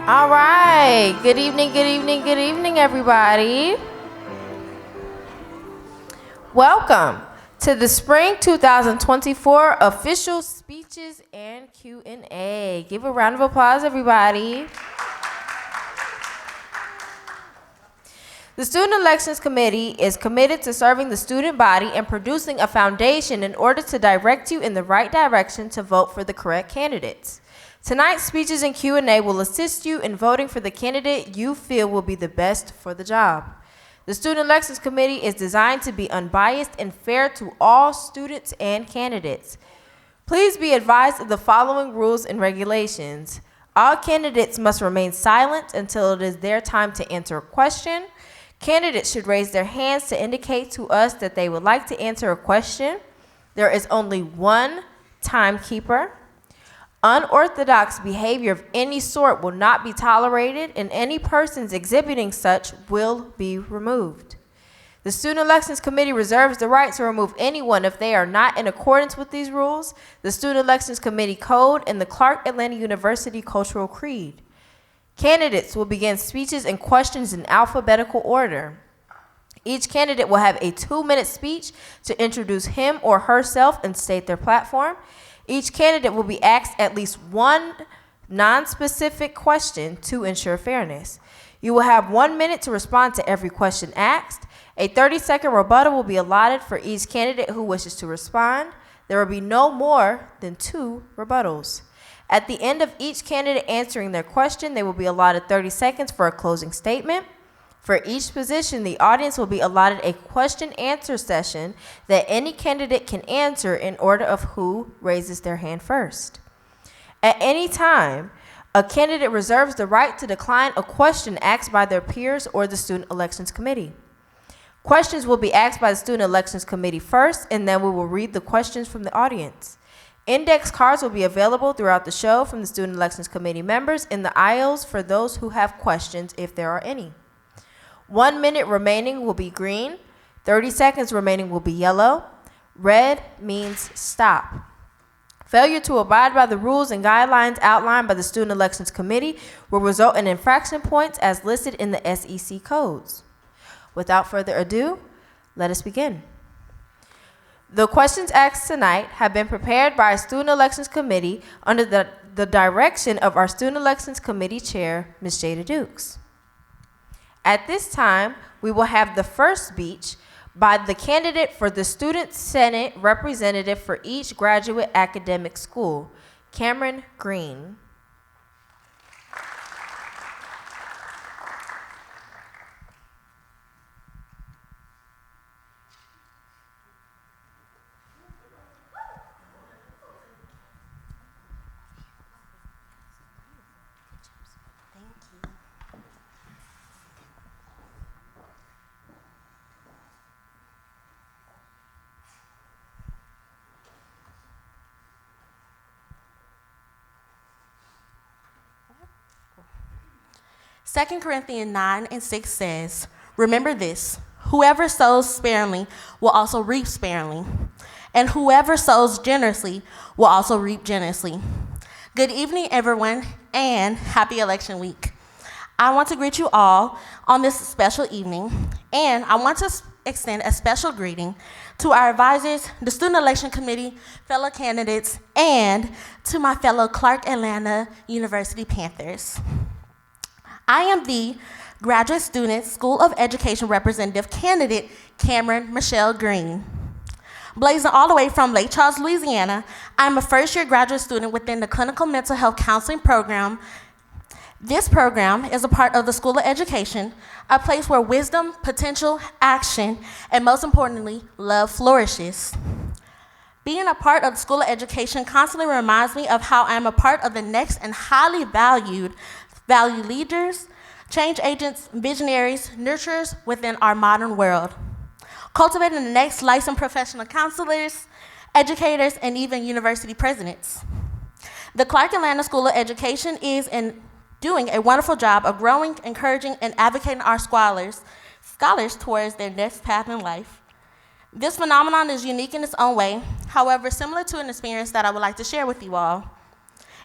All right. Good evening, good evening, good evening, everybody. Welcome to the Spring 2024 official speeches and Q&A. Give a round of applause, everybody. The Student Elections Committee is committed to serving the student body and producing a foundation in order to direct you in the right direction to vote for the correct candidates. Tonight's speeches and Q&A will assist you in voting for the candidate you feel will be the best for the job. The Student Elections Committee is designed to be unbiased and fair to all students and candidates. Please be advised of the following rules and regulations. All candidates must remain silent until it is their time to answer a question. Candidates should raise their hands to indicate to us that they would like to answer a question. There is only one timekeeper. Unorthodox behavior of any sort will not be tolerated, and any persons exhibiting such will be removed. The Student Elections Committee reserves the right to remove anyone if they are not in accordance with these rules, the Student Elections Committee Code, and the Clark Atlanta University Cultural Creed. Candidates will begin speeches and questions in alphabetical order. Each candidate will have a 2-minute speech to introduce him or herself and state their platform. Each candidate will be asked at least one non-specific question to ensure fairness. You will have 1 minute to respond to every question asked. A 30-second rebuttal will be allotted for each candidate who wishes to respond. There will be no more than 2 rebuttals. At the end of each candidate answering their question, they will be allotted 30 seconds for a closing statement. For each position, the audience will be allotted a question-answer session that any candidate can answer in order of who raises their hand first. At any time, a candidate reserves the right to decline a question asked by their peers or the Student Elections Committee. Questions will be asked by the Student Elections Committee first, and then we will read the questions from the audience. Index cards will be available throughout the show from the Student Elections Committee members in the aisles for those who have questions, if there are any. 1 minute remaining will be green. 30 seconds remaining will be yellow. Red means stop. Failure to abide by the rules and guidelines outlined by the Student Elections Committee will result in infraction points as listed in the SEC codes. Without further ado, let us begin. The questions asked tonight have been prepared by our Student Elections Committee under the direction of our Student Elections Committee Chair, Ms. Jada Dukes. At this time, we will have the first speech by the candidate for the Student Senate representative for each graduate academic school, Cameron Green. Second Corinthians 9:6 says, "Remember this, whoever sows sparingly will also reap sparingly, and whoever sows generously will also reap generously." Good evening, everyone, and happy election week. I want to greet you all on this special evening, and I want to extend a special greeting to our advisors, the Student Election Committee, fellow candidates, and to my fellow Clark Atlanta University Panthers. I am the Graduate Student School of Education Representative candidate, Cameron Michelle Green. Blazing all the way from Lake Charles, Louisiana, I'm a first-year graduate student within the Clinical Mental Health Counseling Program. This program is a part of the School of Education, a place where wisdom, potential, action, and most importantly, love flourishes. Being a part of the School of Education constantly reminds me of how I am a part of the next and highly valued leaders, change agents, visionaries, nurturers within our modern world, cultivating the next licensed professional counselors, educators, and even university presidents. The Clark Atlanta School of Education is doing a wonderful job of growing, encouraging, and advocating our scholars towards their next path in life. This phenomenon is unique in its own way, however, similar to an experience that I would like to share with you all.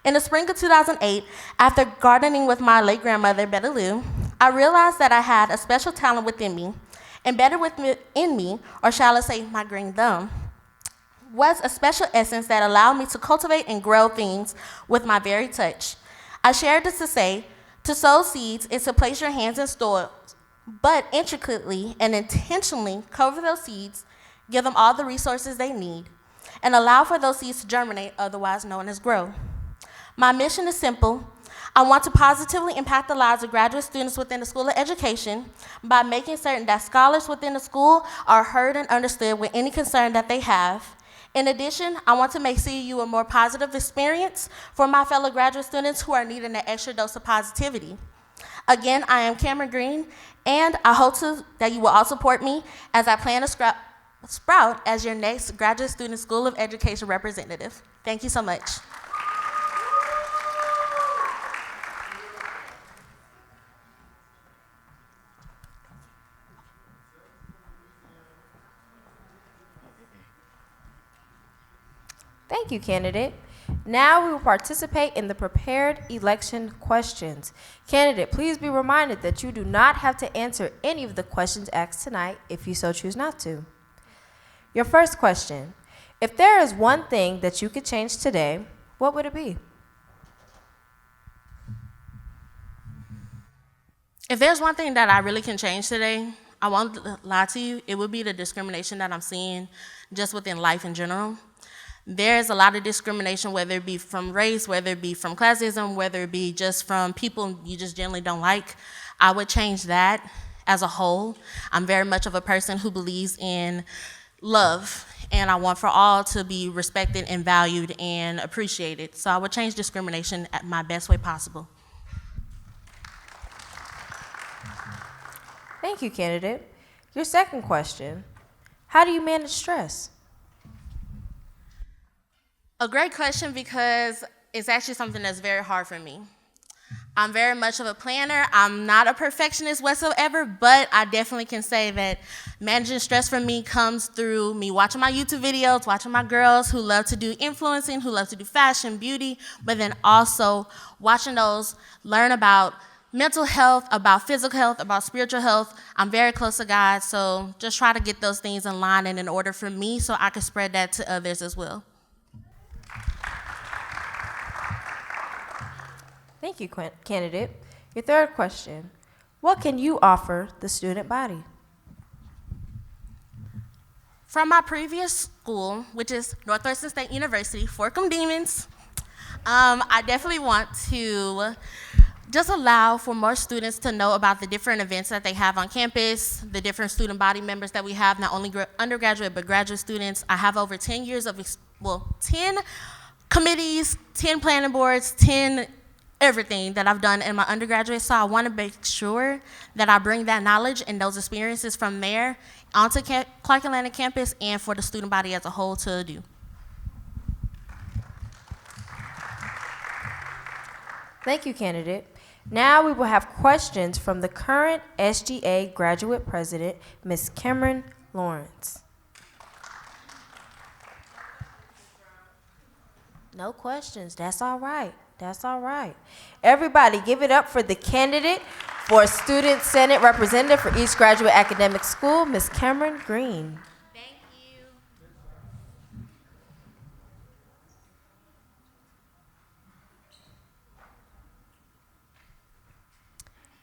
In the spring of 2008, after gardening with my late grandmother, Betty Lou, I realized that I had a special talent within me, embedded within me, or shall I say my green thumb, was a special essence that allowed me to cultivate and grow things with my very touch. I shared this to say, to sow seeds is to place your hands in soil, but intricately and intentionally cover those seeds, give them all the resources they need, and allow for those seeds to germinate, otherwise known as grow. My mission is simple. I want to positively impact the lives of graduate students within the School of Education by making certain that scholars within the school are heard and understood with any concern that they have. In addition, I want to make CAU a more positive experience for my fellow graduate students who are needing an extra dose of positivity. Again, I am Cameron Green, and I hope that you will all support me as I plan to sprout as your next Graduate Student School of Education representative. Thank you so much. Thank you, candidate. Now we will participate in the prepared election questions. Candidate, please be reminded that you do not have to answer any of the questions asked tonight if you so choose not to. Your first question: if there is one thing that you could change today, what would it be? If there's one thing that I really can change today, I won't lie to you, it would be the discrimination that I'm seeing just within life in general. There's a lot of discrimination, whether it be from race, whether it be from classism, whether it be just from people you just generally don't like. I would change that as a whole. I'm very much of a person who believes in love, and I want for all to be respected and valued and appreciated. So I would change discrimination at my best way possible. Thank you, candidate. Your second question: how do you manage stress? A great question, because it's actually something that's very hard for me. I'm very much of a planner. I'm not a perfectionist whatsoever, but I definitely can say that managing stress for me comes through me watching my YouTube videos, watching my girls who love to do influencing, who love to do fashion, beauty, but then also watching those learn about mental health, about physical health, about spiritual health. I'm very close to God, so just try to get those things in line and in order for me so I can spread that to others as well. Thank you, candidate. Your third question: what can you offer the student body? From my previous school, which is Northwestern State University, Forkum Demons, I definitely want to just allow for more students to know about the different events that they have on campus, the different student body members that we have, not only undergraduate but graduate students. I have over 10 years of, 10 committees, 10 planning boards, 10 everything that I've done in my undergraduate, so I want to make sure that I bring that knowledge and those experiences from there onto Clark Atlanta campus and for the student body as a whole to do. Thank you, candidate. Now we will have questions from the current SGA graduate president, Ms. Cameron Lawrence. No questions, that's all right. That's all right. Everybody give it up for the candidate for Student Senate Representative for each graduate academic school, Ms. Cameron Green. Thank you.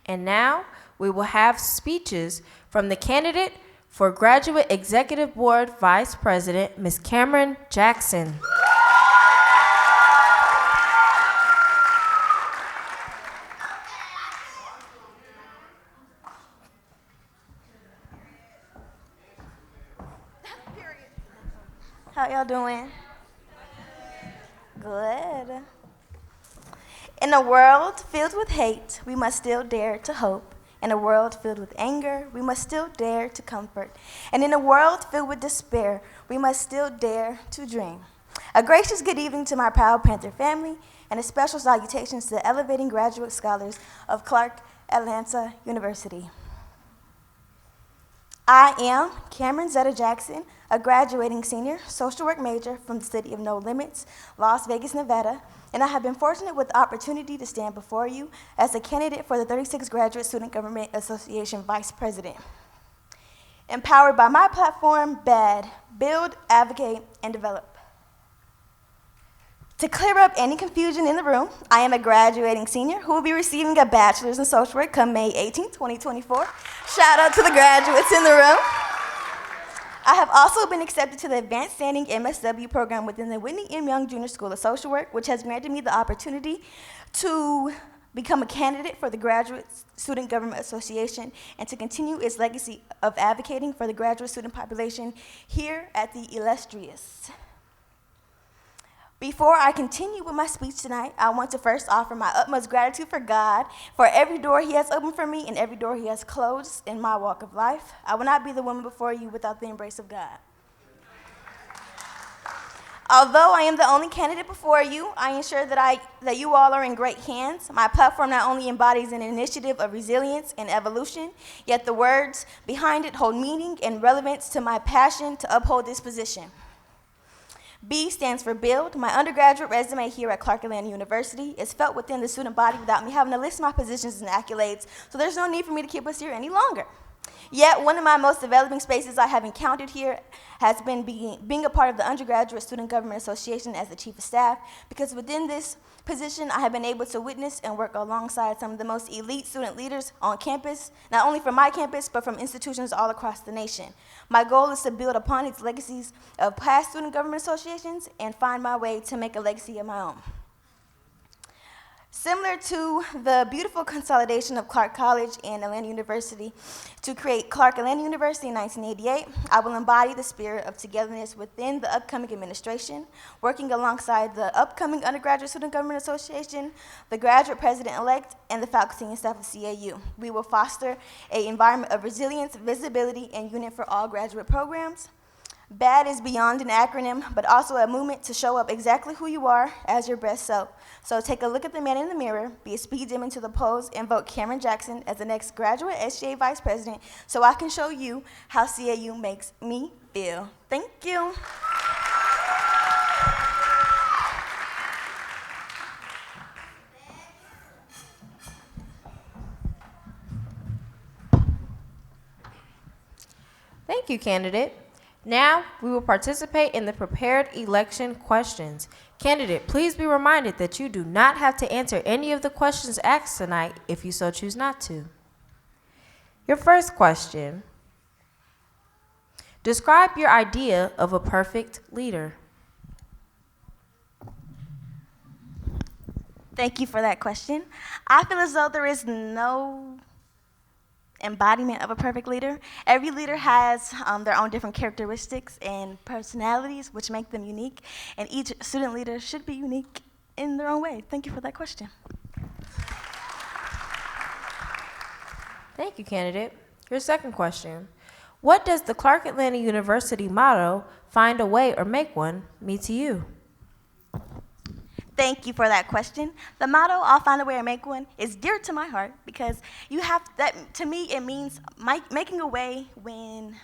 And now we will have speeches from the candidate for Graduate Executive Board Vice President, Ms. Cameron Jackson. How y'all doing? Good. In a world filled with hate, we must still dare to hope. In a world filled with anger, we must still dare to comfort. And in a world filled with despair, we must still dare to dream. A gracious good evening to my proud Panther family, and a special salutations to the elevating graduate scholars of Clark Atlanta University. I am Cameron Zetta Jackson, a graduating senior social work major from the city of No Limits, Las Vegas, Nevada, and I have been fortunate with the opportunity to stand before you as a candidate for the 36th Graduate Student Government Association Vice President. Empowered by my platform, BAD, Build, Advocate, and Develop. To clear up any confusion in the room, I am a graduating senior who will be receiving a bachelor's in social work come May 18, 2024. Shout out to the graduates in the room. I have also been accepted to the Advanced Standing MSW program within the Whitney M. Young Jr. School of Social Work, which has granted me the opportunity to become a candidate for the Graduate Student Government Association and to continue its legacy of advocating for the graduate student population here at the illustrious. Before I continue with my speech tonight, I want to first offer my utmost gratitude for God for every door He has opened for me and every door He has closed in my walk of life. I will not be the woman before you without the embrace of God. Although I am the only candidate before you, I ensure that you all are in great hands. My platform not only embodies an initiative of resilience and evolution, yet the words behind it hold meaning and relevance to my passion to uphold this position. B stands for Build. My undergraduate resume here at Clark Atlanta University is felt within the student body without me having to list my positions and accolades, so there's no need for me to keep us here any longer. Yet, one of my most developing spaces I have encountered here has been being a part of the Undergraduate Student Government Association as the Chief of Staff, because within this position, I have been able to witness and work alongside some of the most elite student leaders on campus, not only from my campus, but from institutions all across the nation. My goal is to build upon its legacies of past student government associations and find my way to make a legacy of my own. Similar to the beautiful consolidation of Clark College and Atlanta University to create Clark Atlanta University in 1988, I will embody the spirit of togetherness within the upcoming administration, working alongside the upcoming Undergraduate Student Government Association, the graduate president-elect, and the faculty and staff of CAU. We will foster an environment of resilience, visibility, and unit for all graduate programs. BAD is beyond an acronym, but also a movement to show up exactly who you are as your best self. So take a look at the man in the mirror, be a speed demon to the polls, and vote Cameron Jackson as the next graduate SGA Vice President so I can show you how CAU makes me feel. Thank you. Thank you, candidate. Now, we will participate in the prepared election questions. Candidate, please be reminded that you do not have to answer any of the questions asked tonight if you so choose not to. Your first question: describe your idea of a perfect leader. Thank you for that question. I feel as though there is no embodiment of a perfect leader. Every leader has their own different characteristics and personalities which make them unique, and each student leader should be unique in their own way. Thank you for that question. Thank you, candidate. Your second question: what does the Clark Atlanta University motto, "Find a way or make one," mean to you? Thank you for that question. The motto, "I'll find a way or make one," is dear to my heart because you have that. To me, it means making a way when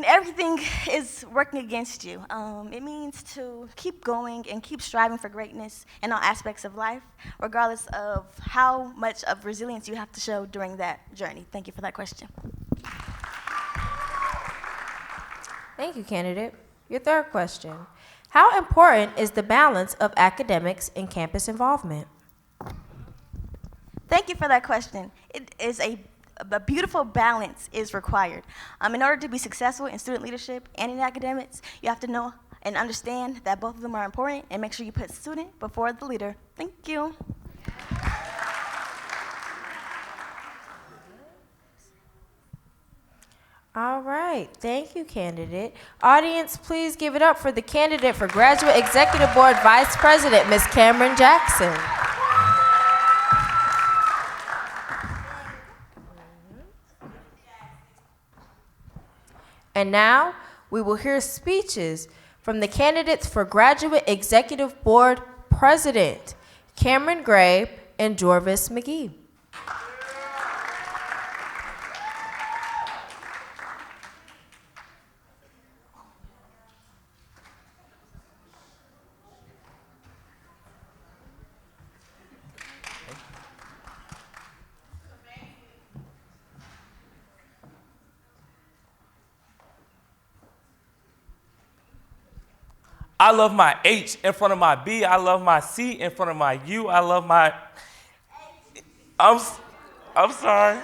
everything is working against you. It means to keep going and keep striving for greatness in all aspects of life, regardless of how much of resilience you have to show during that journey. Thank you for that question. Thank you, candidate. Your third question: how important is the balance of academics and campus involvement? Thank you for that question. It is a beautiful balance is required. In order to be successful in student leadership and in academics, you have to know and understand that both of them are important and make sure you put student before the leader. Thank you. All right. Thank you, candidate. Audience, please give it up for the candidate for Graduate Executive Board Vice President, Ms. Cameron Jackson. And now, we will hear speeches from the candidates for Graduate Executive Board President, Cameron Grabe and Jorvis McGee. I love my H in front of my B. I love my C in front of my U. I love my, I'm sorry.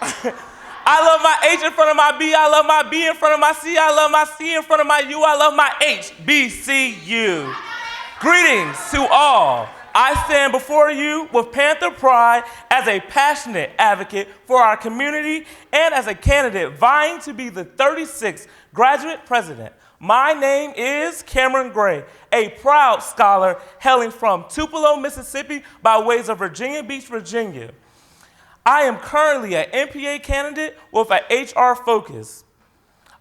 I love my H in front of my B. I love my B in front of my C. I love my C in front of my U. I love my HBCU. Greetings to all. I stand before you with Panther pride as a passionate advocate for our community and as a candidate vying to be the 36th graduate president. My name is Cameron Gray, a proud scholar hailing from Tupelo, Mississippi by ways of Virginia Beach, Virginia. I am currently an MPA candidate with an HR focus.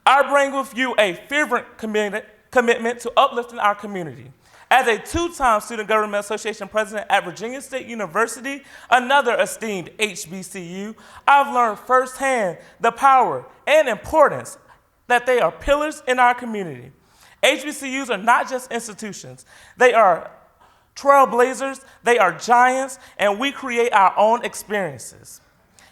I bring with you a fervent commitment to uplifting our community. As a two-time Student Government Association president at Virginia State University, another esteemed HBCU, I've learned firsthand the power and importance that they are pillars in our community. HBCUs are not just institutions. They are trailblazers, they are giants, and we create our own experiences.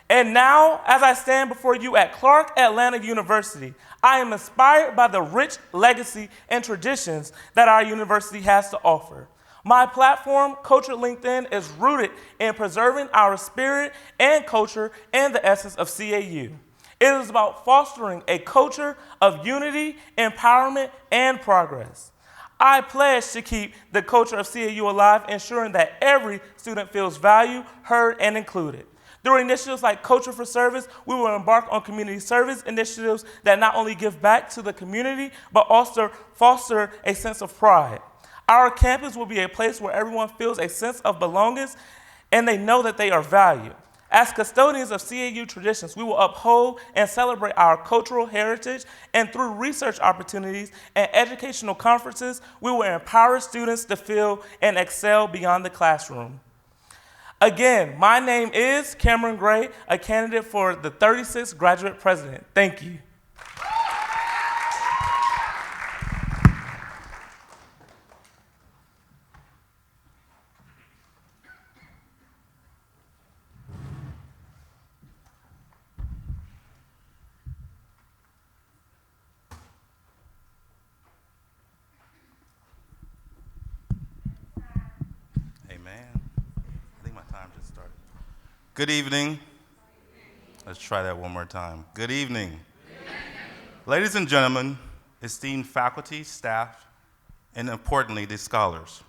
And now, as I stand before you at Clark Atlanta University, I am inspired by the rich legacy and traditions that our university has to offer. My platform, Culture LinkedIn, is rooted in preserving our spirit and culture and the essence of CAU. It is about fostering a culture of unity, empowerment, and progress. I pledge to keep the culture of CAU alive, ensuring that every student feels valued, heard, and included. Through initiatives like Culture for Service, we will embark on community service initiatives that not only give back to the community, but also foster a sense of pride. Our campus will be a place where everyone feels a sense of belonging and they know that they are valued. As custodians of CAU traditions, we will uphold and celebrate our cultural heritage, and through research opportunities and educational conferences, we will empower students to feel and excel beyond the classroom. Again, my name is Cameron Gray, a candidate for the 36th graduate president. Thank you. Good evening. Let's try that one more time. Good evening. Ladies and gentlemen, esteemed faculty, staff, and importantly, the scholars,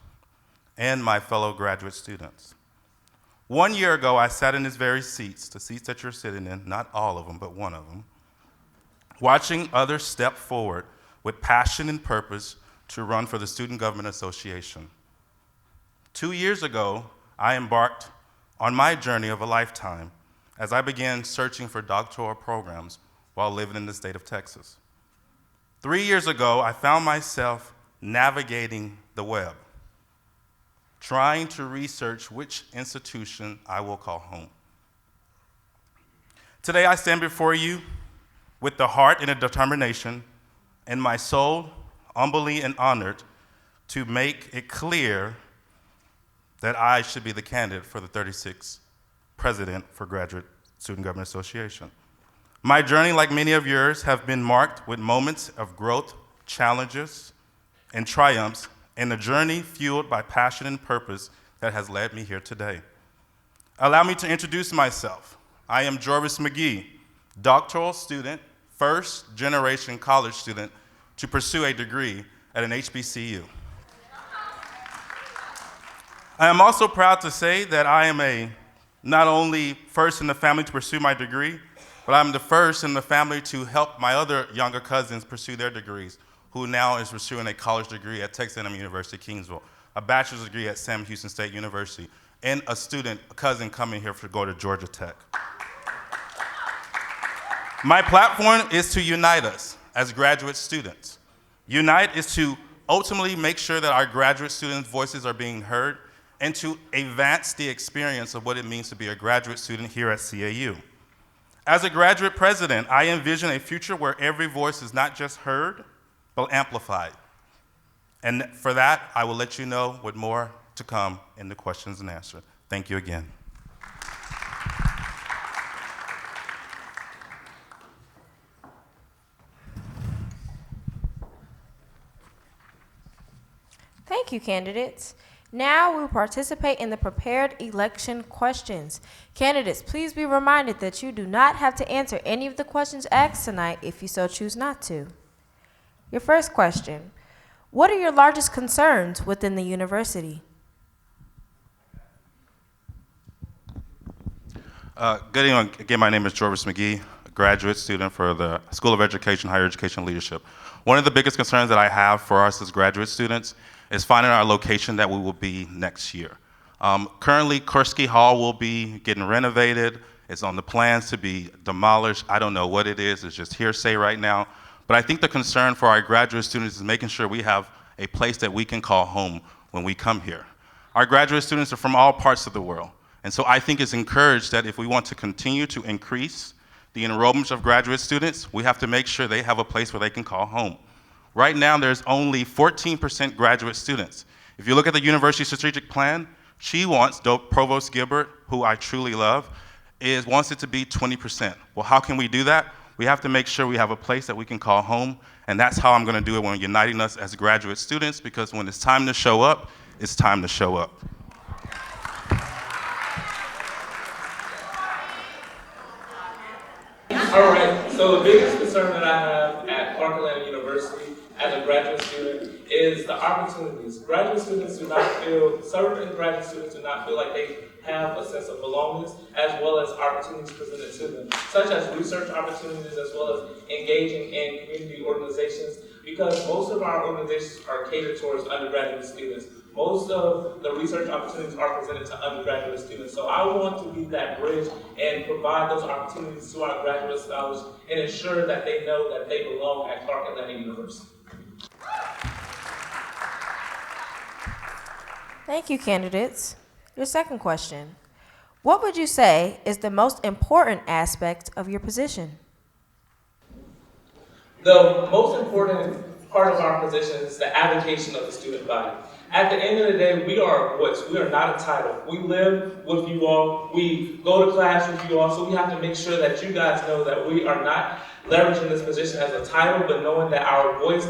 and my fellow graduate students. 1 year ago, I sat in these very seats, the seats that you're sitting in, not all of them, but one of them, watching others step forward with passion and purpose to run for the Student Government Association. 2 years ago, I embarked on my journey of a lifetime as I began searching for doctoral programs while living in the state of Texas. 3 years ago, I found myself navigating the web, trying to research which institution I will call home. Today, I stand before you with the heart and a determination, and my soul humbly and honored to make it clear that I should be the candidate for the 36th president for Graduate Student Government Association. My journey, like many of yours, have been marked with moments of growth, challenges, and triumphs, and a journey fueled by passion and purpose that has led me here today. Allow me to introduce myself. I am Jorvis McGee, doctoral student, first generation college student to pursue a degree at an HBCU. I am also proud to say that I am not only first in the family to pursue my degree, but I'm the first in the family to help my other younger cousins pursue their degrees, who now is pursuing a college degree at Texas A&M University, Kingsville, a bachelor's degree at Sam Houston State University, and a cousin coming here to go to Georgia Tech. My platform is to unite us as graduate students. Unite is to ultimately make sure that our graduate students' voices are being heard, and to advance the experience of what it means to be a graduate student here at CAU. As a graduate president, I envision a future where every voice is not just heard, but amplified. And for that, I will let you know with more to come in the questions and answers. Thank you again. Thank you, candidates. Now we will participate in the prepared election questions. Candidates, please be reminded that you do not have to answer any of the questions asked tonight if you so choose not to. Your first question: what are your largest concerns within the university? Good evening. Again, my name is Jorvis McGee, a graduate student for the School of Education, Higher Education Leadership. One of the biggest concerns that I have for us as graduate students is finding our location that we will be next year. Currently, Kursky Hall will be getting renovated. It's on the plans to be demolished. I don't know what it is. It's just hearsay right now. But I think the concern for our graduate students is making sure we have a place that we can call home when we come here. Our graduate students are from all parts of the world. And so I think it's encouraged that if we want to continue to increase the enrollment of graduate students, we have to make sure they have a place where they can call home. Right now, there's only 14% graduate students. If you look at the university strategic plan, she wants, Provost Gilbert, who I truly love, wants it to be 20%. Well, how can we do that? We have to make sure we have a place that we can call home, and that's how I'm gonna do it when uniting us as graduate students, because when it's time to show up, it's time to show up. All right, so the biggest concern that I have at Clark Atlanta University as a graduate student is the opportunities. Graduate students do not feel, certain graduate students do not feel like they have a sense of belongingness as well as opportunities presented to them, such as research opportunities as well as engaging in community organizations, because most of our organizations are catered towards undergraduate students. Most of the research opportunities are presented to undergraduate students. So I want to be that bridge and provide those opportunities to our graduate scholars and ensure that they know that they belong at Clark Atlanta University. Thank you, candidates. Your second question: what would you say is the most important aspect of your position? The most important part of our position is the advocacy of the student body. At the end of the day, we are a voice. We are not a title. We live with you all. We go to class with you all. So we have to make sure that you guys know that we are not leveraging this position as a title, but knowing that our voice,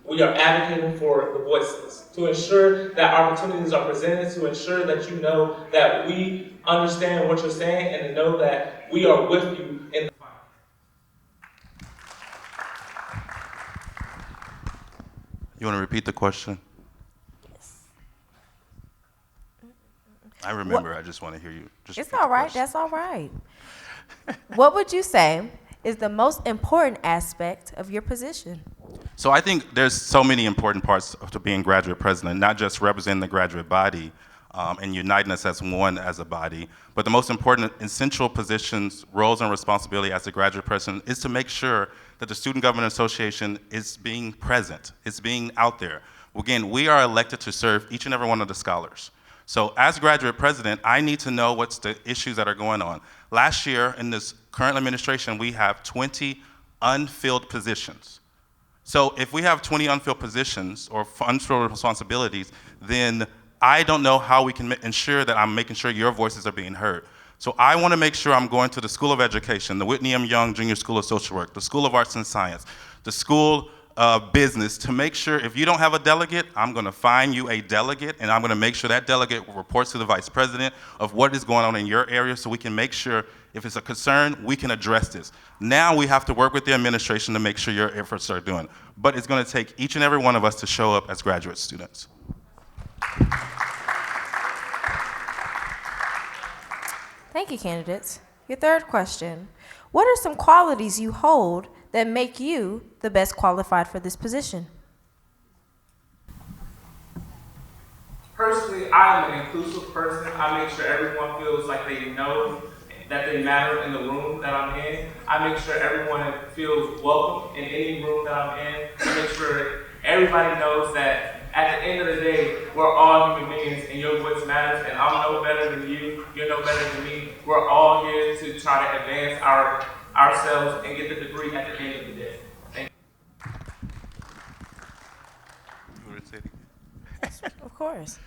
we are advocating for the voiceless, to ensure that opportunities are presented, to ensure that you know that we understand what you're saying and to know that we are with you in the fight. You want to repeat the question? I remember. I just want to hear you. It's all right. That's all right. What would you say is the most important aspect of your position? So I think there's so many important parts to being graduate president, not just representing the graduate body and uniting us as one as a body, but the most important essential positions, roles, and responsibility as a graduate president is to make sure that the Student Government Association is being present, is being out there. Again, we are elected to serve each and every one of the scholars. So as graduate president, I need to know what's the issues that are going on. Last year, in this current administration, we have 20 unfilled positions. So if we have 20 unfilled positions or unfilled responsibilities, then I don't know how we can ensure that I'm making sure your voices are being heard. So I want to make sure I'm going to the School of Education, the Whitney M. Young Junior School of Social Work, the School of Arts and Science, the School of Business, to make sure if you don't have a delegate, I'm going to find you a delegate, and I'm going to make sure that delegate reports to the vice president of what is going on in your area so we can make sure if it's a concern, we can address this. Now we have to work with the administration to make sure your efforts are doing. But it's going to take each and every one of us to show up as graduate students. Thank you, candidates. Your third question: what are some qualities you hold that make you the best qualified for this position? Personally, I am an inclusive person. I make sure everyone feels like they know that they matter in the room that I'm in. I make sure everyone feels welcome in any room that I'm in. I make sure everybody knows that at the end of the day, we're all human beings and your voice matters, and I'm no better than you, you're no better than me. We're all here to try to advance ourselves and get the degree at the end of the day. Thank you. You want to say it again? Of course.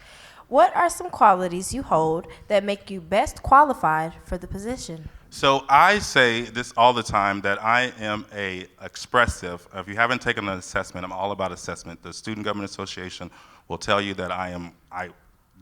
What are some qualities you hold that make you best qualified for the position? So I say this all the time that I am a expressive. If you haven't taken an assessment, I'm all about assessment. The Student Government Association will tell you that I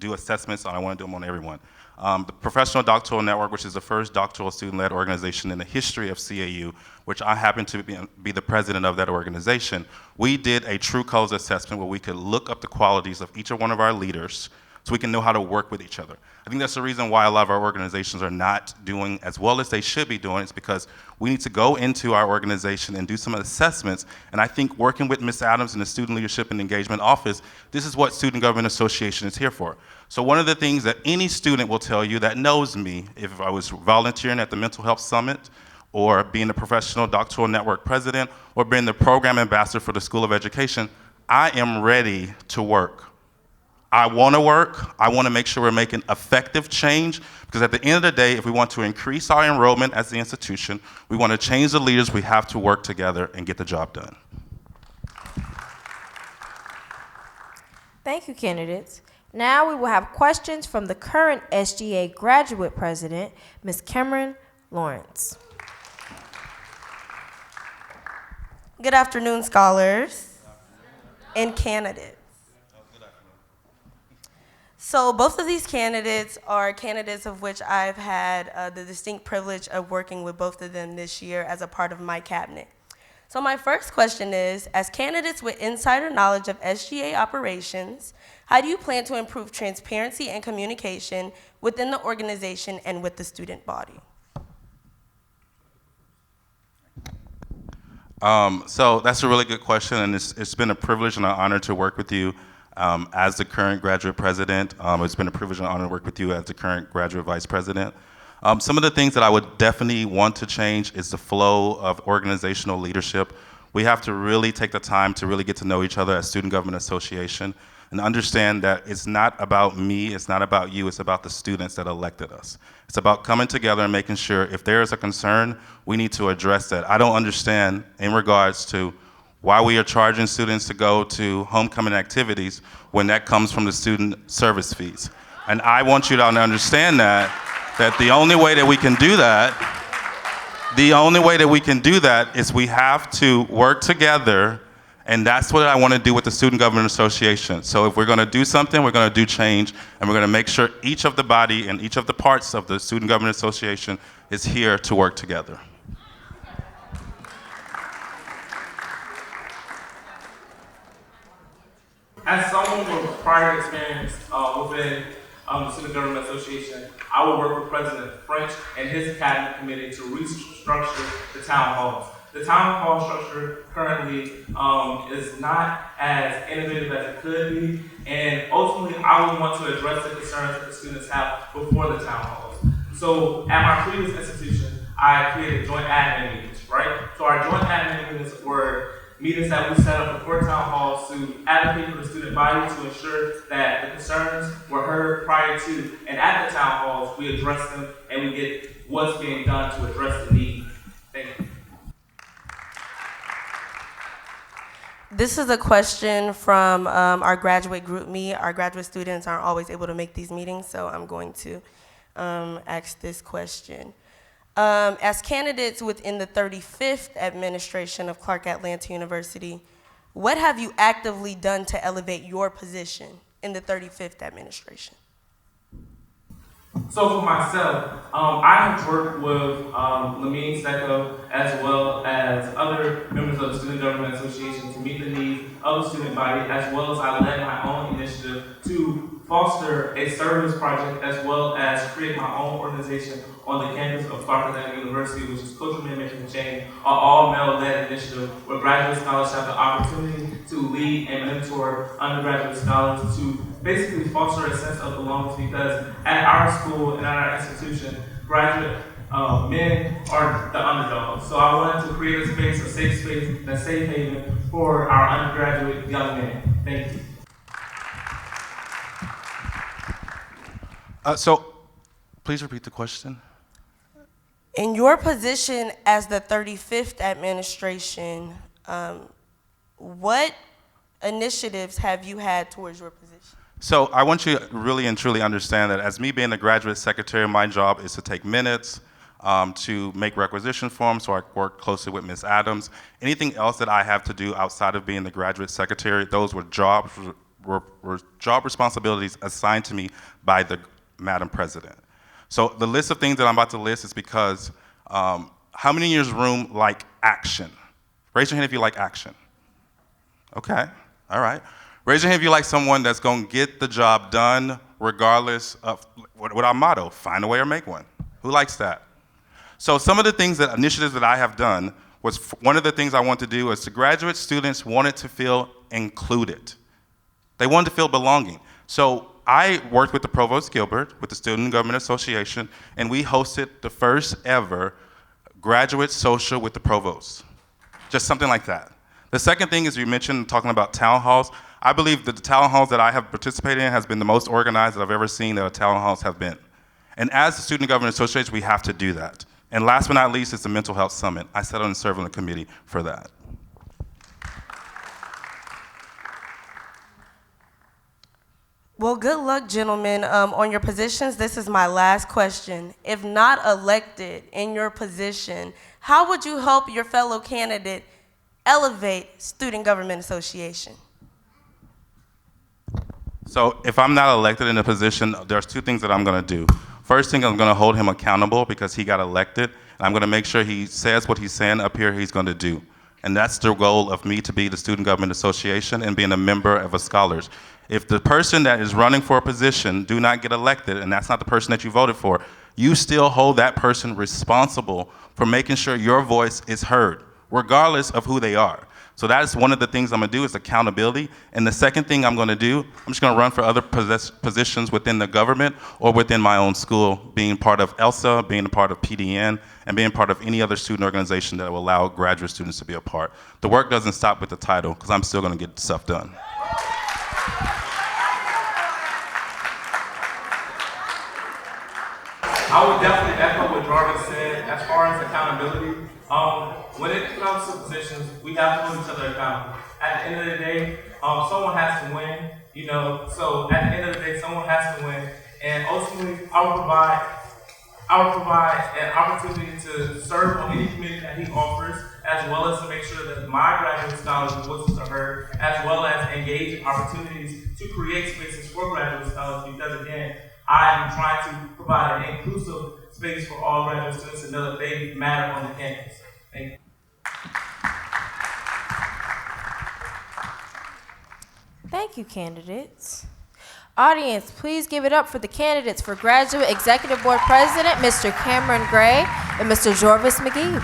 do assessments and I want to do them on everyone. The Professional Doctoral Network, which is the first doctoral student-led organization in the history of CAU, which I happen to be the president of that organization, we did a true colors assessment where we could look up the qualities of each one of our leaders so we can know how to work with each other. I think that's the reason why a lot of our organizations are not doing as well as they should be doing. It's because we need to go into our organization and do some assessments. And I think working with Ms. Adams in the Student Leadership and Engagement Office, this is what Student Government Association is here for. So one of the things that any student will tell you that knows me, if I was volunteering at the Mental Health Summit, or being the Professional Doctoral Network president, or being the program ambassador for the School of Education, I am ready to work. I want to work. I want to make sure we're making effective change, because at the end of the day, if we want to increase our enrollment as the institution, we want to change the leaders, we have to work together and get the job done. Thank you, candidates. Now we will have questions from the current SGA graduate president, Ms. Cameron Lawrence. Good afternoon, scholars and candidates. So both of these candidates are candidates of which I've had the distinct privilege of working with both of them this year as a part of my cabinet. So my first question is, as candidates with insider knowledge of SGA operations, how do you plan to improve transparency and communication within the organization and with the student body? So that's a really good question, and it's been a privilege and an honor to work with you as the current graduate president. It's been a privilege and an honor to work with you as the current graduate vice president. Some of the things that I would definitely want to change is the flow of organizational leadership. We have to really take the time to really get to know each other as Student Government Association and understand that it's not about me, it's not about you, it's about the students that elected us. It's about coming together and making sure if there is a concern, we need to address that. I don't understand in regards to why we are charging students to go to homecoming activities when that comes from the student service fees. And I want you to understand that the only way that we can do that, is we have to work together, and that's what I want to do with the Student Government Association. So if we're going to do something, we're going to do change, and we're going to make sure each of the body and each of the parts of the Student Government Association is here to work together. As someone with prior experience within the Student Government Association, I will work with President French and his cabinet committee to restructure the town halls. The town hall structure currently is not as innovative as it could be, and ultimately I would want to address the concerns that the students have before the town halls. So at my previous institution, I created joint admin meetings, right? So our joint admin meetings were meetings that we set up before town halls to advocate for the student body to ensure that the concerns were heard prior to, and at the town halls, we address them and we get what's being done to address the need. Thank you. This is a question from our graduate group me. Our graduate students aren't always able to make these meetings, so I'm going to ask this question. As candidates within the 35th administration of Clark Atlanta University, what have you actively done to elevate your position in the 35th administration? So for myself, I have worked with Lamine Secco as well as other members of the Student Government Association to meet the needs of the student body, as well as I led my own initiative to foster a service project as well as create my own organization on the campus of Clark Atlanta University, which is Cultural Men Making Change, an all-male-led initiative where graduate scholars have the opportunity to lead and mentor undergraduate scholars to basically foster a sense of belonging, because at our school and at our institution, graduate men are the underdogs. So I wanted to create a space, a safe space, and a safe haven for our undergraduate young men. Thank you. So please repeat the question. In your position as the 35th administration, what initiatives have you had towards your position? So I want you to really and truly understand that as me being the graduate secretary, my job is to take minutes, to make requisition forms, so I work closely with Ms. Adams. Anything else that I have to do outside of being the graduate secretary, those were job responsibilities assigned to me by the Madam President. So the list of things that I'm about to list is because how many in this room like action? Raise your hand if you like action. Okay, all right. Raise your hand if you like someone that's going to get the job done regardless of what our motto, find a way or make one. Who likes that? So some of the initiatives that I have done was one of the things I want to do is the graduate students wanted to feel included. They wanted to feel belonging. So I worked with the Provost Gilbert, with the Student Government Association, and we hosted the first ever graduate social with the provost. Just something like that. The second thing is you mentioned talking about town halls. I believe that the town halls that I have participated in has been the most organized that I've ever seen that town halls have been. And as the Student Government Association, we have to do that. And last but not least is the Mental Health Summit. I sat on and served on the committee for that. Well, good luck, gentlemen, on your positions. This is my last question. If not elected in your position, how would you help your fellow candidate elevate Student Government Association? So if I'm not elected in a position, there's two things that I'm going to do. First thing, I'm going to hold him accountable because he got elected, and I'm going to make sure he says what he's saying up here he's going to do. And that's the goal of me to be the Student Government Association and being a member of a scholars. If the person that is running for a position do not get elected, and that's not the person that you voted for, you still hold that person responsible for making sure your voice is heard, regardless of who they are. So that's one of the things I'm gonna do is accountability. And the second thing I'm gonna do, I'm just gonna run for other positions within the government or within my own school, being part of ELSA, being a part of PDN, and being part of any other student organization that will allow graduate students to be a part. The work doesn't stop with the title, because I'm still gonna get stuff done. I would definitely echo what Jarvis said as far as accountability. When it comes to positions, we have to hold each other accountable. At the end of the day, someone has to win, so at the end of the day, someone has to win. And ultimately, I will provide an opportunity to serve on any committee that he offers, as well as to make sure that my graduate scholars' voices are heard, as well as engage in opportunities to create spaces for graduate scholars, because again, I am trying to provide an inclusive space for all graduate students to know that they matter on the campus. Thank you. Thank you, candidates. Audience, please give it up for the candidates for Graduate Executive Board President, Mr. Cameron Gray and Mr. Jorvis McGee.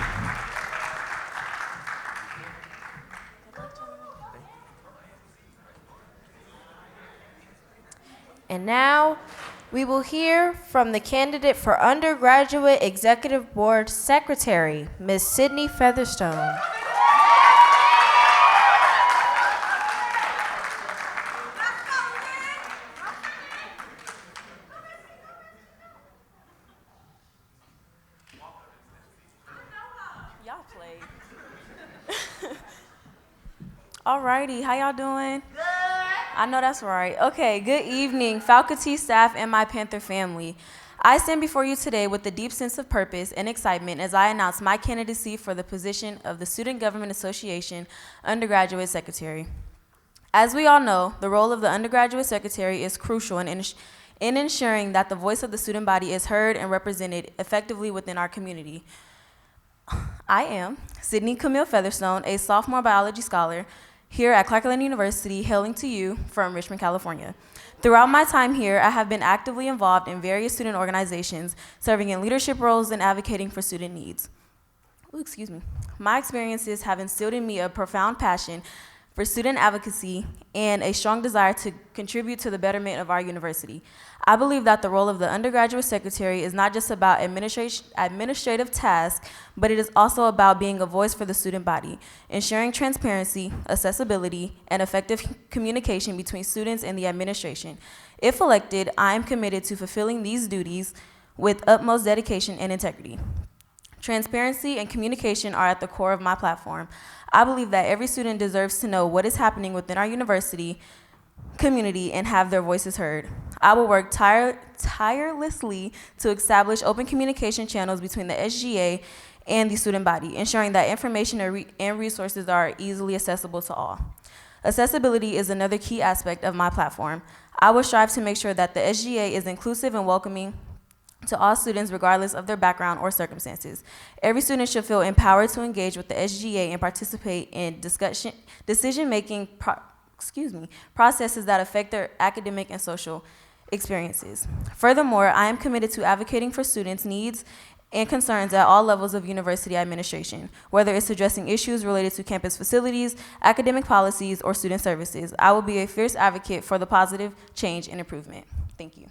And now, we will hear from the candidate for Undergraduate Executive Board Secretary, Ms. Sydney Featherstone. Y'all played. Alrighty, how y'all doing? Good. I know that's right. Okay, good evening, faculty, staff, and my Panther family. I stand before you today with a deep sense of purpose and excitement as I announce my candidacy for the position of the Student Government Association Undergraduate Secretary. As we all know, the role of the Undergraduate Secretary is crucial in ensuring that the voice of the student body is heard and represented effectively within our community. I am Sydney Camille Featherstone, a sophomore biology scholar here at Clark Atlanta University, hailing to you from Richmond, California. Throughout my time here, I have been actively involved in various student organizations, serving in leadership roles and advocating for student needs. Ooh, excuse me. My experiences have instilled in me a profound passion for student advocacy and a strong desire to contribute to the betterment of our university. I believe that the role of the undergraduate secretary is not just about administrative tasks, but it is also about being a voice for the student body, ensuring transparency, accessibility, and effective communication between students and the administration. If elected, I am committed to fulfilling these duties with utmost dedication and integrity. Transparency and communication are at the core of my platform. I believe that every student deserves to know what is happening within our university, community and have their voices heard. I will work tirelessly to establish open communication channels between the SGA and the student body, ensuring that information and resources are easily accessible to all. Accessibility is another key aspect of my platform. I will strive to make sure that the SGA is inclusive and welcoming to all students regardless of their background or circumstances. Every student should feel empowered to engage with the SGA and participate in decision-making processes that affect their academic and social experiences. Furthermore, I am committed to advocating for students' needs and concerns at all levels of university administration, whether it's addressing issues related to campus facilities, academic policies, or student services. I will be a fierce advocate for the positive change and improvement. Thank you.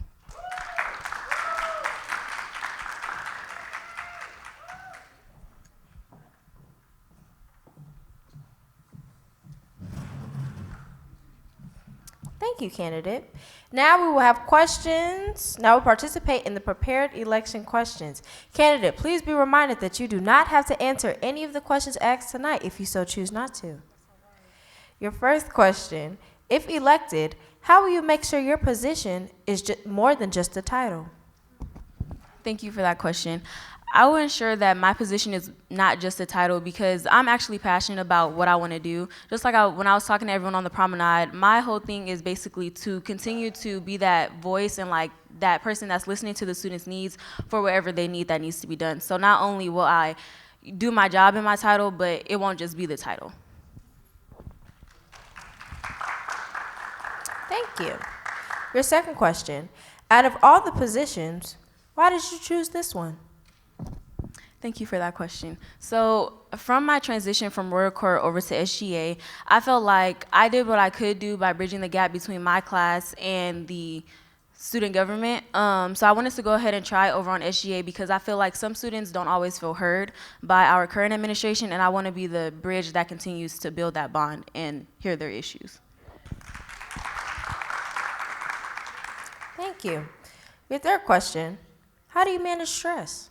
Thank you, candidate. Now we will have questions. Now we'll participate in the prepared election questions. Candidate, please be reminded that you do not have to answer any of the questions asked tonight if you so choose not to. Your first question, if elected, how will you make sure your position is more than just a title? Thank you for that question. I will ensure that my position is not just a title because I'm actually passionate about what I want to do. Just like when I was talking to everyone on the promenade, my whole thing is basically to continue to be that voice and like that person that's listening to the students' needs for whatever they need that needs to be done. So not only will I do my job in my title, but it won't just be the title. Thank you. Your second question, out of all the positions, why did you choose this one? Thank you for that question. So from my transition from Royal Court over to SGA, I felt like I did what I could do by bridging the gap between my class and the student government. So I wanted to go ahead and try over on SGA because I feel like some students don't always feel heard by our current administration, and I want to be the bridge that continues to build that bond and hear their issues. Thank you. Your third question, how do you manage stress?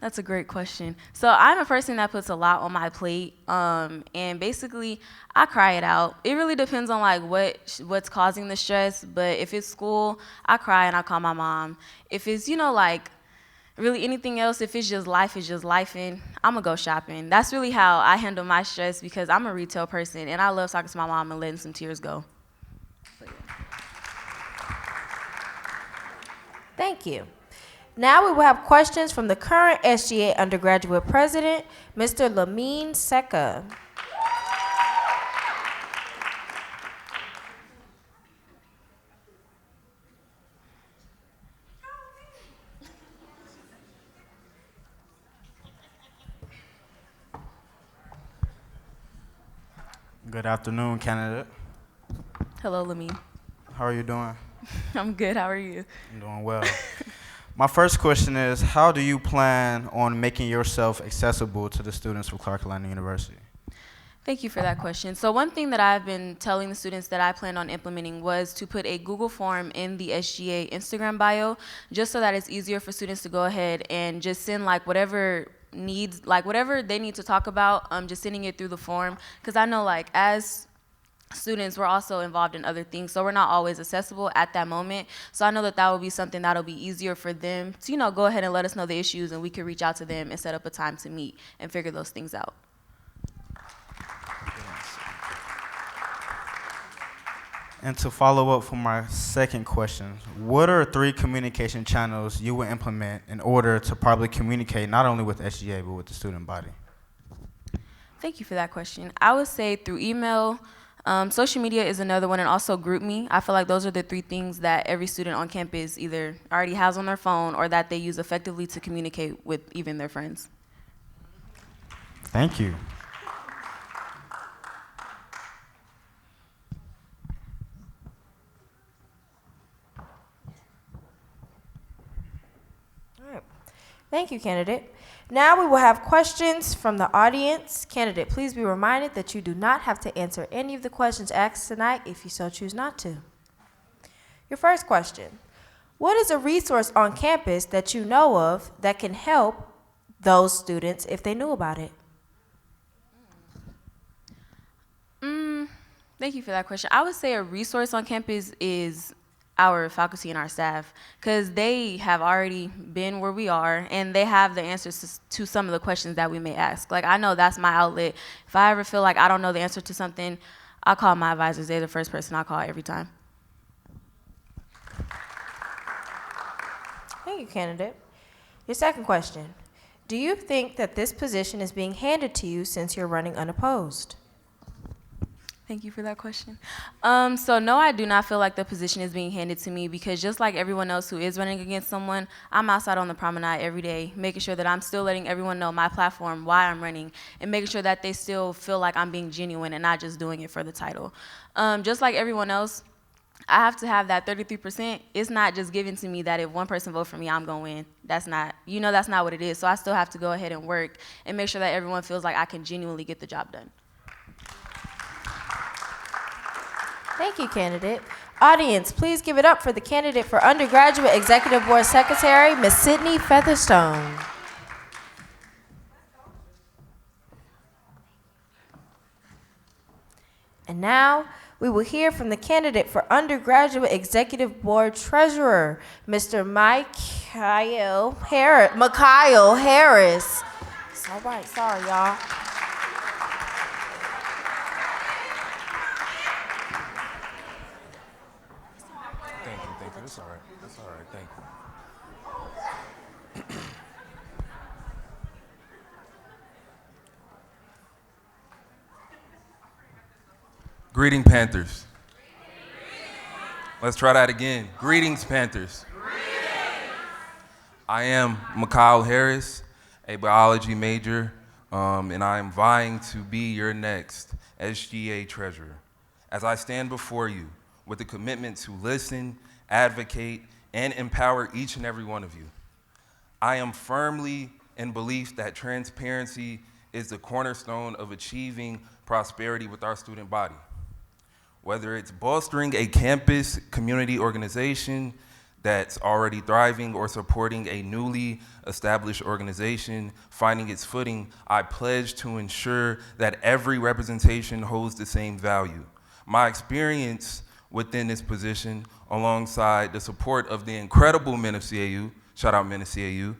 That's a great question. So I'm a person that puts a lot on my plate, and basically I cry it out. It really depends on like what's causing the stress, but if it's school, I cry and I call my mom. If it's, like really anything else, if it's just life is just lifing, I'm gonna go shopping. That's really how I handle my stress because I'm a retail person and I love talking to my mom and letting some tears go. So, yeah. Thank you. Now we will have questions from the current SGA undergraduate president, Mr. Lamine Seka. Good afternoon, candidate. Hello, Lamine. How are you doing? I'm good. How are you? I'm doing well. My first question is, how do you plan on making yourself accessible to the students of Clark Atlanta University? Thank you for that question. So one thing that I've been telling the students that I planned on implementing was to put a Google form in the SGA Instagram bio, just so that it's easier for students to go ahead and just send like whatever needs, like whatever they need to talk about, just sending it through the form. Because I know like as students, we're also involved in other things, so we're not always accessible at that moment. So I know that will be something that'll be easier for them to, go ahead and let us know the issues, and we can reach out to them and set up a time to meet and figure those things out. And to follow up for my second question, what are 3 communication channels you will implement in order to properly communicate not only with SGA but with the student body? Thank you for that question. I would say through email. Social media is another one, and also GroupMe. I feel like those are the 3 things that every student on campus either already has on their phone or that they use effectively to communicate with even their friends. Thank you. All right. Thank you, candidate. Now we will have questions from the audience. Candidate, please be reminded that you do not have to answer any of the questions asked tonight if you so choose not to. Your first question, what is a resource on campus that you know of that can help those students if they knew about it? Thank you for that question. I would say a resource on campus is our faculty and our staff, because they have already been where we are and they have the answers to some of the questions that we may ask. Like, I know that's my outlet. If I ever feel like I don't know the answer to something, I'll call my advisors. They're the first person I call every time. Thank you, candidate. Your second question. Do you think that this position is being handed to you since you're running unopposed? Thank you for that question. So no, I do not feel like the position is being handed to me, because just like everyone else who is running against someone, I'm outside on the promenade every day, making sure that I'm still letting everyone know my platform, why I'm running, and making sure that they still feel like I'm being genuine and not just doing it for the title. Just like everyone else, I have to have that 33%. It's not just given to me that if one person votes for me, I'm going to win. That's not, that's not what it is. So I still have to go ahead and work and make sure that everyone feels like I can genuinely get the job done. Thank you, candidate. Audience, please give it up for the candidate for Undergraduate Executive Board Secretary, Ms. Sydney Featherstone. And now, we will hear from the candidate for Undergraduate Executive Board Treasurer, Mr. Mikhail Harris. It's all right, sorry, y'all. Thank you. That's all right. That's all right. Thank you. Greeting, Panthers. Let's try that again. Greetings, Panthers. I am Mikhail Harris, a biology major, and I am vying to be your next SGA treasurer. As I stand before you with a commitment to listen, advocate, and empower each and every one of you. I am firmly in belief that transparency is the cornerstone of achieving prosperity with our student body. Whether it's bolstering a campus community organization that's already thriving or supporting a newly established organization finding its footing, I pledge to ensure that every representation holds the same value. My experience within this position, alongside the support of the incredible men of CAU, shout out men of CAU,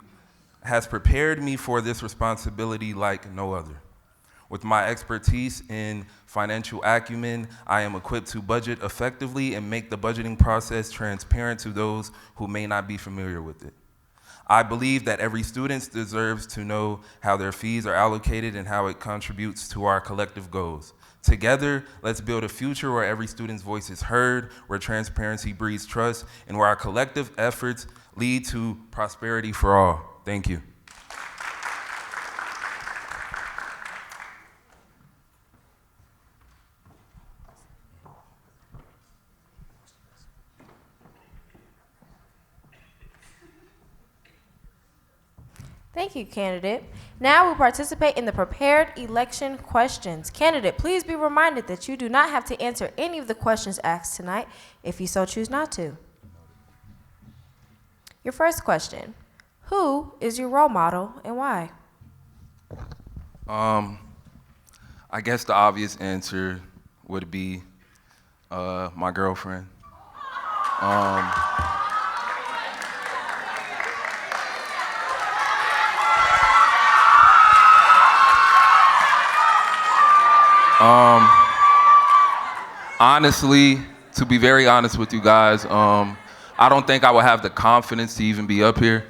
has prepared me for this responsibility like no other. With my expertise in financial acumen, I am equipped to budget effectively and make the budgeting process transparent to those who may not be familiar with it. I believe that every student deserves to know how their fees are allocated and how it contributes to our collective goals. Together, let's build a future where every student's voice is heard, where transparency breeds trust, and where our collective efforts lead to prosperity for all. Thank you. Thank you, candidate. Now we participate in the prepared election questions. Candidate, please be reminded that you do not have to answer any of the questions asked tonight if you so choose not to. Your first question, who is your role model and why? I guess the obvious answer would be my girlfriend. Honestly, to be very honest with you guys, I don't think I would have the confidence to even be up here.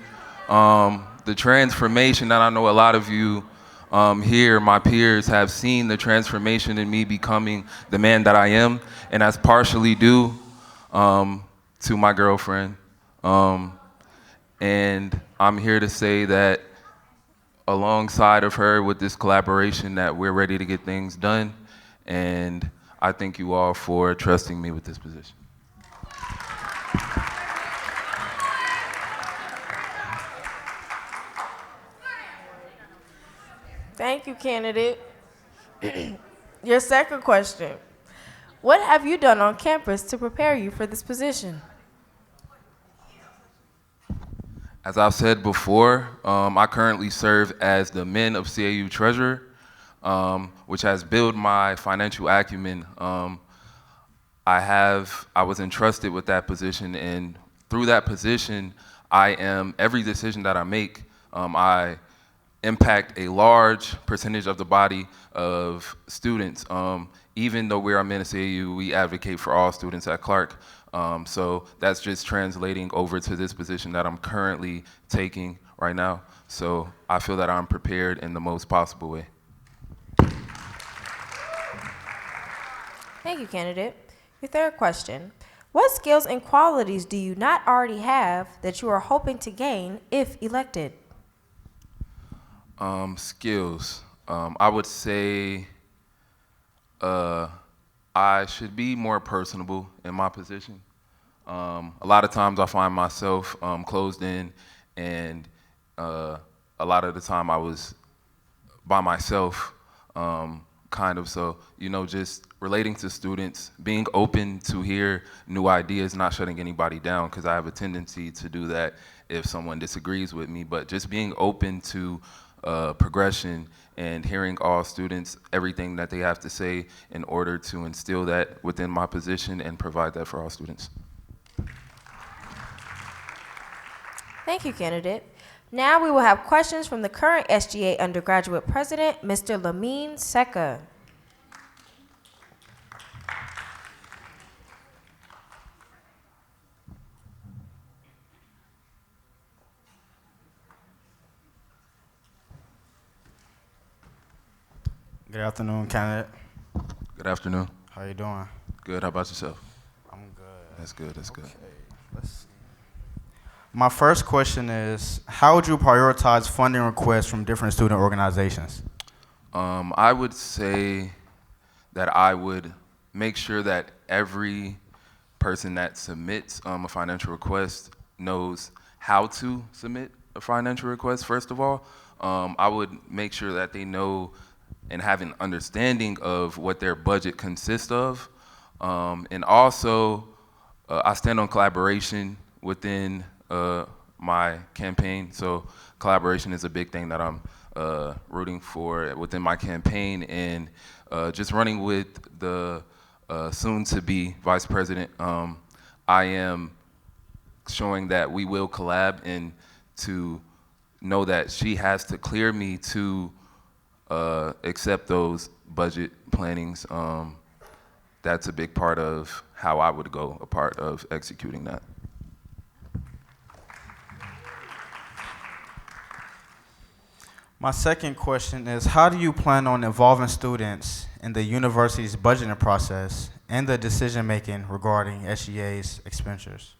The transformation that I know a lot of you here, my peers, have seen the transformation in me becoming the man that I am, and that's partially due to my girlfriend. And I'm here to say that alongside of her with this collaboration that we're ready to get things done, and I thank you all for trusting me with this position. Thank you, candidate. Your second question, what have you done on campus to prepare you for this position? As I've said before, I currently serve as the Men of CAU Treasurer, which has built my financial acumen. I was entrusted with that position, and through that position, every decision that I make, I impact a large percentage of the body of students. Even though we're a CAU, we advocate for all students at Clark. So that's just translating over to this position that I'm currently taking right now. So I feel that I'm prepared in the most possible way. Thank you, candidate. Your third question. What skills and qualities do you not already have that you are hoping to gain if elected? Skills. I would say I should be more personable in my position. A lot of times I find myself closed in, and a lot of the time I was by myself, so, just relating to students, being open to hear new ideas, not shutting anybody down, because I have a tendency to do that if someone disagrees with me, but just being open to progression and hearing all students, everything that they have to say in order to instill that within my position and provide that for all students. Thank you, candidate. Now we will have questions from the current SGA undergraduate president, Mr. Lamine Seka. Good afternoon, candidate. Good afternoon. How you doing? Good. How about yourself? I'm good. That's good. That's good. Let's see. My first question is, how would you prioritize funding requests from different student organizations? I would say that I would make sure that every person that submits a financial request knows how to submit a financial request, first of all. I would make sure that they know and have an understanding of what their budget consists of. And also, I stand on collaboration within my campaign. So collaboration is a big thing that I'm rooting for within my campaign, and just running with the soon-to-be vice president. I am showing that we will collab, and to know that she has to clear me to accept those budget plannings. That's a big part of how I would go a part of executing that. My second question is, how do you plan on involving students in the university's budgeting process and the decision-making regarding SGA's expenditures?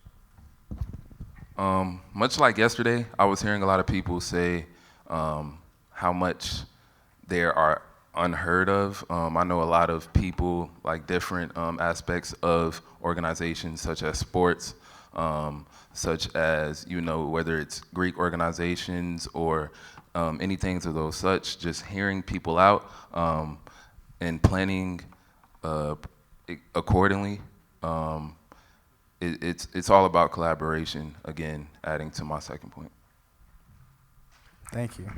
Much like yesterday, I was hearing a lot of people say how much they are unheard of. I know a lot of people like different aspects of organizations such as sports, such as, whether it's Greek organizations or anything to those such, just hearing people out and planning accordingly. It's all about collaboration, again, adding to my second point. Thank you.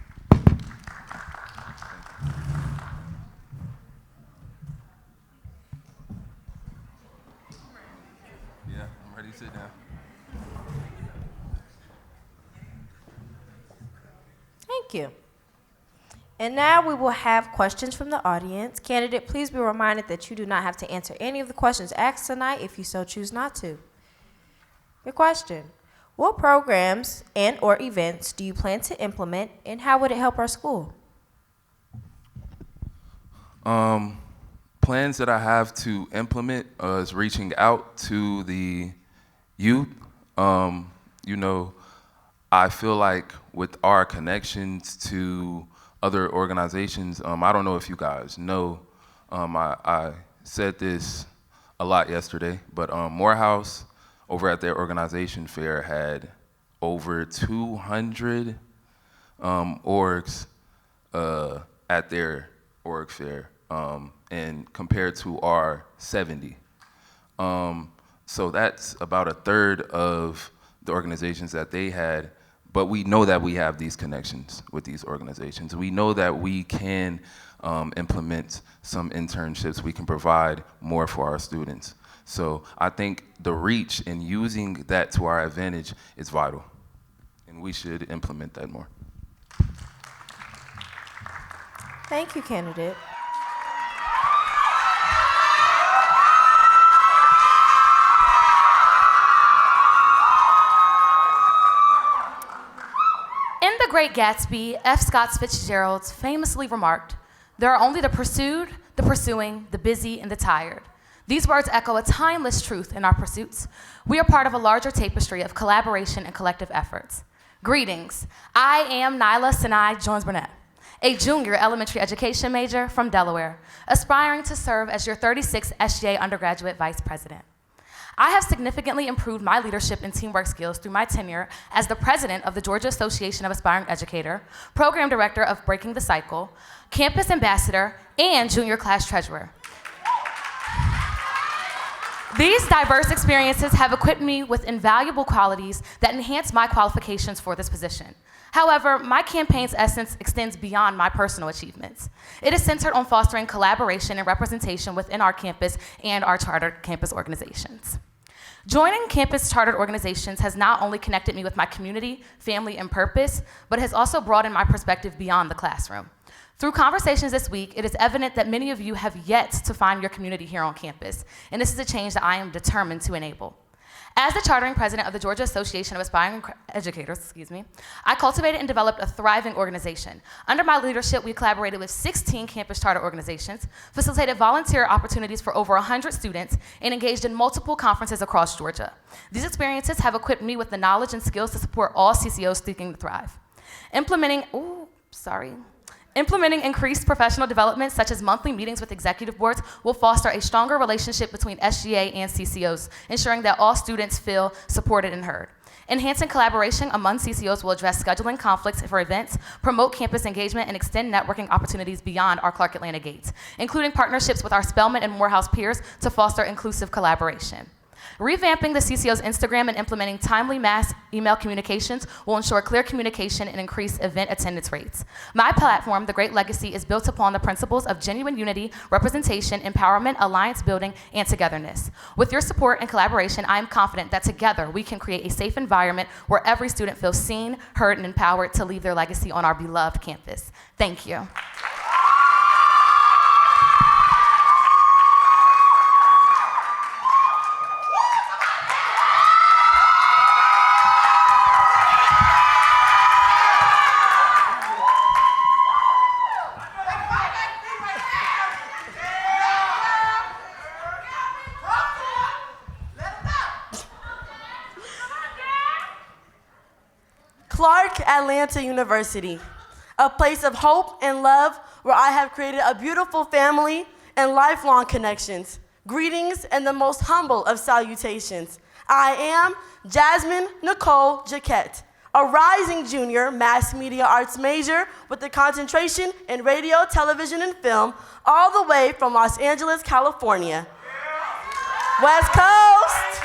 Yeah, I'm ready to sit down. Thank you. And now we will have questions from the audience. Candidate, please be reminded that you do not have to answer any of the questions asked tonight if you so choose not to. Your question: what programs and or events do you plan to implement, and how would it help our school? Plans that I have to implement is reaching out to the youth. I feel like with our connections to other organizations, I don't know if you guys know, I said this a lot yesterday, but Morehouse over at their organization fair had over 200 orgs at their org fair, and compared to our 70. So that's about a third of the organizations that they had, but we know that we have these connections with these organizations. We know that we can implement some internships. We can provide more for our students. So I think the reach and using that to our advantage is vital, and we should implement that more. Thank you, candidate. In The Great Gatsby, F. Scott Fitzgerald famously remarked, "There are only the pursued, the pursuing, the busy, and the tired." These words echo a timeless truth in our pursuits. We are part of a larger tapestry of collaboration and collective efforts. Greetings. I am Nyla Sinai Jones-Burnett, a junior elementary education major from Delaware, aspiring to serve as your 36th SGA undergraduate vice president. I have significantly improved my leadership and teamwork skills through my tenure as the president of the Georgia Association of Aspiring Educator, program director of Breaking the Cycle, campus ambassador, and junior class treasurer. These diverse experiences have equipped me with invaluable qualities that enhance my qualifications for this position. However, my campaign's essence extends beyond my personal achievements. It is centered on fostering collaboration and representation within our campus and our chartered campus organizations. Joining campus chartered organizations has not only connected me with my community, family, and purpose, but has also broadened my perspective beyond the classroom. Through conversations this week, it is evident that many of you have yet to find your community here on campus, and this is a change that I am determined to enable. As the chartering president of the Georgia Association of Aspiring Educators, I cultivated and developed a thriving organization. Under my leadership, we collaborated with 16 campus charter organizations, facilitated volunteer opportunities for over 100 students, and engaged in multiple conferences across Georgia. These experiences have equipped me with the knowledge and skills to support all CCOs seeking to thrive. Implementing increased professional development, such as monthly meetings with executive boards, will foster a stronger relationship between SGA and CCOs, ensuring that all students feel supported and heard. Enhancing collaboration among CCOs will address scheduling conflicts for events, promote campus engagement, and extend networking opportunities beyond our Clark Atlanta gates, including partnerships with our Spelman and Morehouse peers to foster inclusive collaboration. Revamping the CCO's Instagram and implementing timely mass email communications will ensure clear communication and increase event attendance rates. My platform, The Great Legacy, is built upon the principles of genuine unity, representation, empowerment, alliance building, and togetherness. With your support and collaboration, I am confident that together we can create a safe environment where every student feels seen, heard, and empowered to leave their legacy on our beloved campus. Thank you. Clark Atlanta University, a place of hope and love where I have created a beautiful family and lifelong connections. Greetings and the most humble of salutations. I am Jasmine Nicole Jaquette, a rising junior mass media arts major with a concentration in radio, television, and film, all the way from Los Angeles, California. West Coast!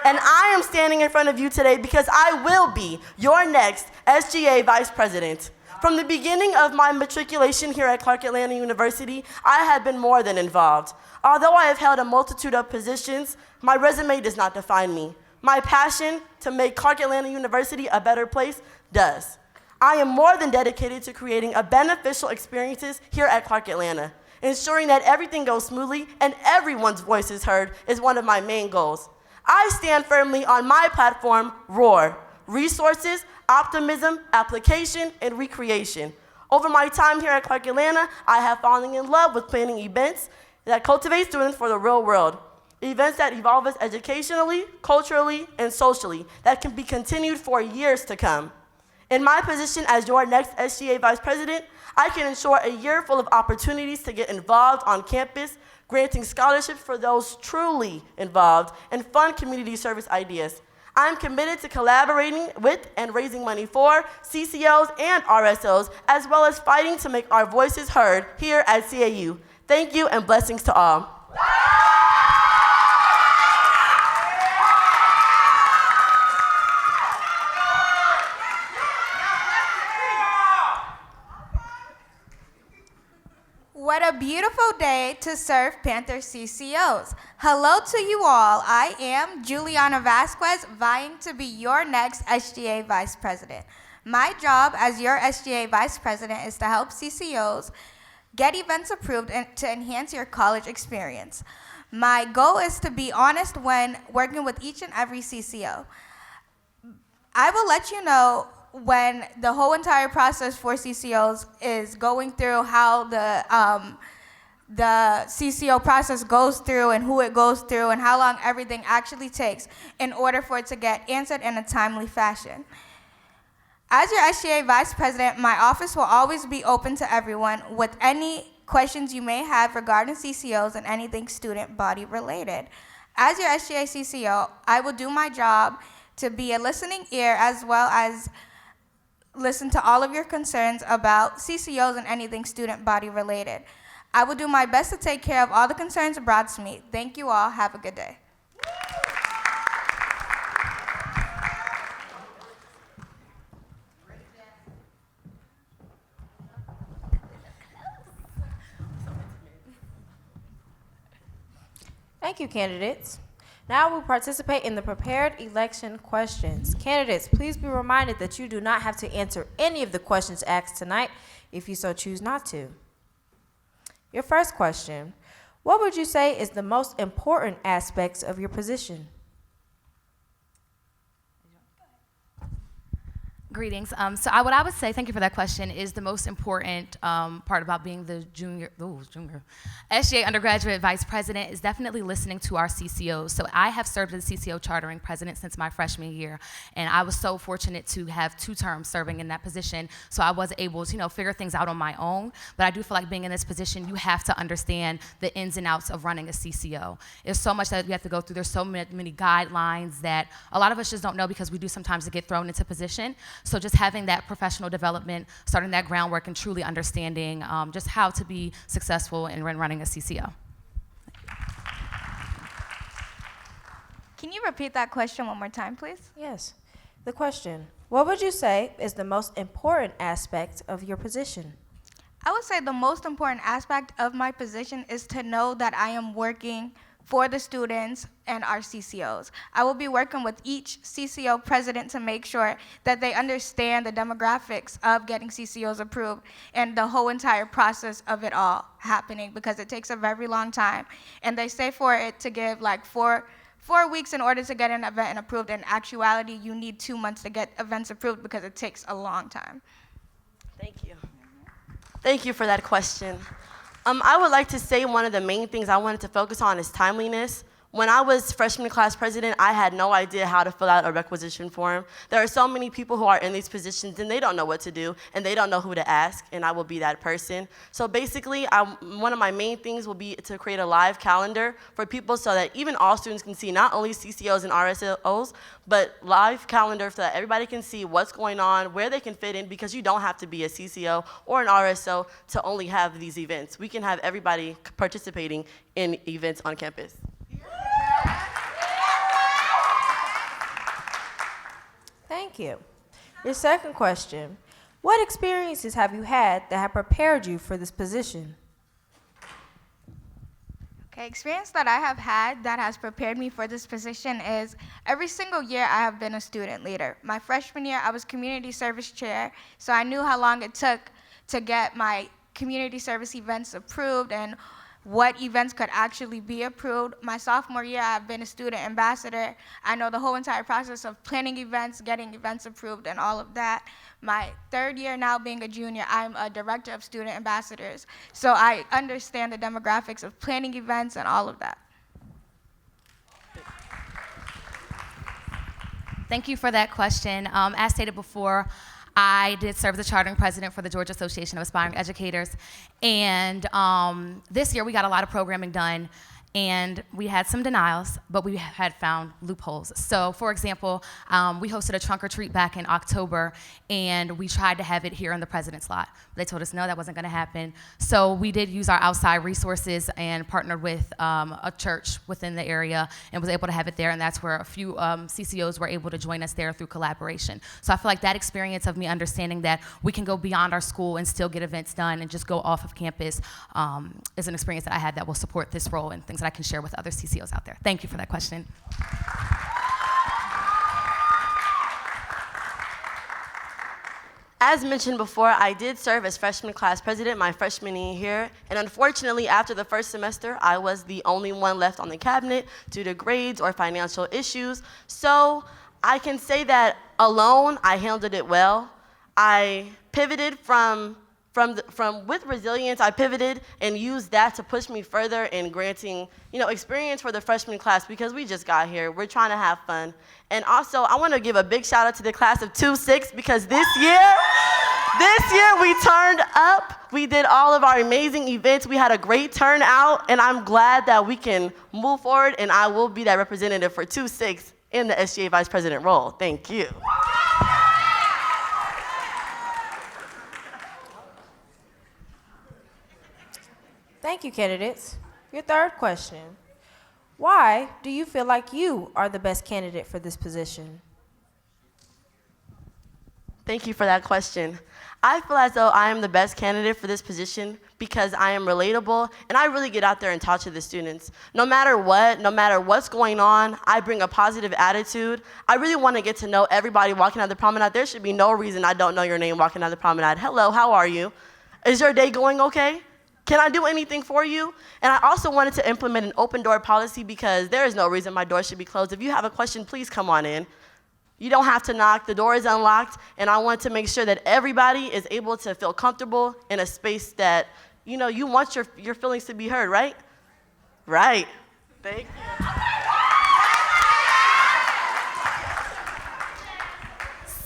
And I am standing in front of you today because I will be your next SGA Vice President. From the beginning of my matriculation here at Clark Atlanta University, I have been more than involved. Although I have held a multitude of positions, my resume does not define me. My passion to make Clark Atlanta University a better place does. I am more than dedicated to creating a beneficial experiences here at Clark Atlanta. Ensuring that everything goes smoothly and everyone's voice is heard is one of my main goals. I stand firmly on my platform, ROAR, resources, optimism, application, and recreation. Over my time here at Clark Atlanta, I have fallen in love with planning events that cultivate students for the real world. Events that evolve us educationally, culturally, and socially that can be continued for years to come. In my position as your next SGA Vice President, I can ensure a year full of opportunities to get involved on campus, granting scholarships for those truly involved, and fund community service ideas. I am committed to collaborating with and raising money for CCOs and RSOs, as well as fighting to make our voices heard here at CAU. Thank you and blessings to all. What a beautiful day to serve Panther CCOs. Hello to you all. I am Juliana Vasquez, vying to be your next SGA Vice President. My job as your SGA Vice President is to help CCOs get events approved and to enhance your college experience. My goal is to be honest when working with each and every CCO. I will let you know when the whole entire process for CCOs is going through, how the CCO process goes through and who it goes through and how long everything actually takes in order for it to get answered in a timely fashion. As your SGA Vice President, my office will always be open to everyone with any questions you may have regarding CCOs and anything student body related. As your SGA CCO, I will do my job to be a listening ear as well as listen to all of your concerns about CCOs and anything student body related. I will do my best to take care of all the concerns brought to me. Thank you all. Have a good day. Thank you, candidates. Now we'll participate in the prepared election questions. Candidates, please be reminded that you do not have to answer any of the questions asked tonight if you so choose not to. Your first question, what would you say is the most important aspects of your position? Greetings. What I would say, thank you for that question, is the most important part about being the junior SGA undergraduate vice president is definitely listening to our CCOs. So I have served as CCO chartering president since my freshman year, and I was so fortunate to have 2 terms serving in that position. So I was able to, figure things out on my own. But I do feel like being in this position, you have to understand the ins and outs of running a CCO. There's so much that we have to go through. There's so many guidelines that a lot of us just don't know because we do sometimes get thrown into position. So just having that professional development, starting that groundwork, and truly understanding just how to be successful in running a CCO. Can you repeat that question one more time, please? Yes. The question, what would you say is the most important aspect of your position? I would say the most important aspect of my position is to know that I am working for the students and our CCOs. I will be working with each CCO president to make sure that they understand the demographics of getting CCOs approved and the whole entire process of it all happening, because it takes a very long time. And they say for it to give like four weeks in order to get an event approved. In actuality, you need 2 months to get events approved because it takes a long time. Thank you. Thank you for that question. I would like to say one of the main things I wanted to focus on is timeliness. When I was freshman class president, I had no idea how to fill out a requisition form. There are so many people who are in these positions and they don't know what to do and they don't know who to ask, and I will be that person. So basically, one of my main things will be to create a live calendar for people so that even all students can see not only CCOs and RSOs, but live calendar so that everybody can see what's going on, where they can fit in, because you don't have to be a CCO or an RSO to only have these events. We can have everybody participating in events on campus. Thank you. Your second question, what experiences have you had that have prepared you for this position? Okay, experience that I have had that has prepared me for this position is every single year I have been a student leader. My freshman year, I was community service chair, so I knew how long it took to get my community service events approved and what events could actually be approved. My sophomore year, I've been a student ambassador. I know the whole entire process of planning events, getting events approved, and all of that. My third year now being a junior, I'm a director of student ambassadors. So I understand the demographics of planning events and all of that. Thank you for that question. As stated before, I did serve as the chartering president for the Georgia Association of Aspiring Educators. And this year we got a lot of programming done. and we had some denials, but we had found loopholes. So, for example, we hosted a trunk or treat back in October, and we tried to have it here in the president's lot. They told us no, that wasn't going to happen. So we did use our outside resources and partnered with a church within the area and was able to have it there, and that's where a few CCOs were able to join us there through collaboration. So I feel like that experience of me understanding that we can go beyond our school and still get events done and just go off of campus is an experience that I had that will support this role and things that I can share with other CCOs out there. Thank you for that question. As mentioned before, I did serve as freshman class president my freshman year here, and unfortunately, after the first semester, I was the only one left on the cabinet due to grades or financial issues. So I can say that alone, I handled it well. I pivoted with resilience, I pivoted and used that to push me further in granting, experience for the freshman class because we just got here. We're trying to have fun. And also, I want to give a big shout out to the class of 2-6 because this year we turned up. We did all of our amazing events. We had a great turnout, and I'm glad that we can move forward, and I will be that representative for 2-6 in the SGA Vice President role. Thank you. Thank you, candidates. Your third question. Why do you feel like you are the best candidate for this position? Thank you for that question. I feel as though I am the best candidate for this position because I am relatable and I really get out there and talk to the students. No matter what's going on, I bring a positive attitude. I really want to get to know everybody walking down the promenade. There should be no reason I don't know your name walking down the promenade. Hello, how are you? Is your day going okay? Can I do anything for you? And I also wanted to implement an open door policy because there is no reason my door should be closed. If you have a question, please come on in. You don't have to knock, the door is unlocked, and I want to make sure that everybody is able to feel comfortable in a space that, you want your feelings to be heard, right? Right. Thank you.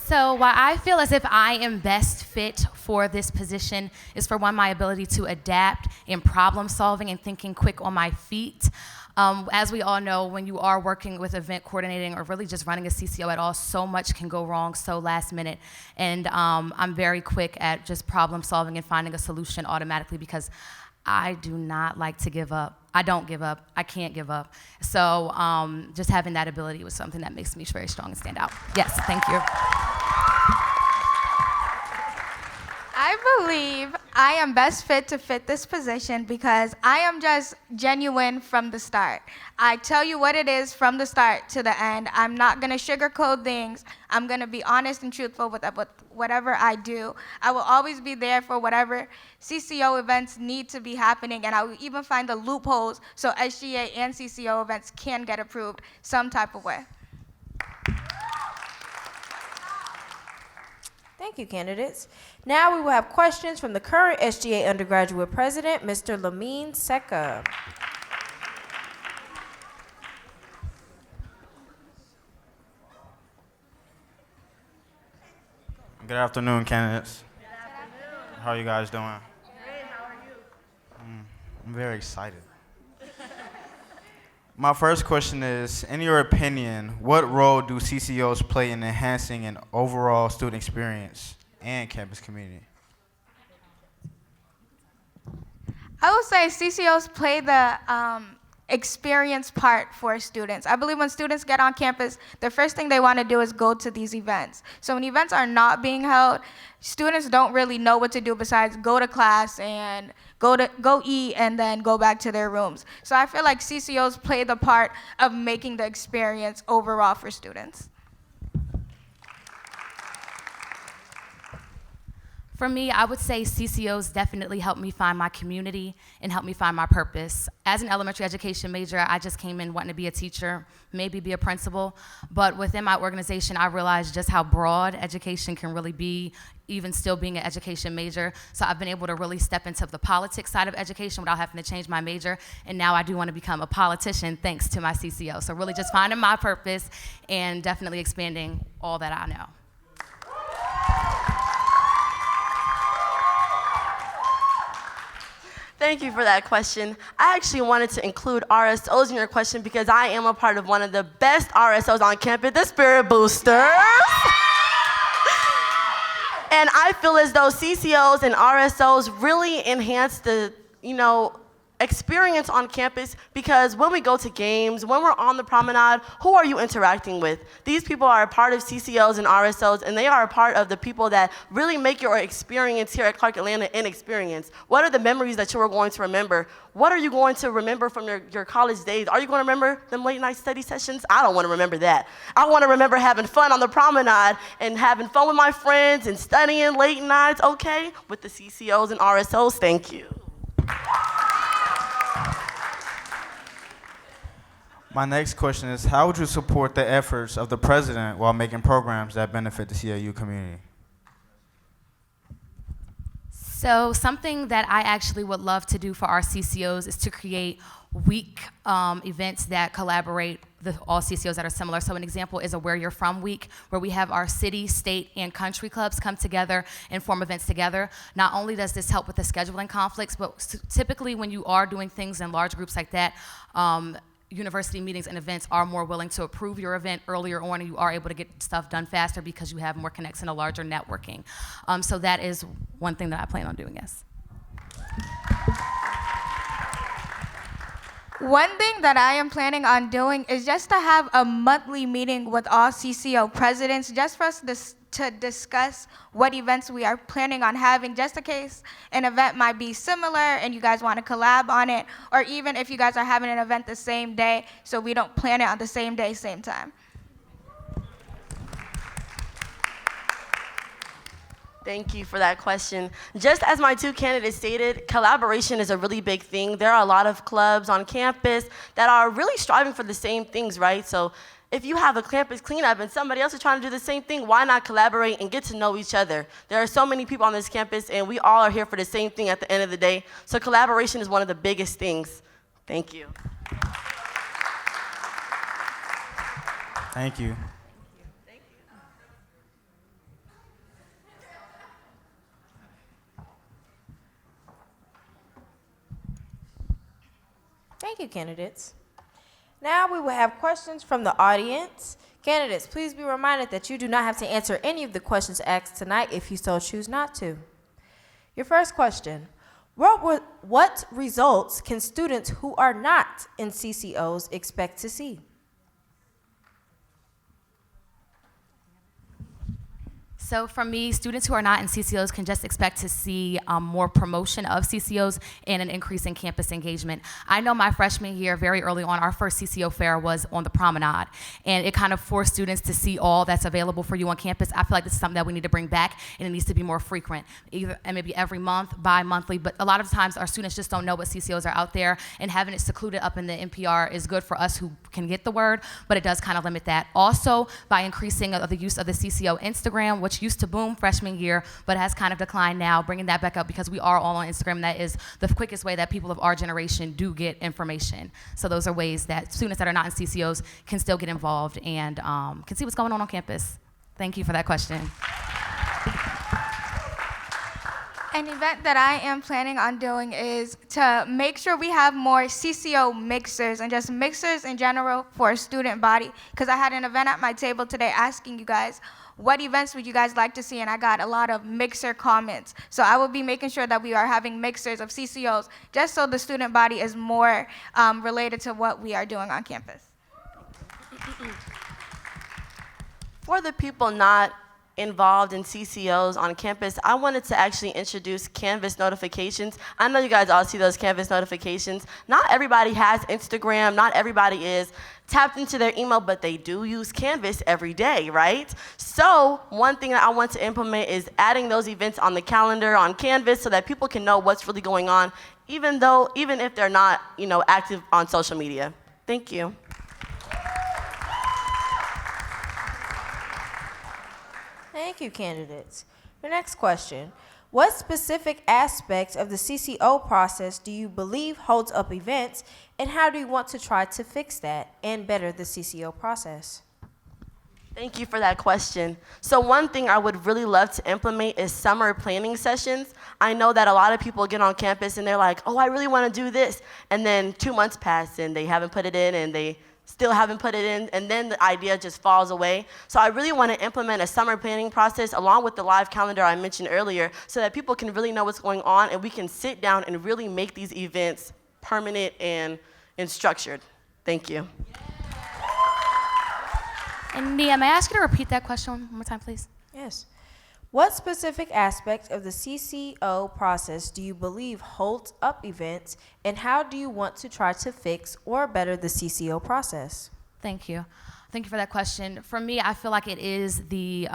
So why I feel as if I am best fit for this position is for one, my ability to adapt in problem solving and thinking quick on my feet. As we all know, when you are working with event coordinating or really just running a CCO at all, so much can go wrong so last minute. And I'm very quick at just problem solving and finding a solution automatically because I do not like to give up. I don't give up. I can't give up. So just having that ability was something that makes me very strong and stand out. Yes, thank you. I believe I am best fit to fit this position because I am just genuine from the start. I tell you what it is from the start to the end. I'm not going to sugarcoat things. I'm going to be honest and truthful with whatever I do. I will always be there for whatever CCO events need to be happening, and I will even find the loopholes so SGA and CCO events can get approved some type of way. Thank you, candidates. Now we will have questions from the current SGA undergraduate president, Mr. Lamine Seka. Good afternoon, candidates. Good afternoon. How are you guys doing? Great, how are you? I'm very excited. My first question is, in your opinion, what role do CCOs play in enhancing an overall student experience and campus community? I would say CCOs play the experience part for students. I believe when students get on campus, the first thing they want to do is go to these events. So when events are not being held, students don't really know what to do besides go to class and go eat and then go back to their rooms. So I feel like CCOs play the part of making the experience overall for students. For me, I would say CCOs definitely helped me find my community and helped me find my purpose. As an elementary education major, I just came in wanting to be a teacher, maybe be a principal, but within my organization, I realized just how broad education can really be, even still being an education major. So I've been able to really step into the politics side of education without having to change my major, and now I do want to become a politician thanks to my CCO. So really just finding my purpose and definitely expanding all that I know. Thank you for that question. I actually wanted to include RSOs in your question because I am a part of one of the best RSOs on campus, the Spirit Boosters. And I feel as though CCOs and RSOs really enhance the, experience on campus because when we go to games, when we're on the promenade, who are you interacting with? These people are a part of CCOs and RSOs, and they are a part of the people that really make your experience here at Clark Atlanta an experience. What are the memories that you are going to remember? What are you going to remember from your college days? Are you going to remember them late night study sessions? I don't want to remember that. I want to remember having fun on the promenade and having fun with my friends and studying late nights, okay? With the CCOs and RSOs, thank you. My next question is, how would you support the efforts of the president while making programs that benefit the CAU community? So something that I actually would love to do for our CCOs is to create week events that collaborate all CCOs that are similar. So an example is a Where You're From week, where we have our city, state, and country clubs come together and form events together. Not only does this help with the scheduling conflicts, but typically when you are doing things in large groups like that, university meetings and events are more willing to approve your event earlier on, and you are able to get stuff done faster because you have more connects and a larger networking. So that is one thing that I plan on doing, yes. One thing that I am planning on doing is just to have a monthly meeting with all CCO presidents, just for us to discuss what events we are planning on having, just in case an event might be similar and you guys want to collab on it, or even if you guys are having an event the same day, so we don't plan it on the same day, same time. Thank you for that question. Just as my two candidates stated, collaboration is a really big thing. There are a lot of clubs on campus that are really striving for the same things, right? So if you have a campus cleanup and somebody else is trying to do the same thing, why not collaborate and get to know each other? There are so many people on this campus, and we all are here for the same thing at the end of the day. So collaboration is one of the biggest things. Thank you. Thank you. Thank you, candidates. Now we will have questions from the audience. Candidates, please be reminded that you do not have to answer any of the questions asked tonight if you so choose not to. Your first question, what results can students who are not in CCOs expect to see? So for me, students who are not in CCOs can just expect to see more promotion of CCOs and an increase in campus engagement. I know my freshman year, very early on, our first CCO fair was on the promenade, and it kind of forced students to see all that's available for you on campus. I feel like this is something that we need to bring back, and it needs to be more frequent, either and maybe every month, bi-monthly, but a lot of times our students just don't know what CCOs are out there, and having it secluded up in the NPR is good for us who can get the word, but it does kind of limit that. Also, by increasing the use of the CCO Instagram, which used to boom freshman year, but has kind of declined now, bringing that back up because we are all on Instagram. And that is the quickest way that people of our generation do get information. So those are ways that students that are not in CCOs can still get involved and can see what's going on campus. Thank you for that question. An event that I am planning on doing is to make sure we have more CCO mixers and just mixers in general for student body, because I had an event at my table today asking you guys, what events would you guys like to see? And I got a lot of mixer comments. So I will be making sure that we are having mixers of CCOs just so the student body is more related to what we are doing on campus. For the people not involved in CCOs on campus, I wanted to actually introduce Canvas notifications. I know you guys all see those Canvas notifications. Not everybody has Instagram, not everybody is tapped into their email, but they do use Canvas every day, right? So one thing that I want to implement is adding those events on the calendar on Canvas so that people can know what's really going on, even if they're not, active on social media. Thank you. Thank you, candidates. Your next question. What specific aspects of the CCO process do you believe holds up events, and how do you want to try to fix that and better the CCO process? Thank you for that question. So one thing I would really love to implement is summer planning sessions. I know that a lot of people get on campus and they're like, oh, I really want to do this. And then 2 months pass and they haven't put it in and they still haven't put it in, and then the idea just falls away. So I really want to implement a summer planning process along with the live calendar I mentioned earlier so that people can really know what's going on and we can sit down and really make these events permanent and structured. Thank you. And Nia, may I ask you to repeat that question one more time, please? Yes. What specific aspect of the CCO process do you believe holds up events, and how do you want to try to fix or better the CCO process? Thank you. Thank you for that question. For me, I feel like it is the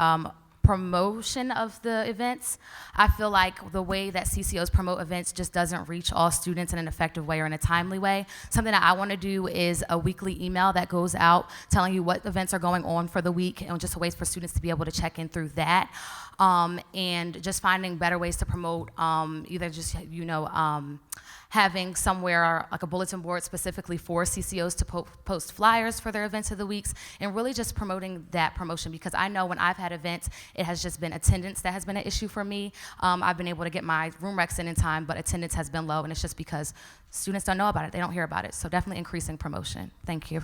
promotion of the events. I feel like the way that CCOs promote events just doesn't reach all students in an effective way or in a timely way. Something that I want to do is a weekly email that goes out telling you what events are going on for the week and just ways for students to be able to check in through that. And just finding better ways to promote, either just, having somewhere like a bulletin board specifically for CCOs to post flyers for their events of the weeks, and really just promoting that promotion, because I know when I've had events, it has just been attendance that has been an issue for me. I've been able to get my room recs in time, but attendance has been low, and it's just because students don't know about it, they don't hear about it. So definitely increasing promotion. Thank you.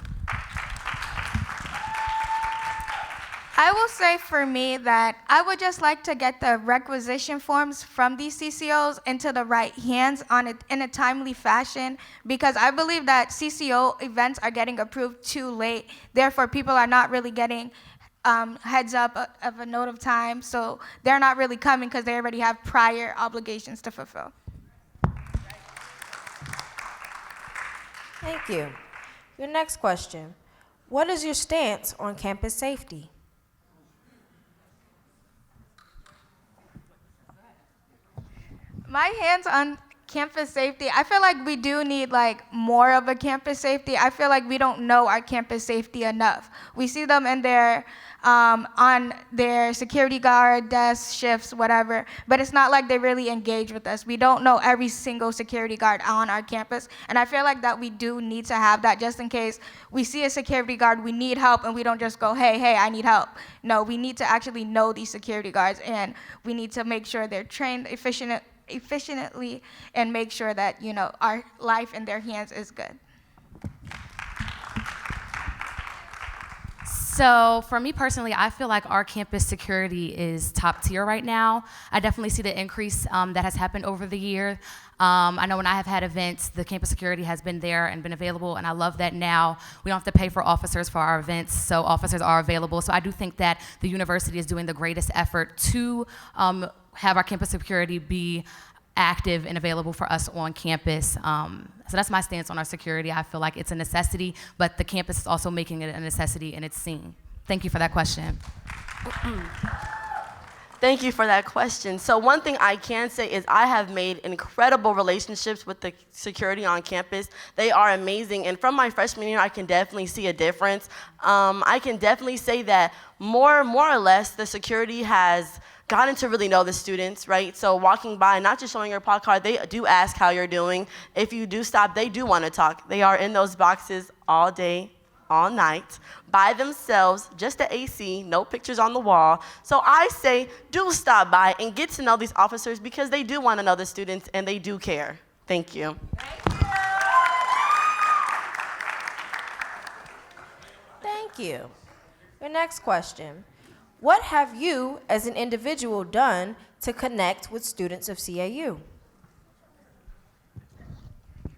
I will say for me that I would just like to get the requisition forms from these CCOs into the right hands in a timely fashion, because I believe that CCO events are getting approved too late. Therefore, people are not really getting heads up of a note of time, so they're not really coming because they already have prior obligations to fulfill. Thank you. Your next question. What is your stance on campus safety? My hands on campus safety, I feel like we do need more of a campus safety. I feel like we don't know our campus safety enough. We see them in their on their security guard desk shifts, whatever, but it's not like they really engage with us. We don't know every single security guard on our campus, and I feel like that we do need to have that just in case we see a security guard, we need help, and we don't just go, hey, I need help. No, we need to actually know these security guards, and we need to make sure they're trained efficiently and make sure that our life in their hands is good. So for me personally, I feel like our campus security is top tier right now. I definitely see the increase that has happened over the year. I know when I have had events, the campus security has been there and been available, and I love that now we don't have to pay for officers for our events, so officers are available. So I do think that the university is doing the greatest effort to have our campus security be active and available for us on campus. So that's my stance on our security. I feel like it's a necessity, but the campus is also making it a necessity, and it's seen. Thank you for that question. Thank you for that question. So one thing I can say is I have made incredible relationships with the security on campus. They are amazing, and from my freshman year, I can definitely see a difference. I can definitely say that more or less, the security has gotten to really know the students, right? So walking by, not just showing your pod card, they do ask how you're doing. If you do stop, they do want to talk. They are in those boxes all day, all night, by themselves, just the AC, no pictures on the wall. So I say, do stop by and get to know these officers because they do want to know the students and they do care. Thank you. Thank you. Your next question. What have you, as an individual, done to connect with students of CAU?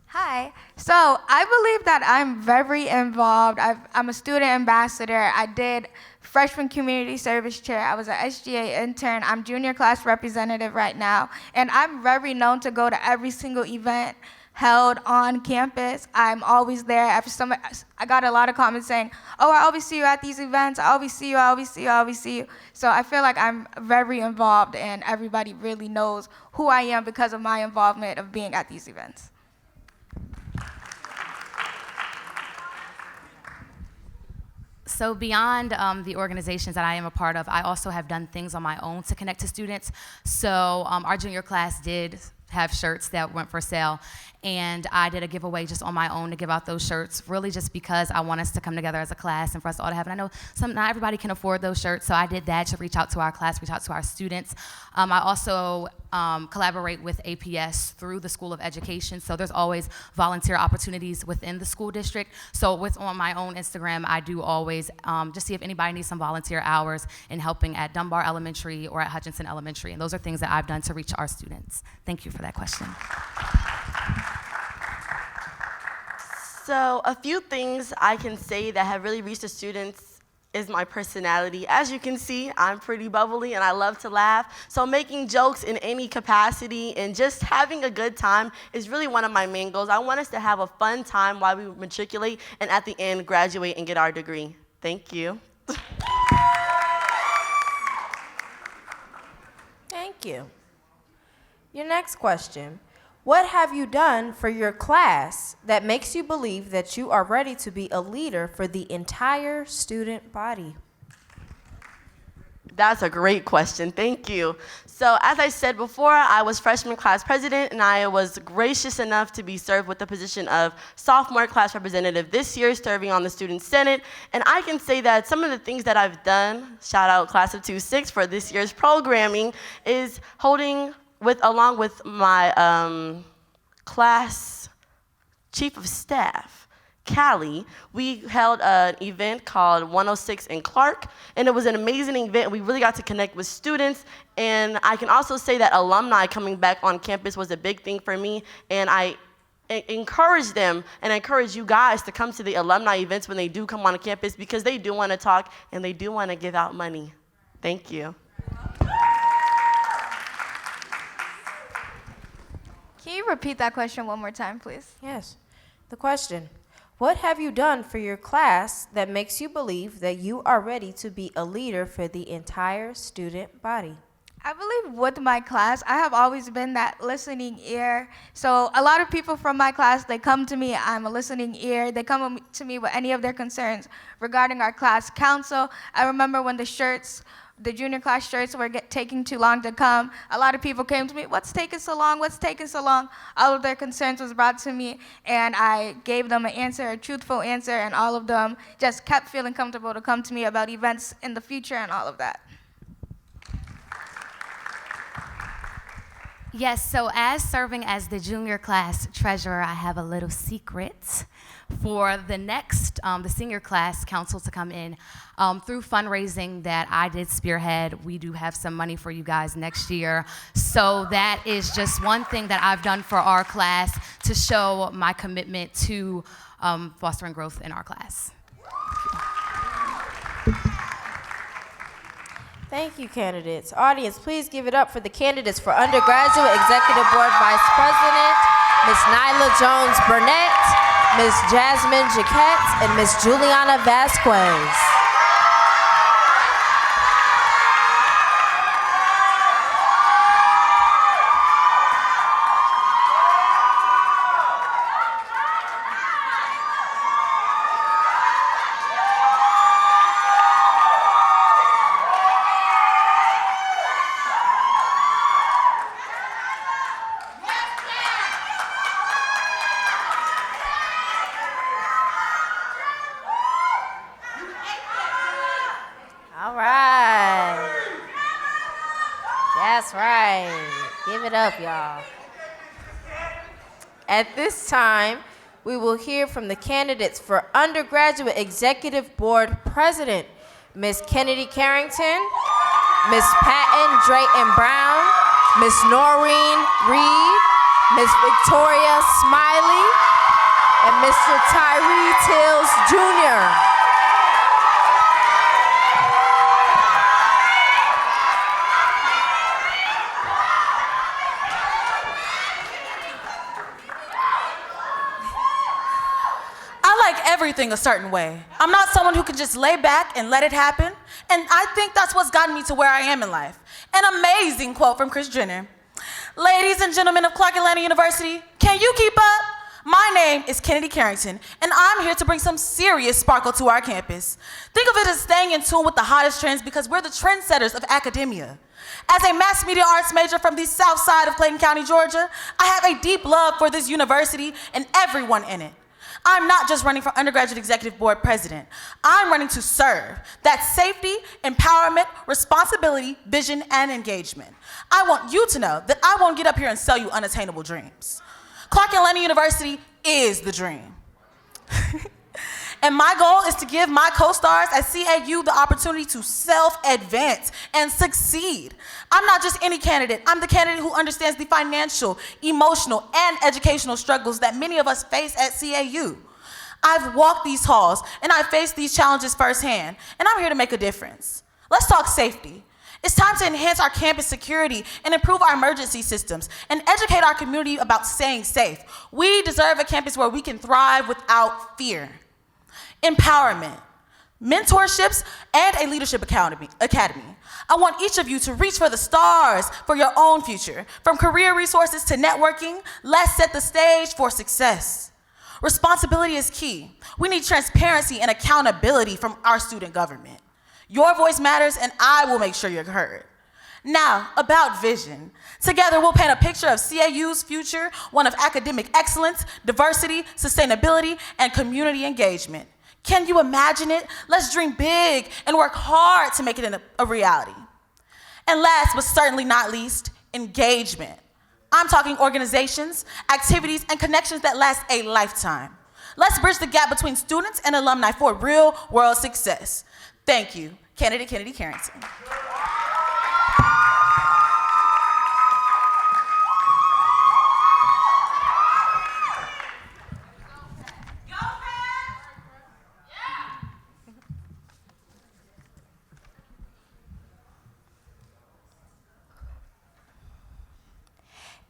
Hi. So I believe that I'm very involved. I'm a student ambassador. I did freshman community service chair. I was an SGA intern. I'm junior class representative right now. And I'm very known to go to every single event held on campus. I'm always there. I got a lot of comments saying, oh, I always see you at these events. I always see you, I always see you, I always see you. So I feel like I'm very involved, and everybody really knows who I am because of my involvement of being at these events. So beyond the organizations that I am a part of, I also have done things on my own to connect to students. So our junior class did have shirts that went for sale, and I did a giveaway just on my own to give out those shirts, really just because I want us to come together as a class and for us all to have. And I know not everybody can afford those shirts, so I did that to reach out to our class, reach out to our students. I also collaborate with APS through the School of Education, so there's always volunteer opportunities within the school district. So on my own Instagram, I do always just see if anybody needs some volunteer hours in helping at Dunbar Elementary or at Hutchinson Elementary, and those are things that I've done to reach our students. Thank you for that question. So a few things I can say that have really reached the students is my personality. As you can see, I'm pretty bubbly and I love to laugh. So making jokes in any capacity and just having a good time is really one of my main goals. I want us to have a fun time while we matriculate and at the end graduate and get our degree. Thank you. Thank you. Your next question. What have you done for your class that makes you believe that you are ready to be a leader for the entire student body? That's a great question. Thank you. So as I said before, I was freshman class president, and I was gracious enough to be served with the position of sophomore class representative this year, serving on the student senate. And I can say that some of the things that I've done, shout out class of 26 for this year's programming, is along with my class chief of staff, Callie, we held an event called 106 in Clark, and it was an amazing event. We really got to connect with students, and I can also say that alumni coming back on campus was a big thing for me, and I encourage them and encourage you guys to come to the alumni events when they do come on campus, because they do want to talk and they do want to give out money. Thank you. Can you repeat that question one more time, please? Yes. The question. What have you done for your class that makes you believe that you are ready to be a leader for the entire student body? I believe with my class, I have always been that listening ear. So a lot of people from my class, they come to me, I'm a listening ear. They come to me with any of their concerns regarding our class council. I remember when the junior class shirts were taking too long to come. A lot of people came to me, what's taking so long, what's taking so long? All of their concerns was brought to me, and I gave them an answer, a truthful answer, and all of them just kept feeling comfortable to come to me about events in the future and all of that. Yes, so as serving as the junior class treasurer, I have a little secret for the next, the senior class council to come in. Through fundraising that I did spearhead, we do have some money for you guys next year. So that is just one thing that I've done for our class to show my commitment to fostering growth in our class. Thank you, candidates. Audience, please give it up for the candidates for Undergraduate Executive Board Vice President, Ms. Nyla Jones-Burnett, Ms. Jasmine Jaquette, and Ms. Juliana Vasquez. All right. That's right. Give it up, y'all. At this time, we will hear from the candidates for Undergraduate Executive Board President, Ms. Kennedy Carrington, Ms. Patton Drayton Brown, Ms. Noreen Reed, Ms. Victoria Smiley, and Mr. Tyree Tills Jr. Everything a certain way. I'm not someone who can just lay back and let it happen, and I think that's what's gotten me to where I am in life. An amazing quote from Kris Jenner. Ladies and gentlemen of Clark Atlanta University, can you keep up? My name is Kennedy Carrington, and I'm here to bring some serious sparkle to our campus. Think of it as staying in tune with the hottest trends because we're the trendsetters of academia. As a mass media arts major from the south side of Clayton County, Georgia, I have a deep love for this university and everyone in it. I'm not just running for undergraduate executive board president. I'm running to serve. That's safety, empowerment, responsibility, vision, and engagement. I want you to know that I won't get up here and sell you unattainable dreams. Clark Atlanta University is the dream. And my goal is to give my co-stars at CAU the opportunity to self-advance and succeed. I'm not just any candidate. I'm the candidate who understands the financial, emotional, and educational struggles that many of us face at CAU. I've walked these halls, and I've faced these challenges firsthand, and I'm here to make a difference. Let's talk safety. It's time to enhance our campus security and improve our emergency systems and educate our community about staying safe. We deserve a campus where we can thrive without fear. Empowerment, mentorships, and a leadership academy. I want each of you to reach for the stars for your own future. From career resources to networking, let's set the stage for success. Responsibility is key. We need transparency and accountability from our student government. Your voice matters, and I will make sure you're heard. Now, about vision. Together, we'll paint a picture of CAU's future, one of academic excellence, diversity, sustainability, and community engagement. Can you imagine it? Let's dream big and work hard to make it a reality. And last but certainly not least, engagement. I'm talking organizations, activities, and connections that last a lifetime. Let's bridge the gap between students and alumni for real-world success. Thank you. Kennedy Carrington.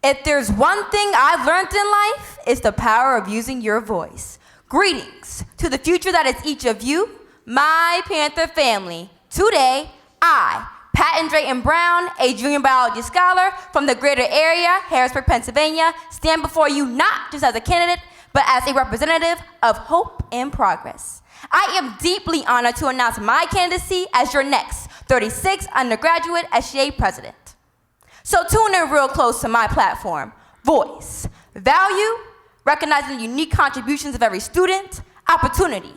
If there's one thing I've learned in life, it's the power of using your voice. Greetings to the future that is each of you, my Panther family. Today, I, Patton Drayton Brown, a junior biology scholar from the greater area, Harrisburg, Pennsylvania, stand before you not just as a candidate, but as a representative of hope and progress. I am deeply honored to announce my candidacy as your next 36th undergraduate SGA president. So tune in real close to my platform. Voice, value, recognizing the unique contributions of every student, opportunity,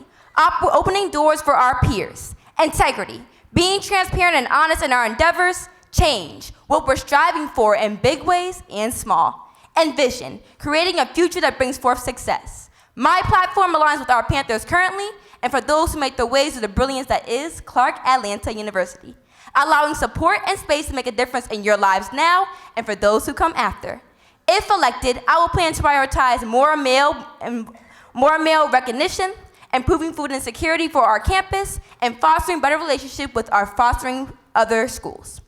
opening doors for our peers, integrity, being transparent and honest in our endeavors, change, what we're striving for in big ways and small, and vision, creating a future that brings forth success. My platform aligns with our Panthers currently, and for those who make the ways to the brilliance that is Clark Atlanta University, allowing support and space to make a difference in your lives now and for those who come after. If elected, I will plan to prioritize more male recognition, improving food insecurity for our campus, and fostering better relationship with our fostering other schools.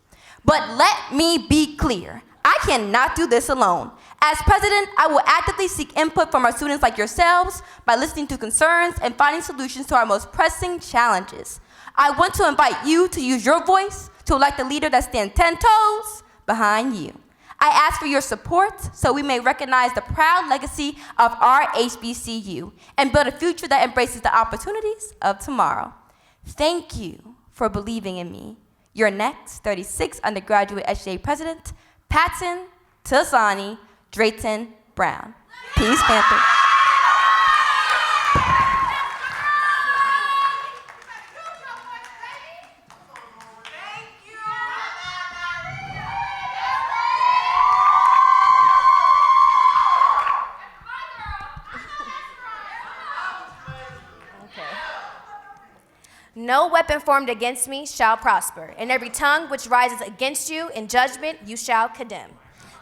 But let me be clear, I cannot do this alone. As president, I will actively seek input from our students like yourselves by listening to concerns and finding solutions to our most pressing challenges. I want to invite you to use your voice to elect a leader that stands 10 toes behind you. I ask for your support so we may recognize the proud legacy of our HBCU and build a future that embraces the opportunities of tomorrow. Thank you for believing in me. Your next 36th undergraduate SGA president, Patton Tasani Drayton Brown. Peace, Panthers. No weapon formed against me shall prosper, and every tongue which rises against you in judgment you shall condemn.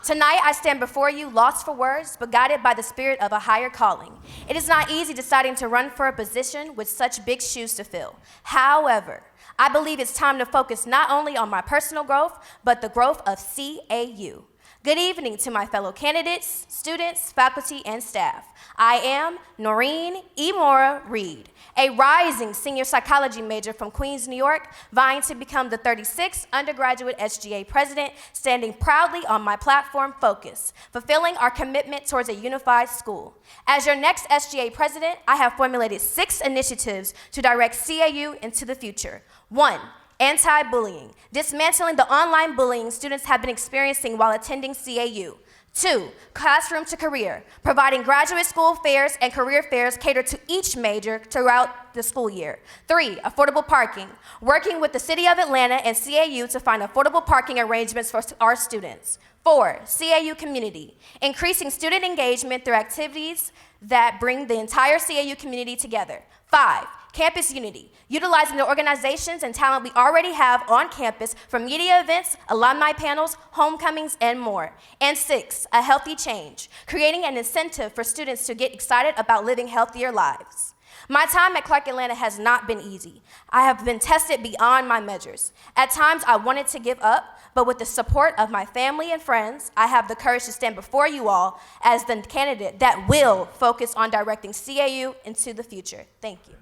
Tonight I stand before you lost for words, but guided by the spirit of a higher calling. It is not easy deciding to run for a position with such big shoes to fill. However, I believe it's time to focus not only on my personal growth, but the growth of CAU. Good evening to my fellow candidates, students, faculty, and staff. I am Noreen E. Mora Reed, a rising senior psychology major from Queens, New York, vying to become the 36th undergraduate SGA president, standing proudly on my platform, Focus, fulfilling our commitment towards a unified school. As your next SGA president, I have formulated 6 initiatives to direct CAU into the future. 1, anti-bullying, dismantling the online bullying students have been experiencing while attending CAU. 2, classroom to career, providing graduate school fairs and career fairs catered to each major throughout the school year. 3, affordable parking, working with the City of Atlanta and CAU to find affordable parking arrangements for our students. 4, CAU community, increasing student engagement through activities that bring the entire CAU community together. 5, campus unity, utilizing the organizations and talent we already have on campus for media events, alumni panels, homecomings, and more. And 6, a healthy change, creating an incentive for students to get excited about living healthier lives. My time at Clark Atlanta has not been easy. I have been tested beyond my measures. At times, I wanted to give up, but with the support of my family and friends, I have the courage to stand before you all as the candidate that will focus on directing CAU into the future. Thank you.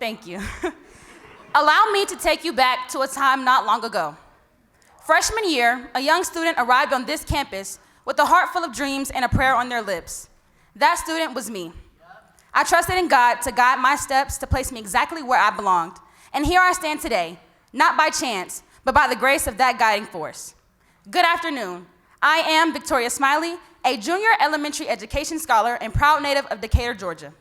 Thank you. Allow me to take you back to a time not long ago. Freshman year, a young student arrived on this campus with a heart full of dreams and a prayer on their lips. That student was me. I trusted in God to guide my steps to place me exactly where I belonged. And here I stand today, not by chance, but by the grace of that guiding force. Good afternoon. I am Victoria Smiley, a junior elementary education scholar and proud native of Decatur, Georgia.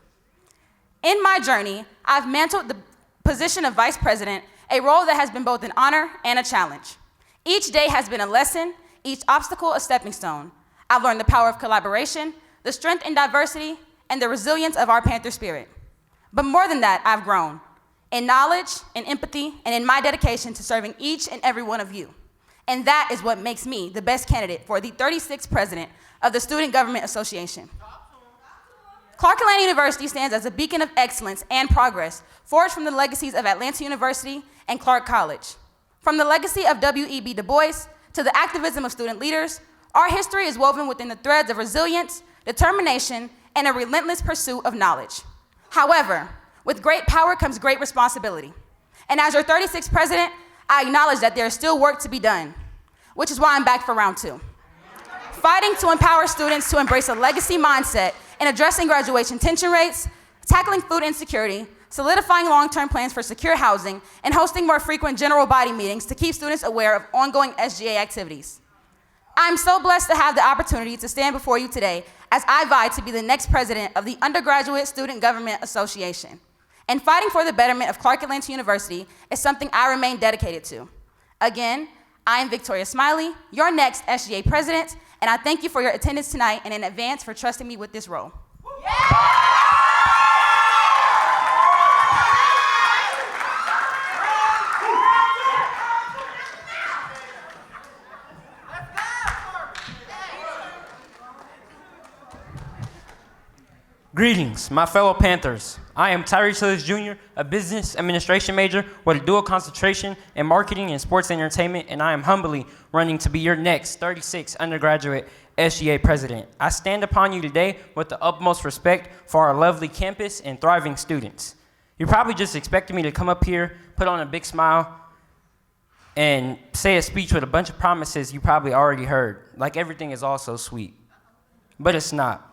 In my journey, I've mantled the position of vice president, a role that has been both an honor and a challenge. Each day has been a lesson, each obstacle a stepping stone. I've learned the power of collaboration, the strength in diversity, and the resilience of our Panther spirit. But more than that, I've grown in knowledge, in empathy, and in my dedication to serving each and every one of you. And that is what makes me the best candidate for the 36th president of the Student Government Association. Clark Atlanta University stands as a beacon of excellence and progress, forged from the legacies of Atlanta University and Clark College. From the legacy of W.E.B. Du Bois to the activism of student leaders, our history is woven within the threads of resilience, determination, and a relentless pursuit of knowledge. However, with great power comes great responsibility. And as your 36th president, I acknowledge that there is still work to be done, which is why I'm back for round 2. Fighting to empower students to embrace a legacy mindset in addressing graduation tension rates, tackling food insecurity, solidifying long-term plans for secure housing, and hosting more frequent general body meetings to keep students aware of ongoing SGA activities. I'm so blessed to have the opportunity to stand before you today as I vie to be the next president of the Undergraduate Student Government Association. And fighting for the betterment of Clark Atlanta University is something I remain dedicated to. Again, I am Victoria Smiley, your next SGA president, and I thank you for your attendance tonight and in advance for trusting me with this role. Greetings, my fellow Panthers. I am Tyrese Hillis Jr., a business administration major with a dual concentration in marketing and sports entertainment, and I am humbly running to be your next 36th undergraduate SGA president. I stand upon you today with the utmost respect for our lovely campus and thriving students. You probably just expected me to come up here, put on a big smile, and say a speech with a bunch of promises you probably already heard, like everything is all so sweet. But it's not.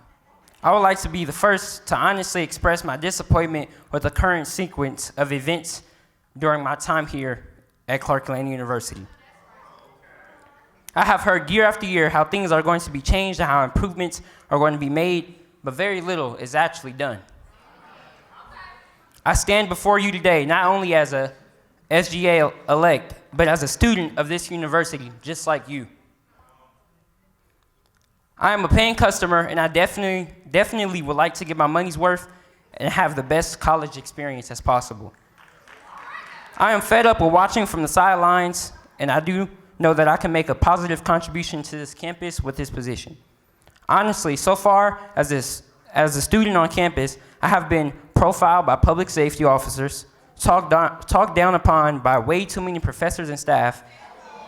I would like to be the first to honestly express my disappointment with the current sequence of events during my time here at Clark Atlanta University. I have heard year after year how things are going to be changed and how improvements are going to be made, but very little is actually done. I stand before you today not only as a SGA elect, but as a student of this university, just like you. I am a paying customer, and I definitely would like to get my money's worth and have the best college experience as possible. I am fed up with watching from the sidelines, and I do know that I can make a positive contribution to this campus with this position. Honestly, so far as a student on campus, I have been profiled by public safety officers, talked down upon by way too many professors and staff,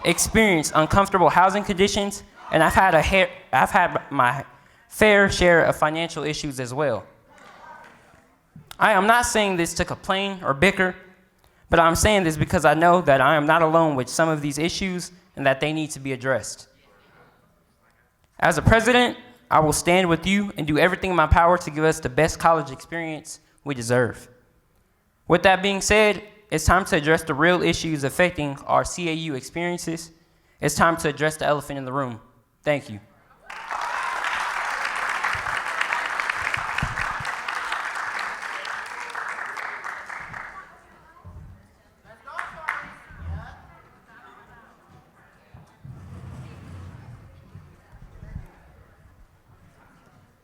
experienced uncomfortable housing conditions, and I've had my fair share of financial issues as well. I am not saying this to complain or bicker, but I'm saying this because I know that I am not alone with some of these issues and that they need to be addressed. As a president, I will stand with you and do everything in my power to give us the best college experience we deserve. With that being said, it's time to address the real issues affecting our CAU experiences. It's time to address the elephant in the room. Thank you.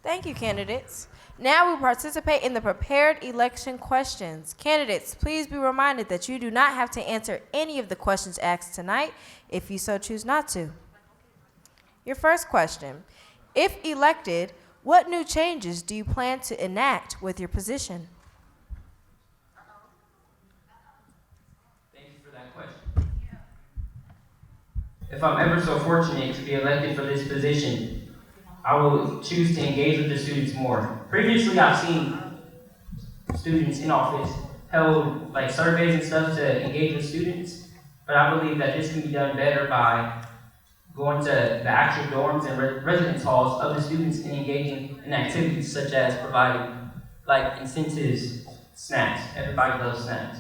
Thank you, candidates. Now we participate in the prepared election questions. Candidates, please be reminded that you do not have to answer any of the questions asked tonight if you so choose not to. Your first question: if elected, what new changes do you plan to enact with your position? Thank you for that question. If I'm ever so fortunate to be elected for this position, I will choose to engage with the students more. Previously, I've seen students in office held like surveys and stuff to engage with students, but I believe that this can be done better by going to the actual dorms and residence halls of the students and engaging in activities such as providing like incentives, snacks. Everybody loves snacks.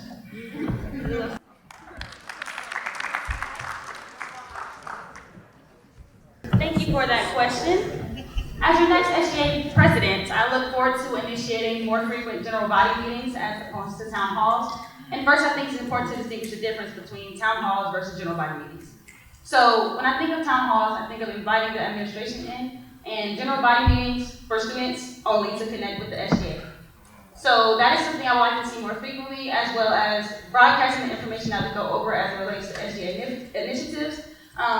Thank you for that question. As your next SGA president, I look forward to initiating more frequent general body meetings as opposed to town halls. And first, I think it's important to distinguish the difference between town halls versus general body meetings. So when I think of town halls, I think of inviting the administration in, and general body meetings for students only to connect with the SGA. So that is something I would like to see more frequently, as well as broadcasting the information that we go over as it relates to SGA initiatives.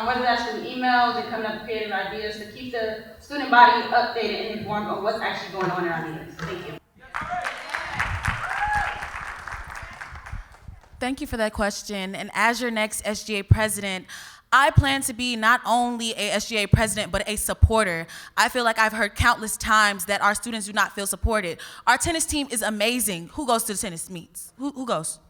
Whether that's through emails and coming up with creative ideas to keep the student body updated and informed on what's actually going on in our meetings. Thank you. Thank you for that question. And as your next SGA president, I plan to be not only a SGA president, but a supporter. I feel like I've heard countless times that our students do not feel supported. Our tennis team is amazing. Who goes to the tennis meets? Who goes?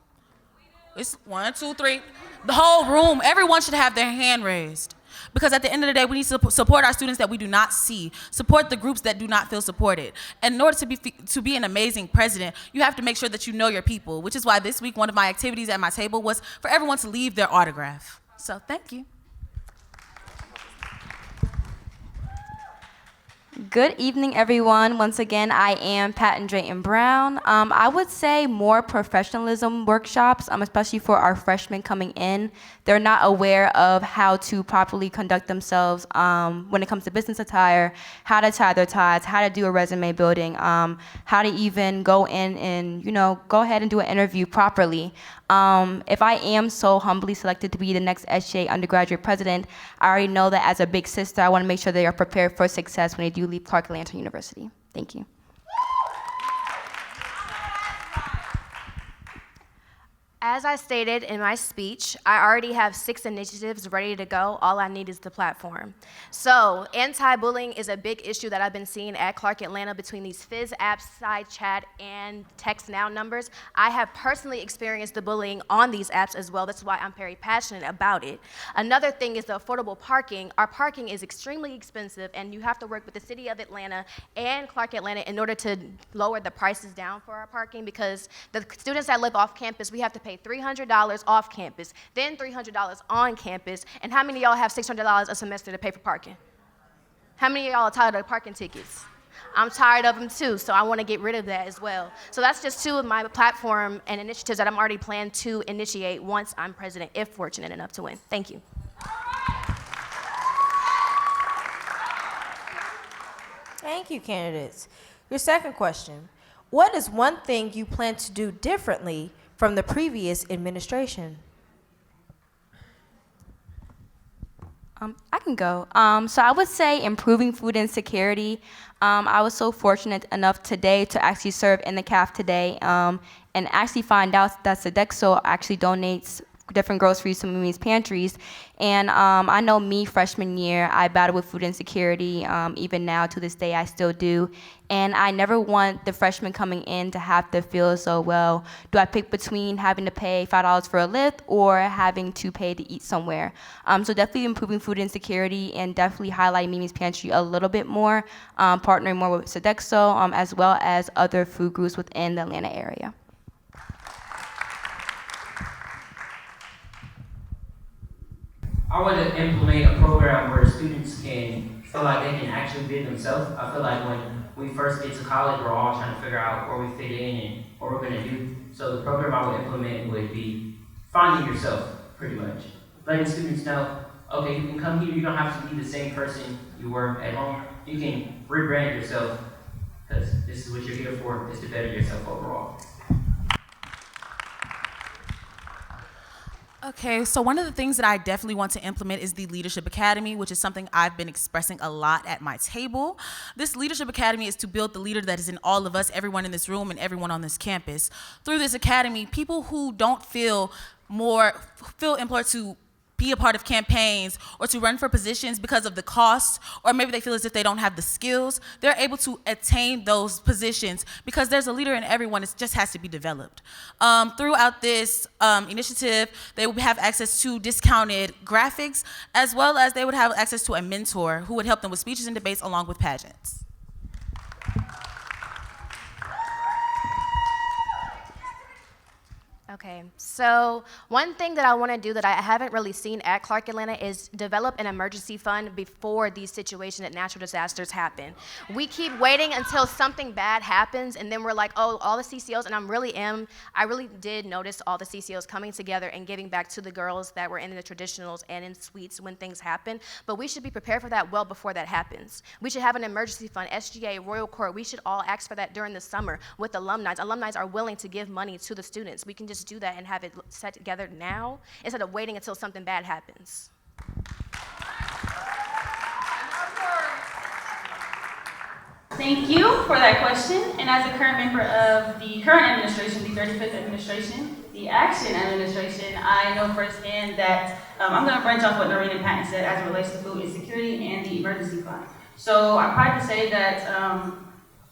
It's 1, 2, 3. The whole room, everyone should have their hand raised. Because at the end of the day, we need to support our students that we do not see, support the groups that do not feel supported. And in order to be an amazing president, you have to make sure that you know your people, which is why this week one of my activities at my table was for everyone to leave their autograph. So thank you. Good evening, everyone. Once again, I am Patton Drayton Brown. I would say more professionalism workshops, especially for our freshmen coming in. They're not aware of how to properly conduct themselves when it comes to business attire, how to tie their ties, how to do a resume building, how to even go in and, go ahead and do an interview properly. If I am so humbly selected to be the next SGA undergraduate president, I already know that as a big sister, I want to make sure they are prepared for success when they do leave Clark Atlanta University. Thank you. As I stated in my speech, I already have 6 initiatives ready to go. All I need is the platform. So anti-bullying is a big issue that I've been seeing at Clark Atlanta between these Fizz apps, side chat, and text now numbers. I have personally experienced the bullying on these apps as well. That's why I'm very passionate about it. Another thing is the affordable parking. Our parking is extremely expensive, and you have to work with the city of Atlanta and Clark Atlanta in order to lower the prices down for our parking, because the students that live off campus, we have to pay $300 off campus, then $300 on campus. And how many of y'all have $600 a semester to pay for parking? How many of y'all are tired of parking tickets? I'm tired of them too, so I want to get rid of that as well. So that's just 2 of my platform and initiatives that I'm already planning to initiate once I'm president, if fortunate enough to win. Thank you. Thank you, candidates. Your second question: What is one thing you plan to do differently from the previous administration? I can go. So I would say improving food insecurity. I was so fortunate enough today to actually serve in the CAF today and actually find out that Sodexo actually donates different groceries to Mimi's pantries. And I know me, freshman year, I battled with food insecurity. Even now, to this day, I still do. And I never want the freshmen coming in to have to feel so, well, do I pick between having to pay $5 for a lift or having to pay to eat somewhere? So definitely improving food insecurity and definitely highlighting Mimi's Pantry a little bit more, partnering more with Sodexo, as well as other food groups within the Atlanta area. I want to implement a program where students can feel like they can actually be themselves. I feel like when we first get to college, we're all trying to figure out where we fit in and what we're going to do. So the program I would implement would be finding yourself, pretty much. Letting students know, okay, you can come here, you don't have to be the same person you were at home. You can rebrand yourself, because this is what you're here for, is to better yourself overall. Okay, so one of the things that I definitely want to implement is the Leadership Academy, which is something I've been expressing a lot at my table. This Leadership Academy is to build the leader that is in all of us, everyone in this room and everyone on this campus. Through this academy, people who don't feel employed to be a part of campaigns or to run for positions because of the cost, or maybe they feel as if they don't have the skills, they're able to attain those positions because there's a leader in everyone. It just has to be developed. Throughout this initiative, they would have access to discounted graphics, as well as they would have access to a mentor who would help them with speeches and debates along with pageants. Okay, so one thing that I want to do that I haven't really seen at Clark Atlanta is develop an emergency fund before these situations and natural disasters happen. We keep waiting until something bad happens, and then we're like, oh, all the CCOs, and I really did notice all the CCOs coming together and giving back to the girls that were in the traditionals and in suites when things happen, but we should be prepared for that well before that happens. We should have an emergency fund, SGA, Royal Court, we should all ask for that during the summer with alumni. Alumni are willing to give money to the students. We can just do that and have it set together now instead of waiting until something bad happens. Thank you for that question. And as a current member of the current administration, the 35th administration, the Action administration, I know firsthand that I'm going to branch off what Noreen and Patton said as it relates to food insecurity and the emergency fund. So I'm proud to say that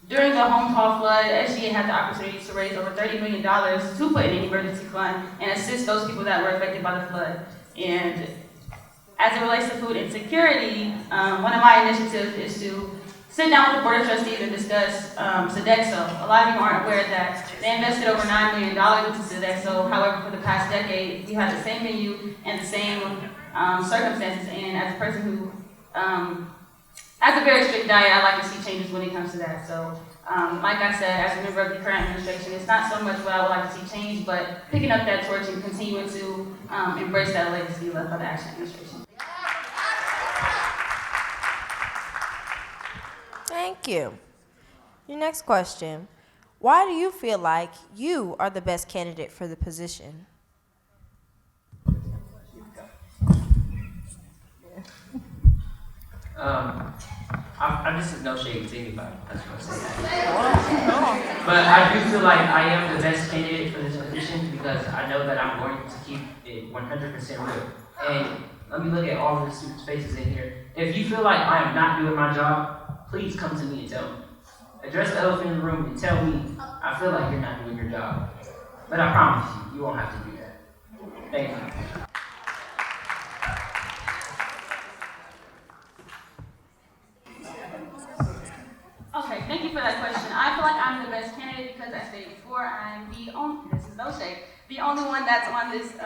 during the home call flood, SGA had the opportunity to raise over $30 million to put in an emergency fund and assist those people that were affected by the flood. And as it relates to food insecurity, one of my initiatives is to sit down with the Board of Trustees and discuss Sodexo. A lot of you aren't aware that they invested over $9 million into Sodexo. However, for the past decade, we had the same menu and the same circumstances. And as a person who has a very strict diet, I like to see changes when it comes to that. So, like I said, as a member of the current administration, it's not so much what I would like to see change, but picking up that torch and continuing to embrace that legacy left by the Action administration. Thank you. Your next question. Why do you feel like you are the best candidate for the position? I'm just no shade to anybody. That's what I'm saying. But I do feel like I am the best candidate for this position because I know that I'm going to keep it 100% real. And let me look at all the students' faces in here. If you feel like I am not doing my job, please come to me and tell me. Address the elephant in the room and tell me I feel like you're not doing your job. But I promise you, you won't have to do that. Thank you. Okay, thank you for that question. I feel like I'm the best candidate because I stated before, I'm the only, this is no shade, the only one that's on this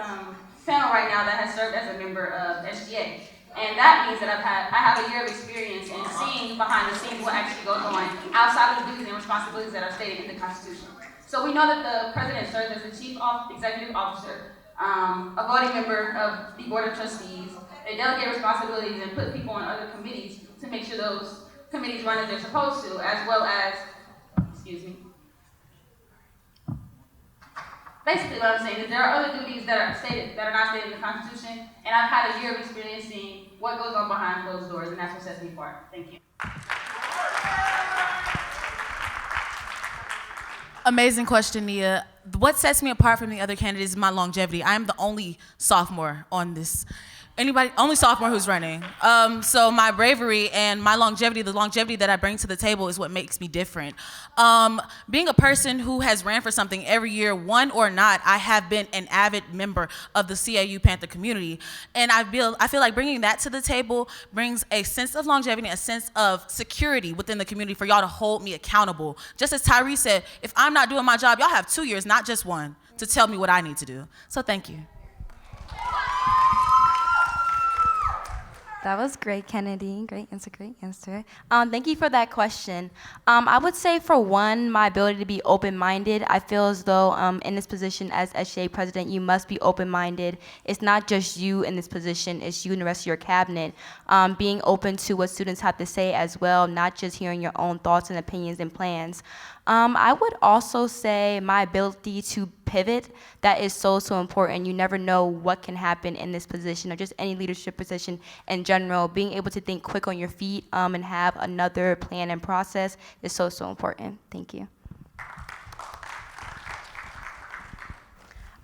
panel right now that has served as a member of SGA. And that means that I have a year of experience in seeing behind the scenes what actually goes on outside of the duties and responsibilities that are stated in the Constitution. So we know that the President serves as the Chief Executive Officer, a voting member of the Board of Trustees. They delegate responsibilities and put people on other committees to make sure those committees run as they're supposed to, as well as, basically what I'm saying is there are other duties that are not stated in the Constitution, and I've had a year of experience seeing what goes on behind closed doors, and that's what sets me apart. Thank you. Amazing question, Nia. What sets me apart from the other candidates is my longevity. I am the only sophomore on this. Only sophomore who's running. So my bravery and my longevity, the longevity that I bring to the table is what makes me different. Being a person who has ran for something every year, won or not, I have been an avid member of the CAU Panther community. And I feel like bringing that to the table brings a sense of longevity, a sense of security within the community for y'all to hold me accountable. Just as Tyree said, if I'm not doing my job, y'all have 2 years, not just one, to tell me what I need to do. So thank you. That was great, Kennedy. Great answer, great answer. Thank you for that question. I would say, for one, my ability to be open-minded. I feel as though in this position as SGA president, you must be open-minded. It's not just you in this position, it's you and the rest of your cabinet. Being open to what students have to say as well, not just hearing your own thoughts and opinions and plans. I would also say my ability to pivot. That is so important. You never know what can happen in this position or just any leadership position in general. Being able to think quick on your feet and have another plan and process is so important. Thank you.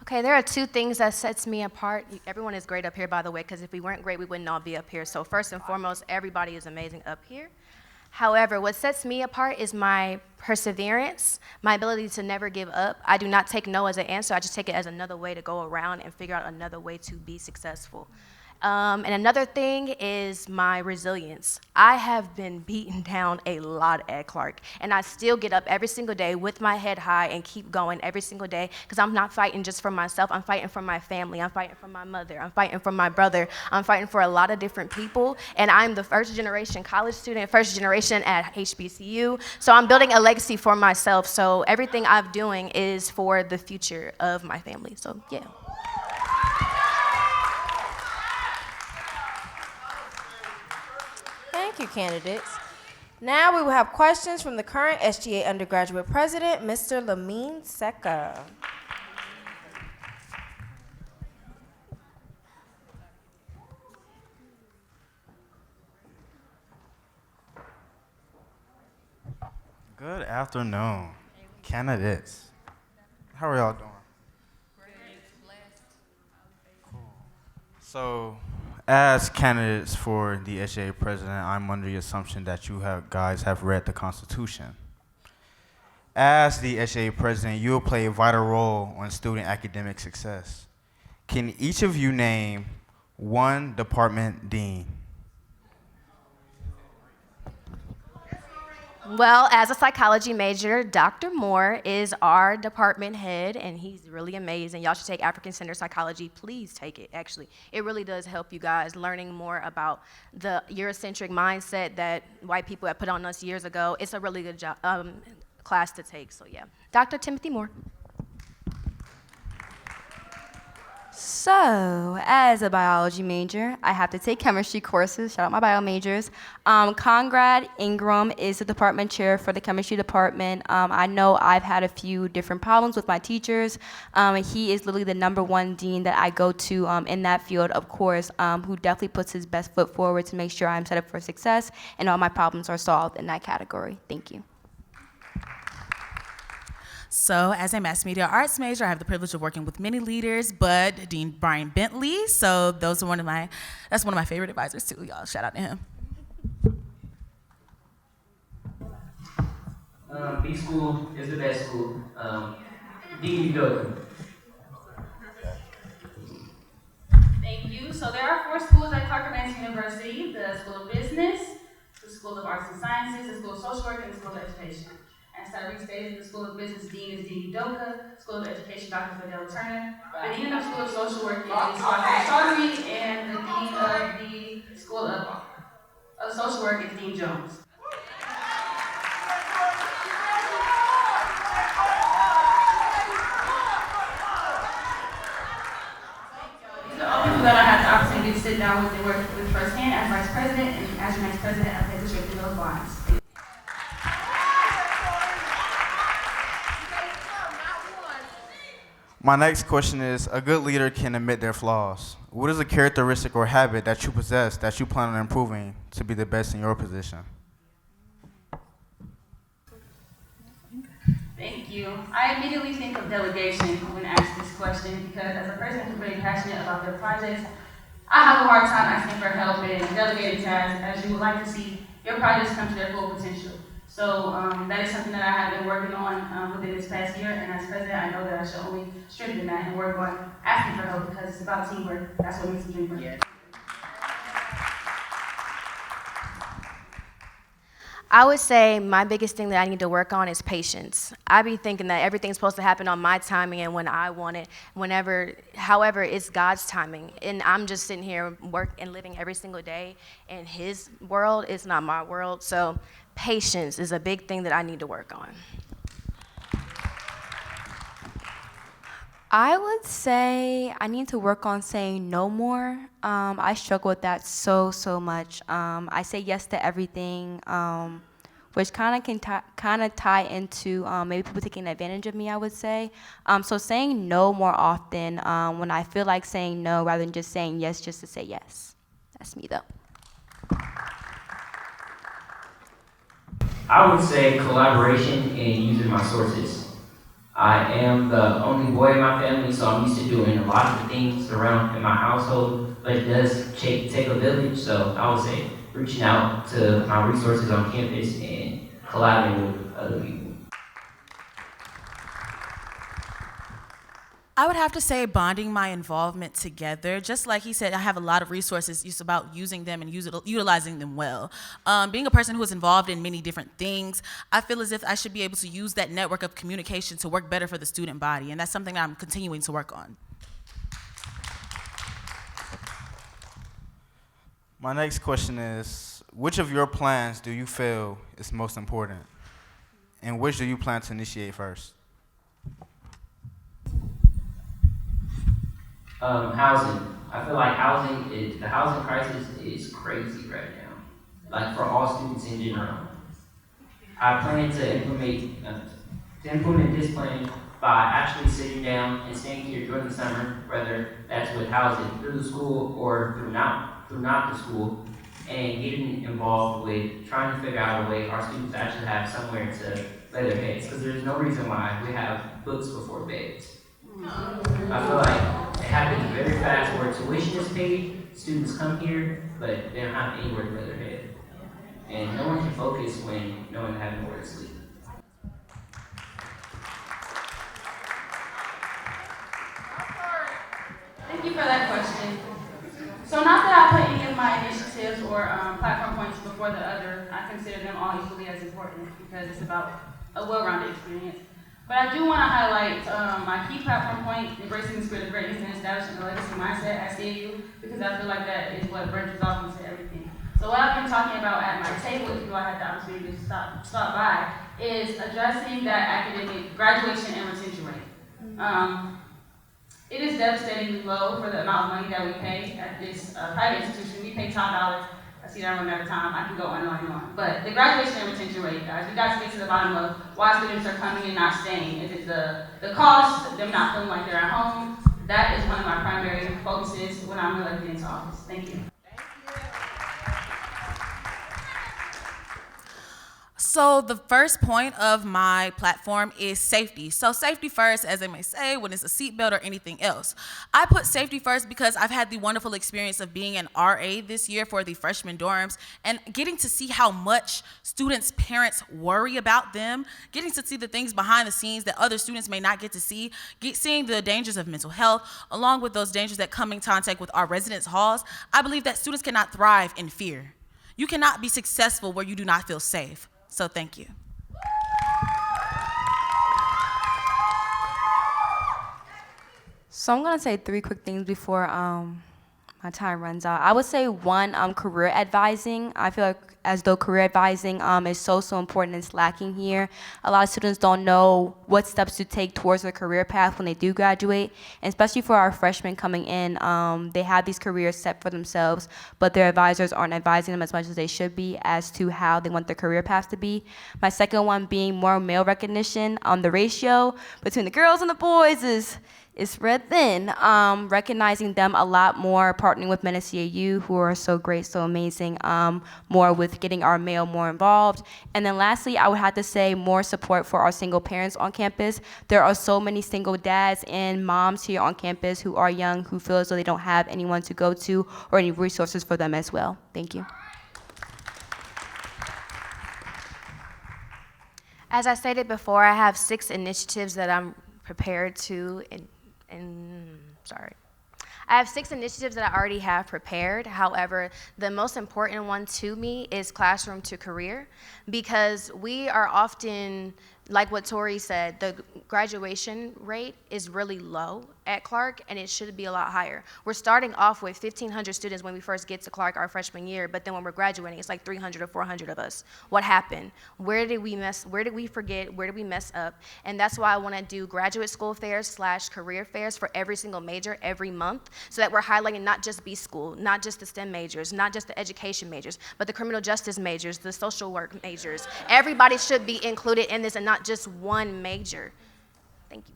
Okay, there are two things that sets me apart. Everyone is great up here, by the way, because if we weren't great, we wouldn't all be up here. So first and foremost, everybody is amazing up here. However, what sets me apart is my perseverance, my ability to never give up. I do not take no as an answer. I just take it as another way to go around and figure out another way to be successful. And another thing is my resilience. I have been beaten down a lot at Clark, and I still get up every single day with my head high and keep going every single day, because I'm not fighting just for myself. I'm fighting for my family. I'm fighting for my mother. I'm fighting for my brother. I'm fighting for a lot of different people, and I'm the first generation college student, first generation at HBCU, so I'm building a legacy for myself. So everything I'm doing is for the future of my family. So yeah. Thank you, candidates. Now we will have questions from the current SGA undergraduate president, Mr. Lamine Seca. Good afternoon, candidates. How are y'all doing? Cool. So, as candidates for the SGA president, I'm under the assumption that you guys have read the Constitution. As the SGA president, you will play a vital role on student academic success. Can each of you name one department dean? Well, as a psychology major, Dr. Moore is our department head, and he's really amazing. Y'all should take African-centered psychology. Please take it, actually. It really does help you guys learning more about the Eurocentric mindset that white people have put on us years ago. It's a really good class to take, so yeah. Dr. Timothy Moore. So, as a biology major, I have to take chemistry courses. Shout out my bio majors. Conrad Ingram is the department chair for the chemistry department. I know I've had a few different problems with my teachers. He is literally the #1 dean that I go to in that field, of course, who definitely puts his best foot forward to make sure I'm set up for success and all my problems are solved in that category. Thank you. So as a mass media arts major, I have the privilege of working with many leaders, but Dean Brian Bentley. So that's one of my favorite advisors too, y'all. Shout out to him. B school is the best school. Dean Udoka. Thank you. So there are 4 schools at Clark Atlanta University: the School of Business, the School of Arts and Sciences, the School of Social Work, and the School of Education. As Tyree stated, the School of Business Dean is Dean Udoka, School of Education Dr. Fidel Turner, the Dean of the School of Social Work is Dr. Charlie, and the Dean of the School of Social Work is Dean Jones. These are all people that I had the opportunity to sit down with and work with firsthand as Vice President and as your next President of the District of those lines. My next question is, a good leader can admit their flaws. What is a characteristic or habit that you possess that you plan on improving to be the best in your position? Thank you. I immediately think of delegation when asked this question because as a person who's very passionate about their projects, I have a hard time asking for help and delegating tasks as you would like to see your projects come to their full potential. So that is something that I have been working on within this past year, and as president, I know that I should only strengthen that and work on asking for help because it's about teamwork. That's what makes a dream work. Yeah. I would say my biggest thing that I need to work on is patience. I be thinking that everything's supposed to happen on my timing and when I want it, however, it's God's timing. And I'm just sitting here and living every single day in His world. It's not my world. So patience is a big thing that I need to work on. I would say I need to work on saying no more. I struggle with that so much. I say yes to everything, which kind of tie into maybe people taking advantage of me, I would say. So saying no more often when I feel like saying no rather than just saying yes just to say yes. That's me though. I would say collaboration and using my sources. I am the only boy in my family, so I'm used to doing a lot of the things around in my household, but it does take a village, so I would say reaching out to my resources on campus and collaborating with other people. I would have to say bonding my involvement together. Just like he said, I have a lot of resources. It's about using them and utilizing them well. Being a person who is involved in many different things, I feel as if I should be able to use that network of communication to work better for the student body, and that's something that I'm continuing to work on. My next question is, which of your plans do you feel is most important? And which do you plan to initiate first? Housing. I feel like the housing crisis is crazy right now, like for all students in general. I plan to implement this plan by actually sitting down and staying here during the summer, whether that's with housing through the school or through not the school, and getting involved with trying to figure out a way our students actually have somewhere to lay their heads, because there's no reason why we have books before beds. I feel like it happens very fast where tuition is paid, students come here, but they don't have anywhere to lay their head. And no one can focus when no one has nowhere to sleep. Thank you for that question. So not that I put any of my initiatives or platform points before the other, I consider them all equally as important because it's about a well-rounded experience. But I do want to highlight my key platform point, embracing the spirit of greatness and establishing a legacy mindset at CAU, because I feel like that is what branches off into everything. So what I've been talking about at my table, if you all had the opportunity to stop by, is addressing that academic graduation and retention rate. It is devastatingly low for the amount of money that we pay at this private institution. We pay top dollar. I see that I run out of time. I can go on and on and on. But the graduation and retention rate, guys, we got to get to the bottom of why students are coming and not staying. Is it the cost, them not feeling like they're at home? That is one of my primary focuses when I'm elected into office. Thank you. So the first point of my platform is safety. So safety first, as they may say, when it's a seatbelt or anything else. I put safety first because I've had the wonderful experience of being an RA this year for the freshman dorms and getting to see how much students' parents worry about them, getting to see the things behind the scenes that other students may not get to see, seeing the dangers of mental health, along with those dangers that come in contact with our residence halls. I believe that students cannot thrive in fear. You cannot be successful where you do not feel safe. So thank you. So I'm gonna say 3 quick things before my time runs out. I would say 1, career advising. I feel like as though career advising is so important and it's lacking here. A lot of students don't know what steps to take towards their career path when they do graduate, and especially for our freshmen coming in, they have these careers set for themselves, but their advisors aren't advising them as much as they should be as to how they want their career path to be. My second one being more male recognition. The ratio between the girls and the boys is is spread thin. Recognizing them a lot more, partnering with men at CAU who are so great, so amazing, more with getting our mail more involved. And then lastly, I would have to say more support for our single parents on campus. There are so many single dads and moms here on campus who are young, who feel as though they don't have anyone to go to or any resources for them as well. Thank you. As I stated before, I have 6 initiatives that I'm prepared to, I have 6 initiatives that I already have prepared. However, the most important one to me is classroom to career, because we are often, like what Tori said, the graduation rate is really low at Clark, and it should be a lot higher. We're starting off with 1,500 students when we first get to Clark our freshman year, but then when we're graduating, it's like 300 or 400 of us. What happened? Where did we forget? Where did we mess up? And that's why I want to do graduate school fairs / career fairs for every single major every month, so that we're highlighting not just B school, not just the STEM majors, not just the education majors, but the criminal justice majors, the social work majors. Everybody should be included in this and not just one major. Thank you.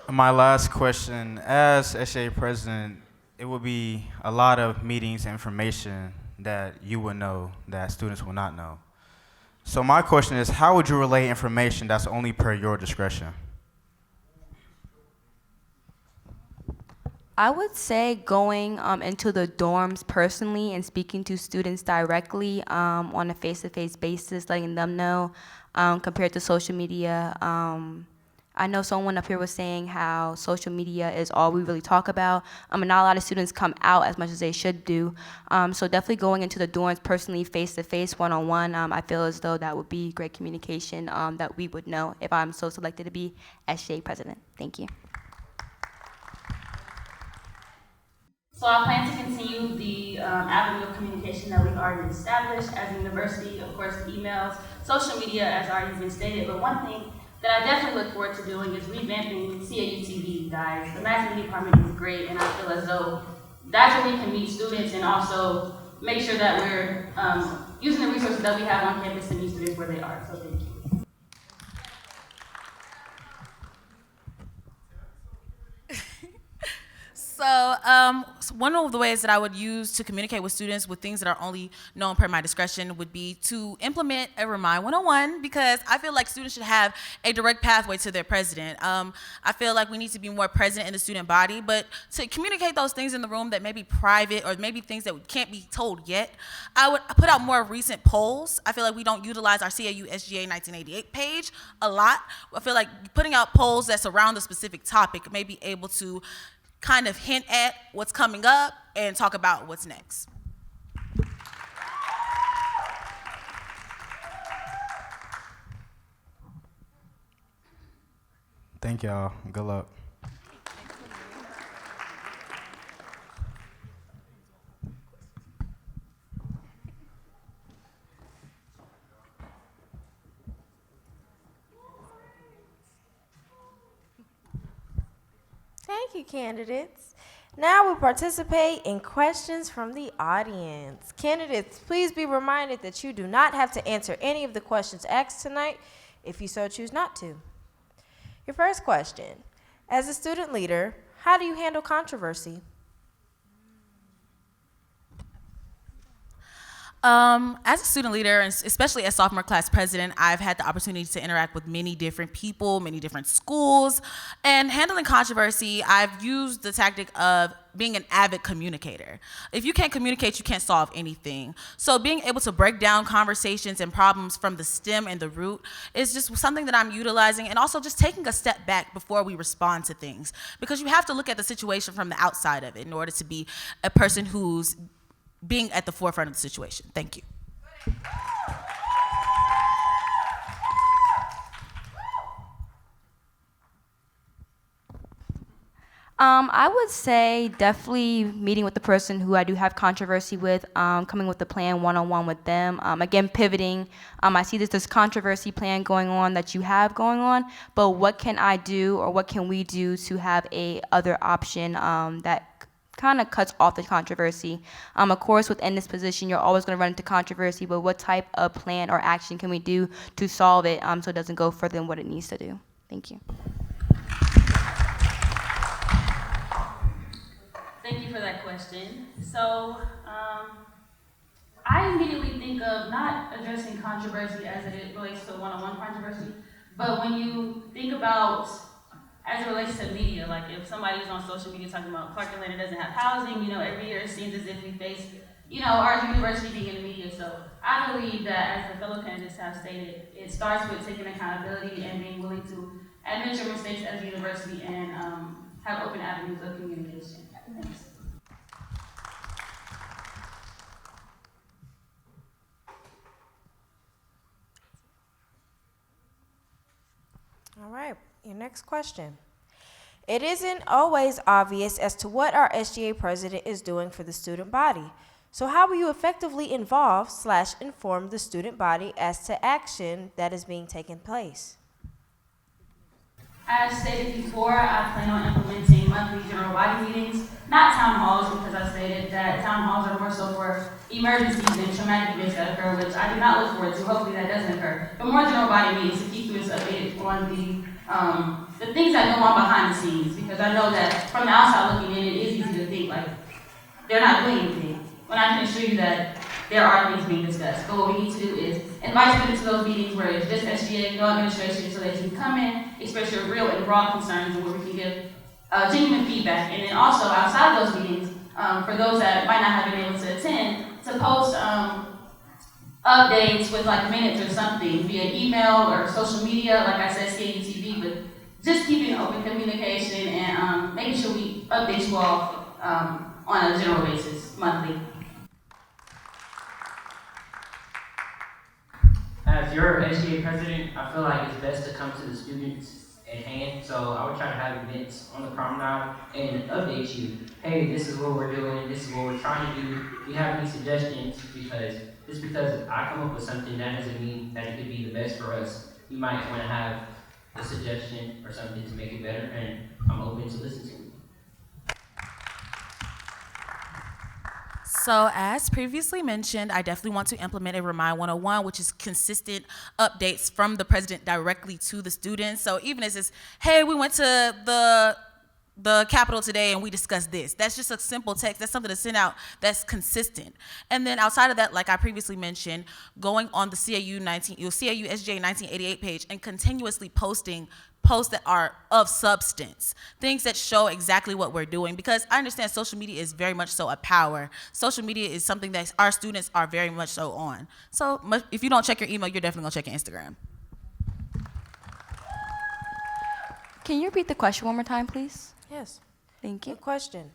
My last question, as SGA president, it will be a lot of meetings, information that you would know that students will not know. So my question is, how would you relay information that's only per your discretion? I would say going into the dorms personally and speaking to students directly on a face-to-face basis, letting them know, compared to social media. I know someone up here was saying how social media is all we really talk about, and not a lot of students come out as much as they should do. So definitely going into the dorms personally, face-to-face, one-on-one, I feel as though that would be great communication that we would know if I'm so selected to be SGA president. Thank you. So I plan to continue the avenue of communication that we've already established as a university, of course, emails, social media, as already been stated. But one thing that I definitely look forward to doing is revamping CAU-TV, guys. The mass media department is great, and I feel as though that's where we can meet students and also make sure that we're using the resources that we have on campus to meet students where they are. So thank you. So one of the ways that I would use to communicate with students with things that are only known per my discretion would be to implement a Remind 101, because I feel like students should have a direct pathway to their president. I feel like we need to be more present in the student body, but to communicate those things in the room that may be private or maybe things that can't be told yet, I would put out more recent polls. I feel like we don't utilize our CAU SGA 1988 page a lot. I feel like putting out polls that surround a specific topic may be able to kind of hint at what's coming up and talk about what's next. Thank y'all. Good luck. Thank you, candidates. Now we participate in questions from the audience. Candidates, please be reminded that you do not have to answer any of the questions asked tonight if you so choose not to. Your first question, as a student leader, how do you handle controversy? As a student leader, and especially as sophomore class president, I've had the opportunity to interact with many different people, many different schools, and handling controversy, I've used the tactic of being an avid communicator. If you can't communicate, you can't solve anything. So being able to break down conversations and problems from the stem and the root is just something that I'm utilizing, and also just taking a step back before we respond to things, because you have to look at the situation from the outside of it in order to be a person who's being at the forefront of the situation. Thank you. I would say definitely meeting with the person who I do have controversy with, coming with a plan one-on-one with them. Again, pivoting. I see this controversy plan going on that you have going on, but what can I do or what can we do to have a other option that kind of cuts off the controversy. Of course, within this position, you're always going to run into controversy, but what type of plan or action can we do to solve it so it doesn't go further than what it needs to do? Thank you. Thank you for that question. So, I immediately think of not addressing controversy as it relates to one-on-one controversy, but when you think about as it relates to media, like if somebody's on social media talking about Clark Atlanta doesn't have housing, every year it seems as if we face, our university being in the media. So I believe that, as the fellow candidates have stated, it starts with taking accountability and being willing to admit your mistakes as a university and have open avenues of communication. Thanks. All right, your next question. It isn't always obvious as to what our SGA president is doing for the student body. So how will you effectively involve/inform the student body as to action that is being taken place? As stated before, I plan on implementing monthly general body meetings, not town halls, because I stated that town halls are more so for emergencies and traumatic events that occur, which I do not look forward to. Hopefully that doesn't occur. But more general body meetings to keep students updated on the things that go on behind the scenes, because I know that from the outside looking in, it is easy to think like they're not doing anything, when I can assure you that there are things being discussed. But what we need to do is invite students to those meetings where it's just SGA, no administration, so they can come in, express your real and broad concerns, and where we can give genuine feedback. And then also outside of those meetings, for those that might not have been able to attend, to post updates with like minutes or something via email or social media, like I said, CAU-TV, but just keeping open communication and making sure we update you all on a general basis, monthly. As your SGA president, I feel like it's best to come to the students at hand. So I would try to have events on the promenade and update you. Hey, this is what we're doing. This is what we're trying to do. Do you have any suggestions? Because just because I come up with something, that doesn't mean that it could be the best for us. You might want to have a suggestion or something to make it better, and I'm open to listen to it. So as previously mentioned, I definitely want to implement a Remind 101, which is consistent updates from the president directly to the students. So even if it's, hey, we went to the Capitol today and we discussed this. That's just a simple text. That's something to send out that's consistent. And then outside of that, like I previously mentioned, going on the CAU SGA 1988 page and continuously posting posts that are of substance, things that show exactly what we're doing, because I understand social media is very much so a power. Social media is something that our students are very much so on. So if you don't check your email, you're definitely gonna check your Instagram. Can you repeat the question one more time, please? Yes. Thank you. Good question.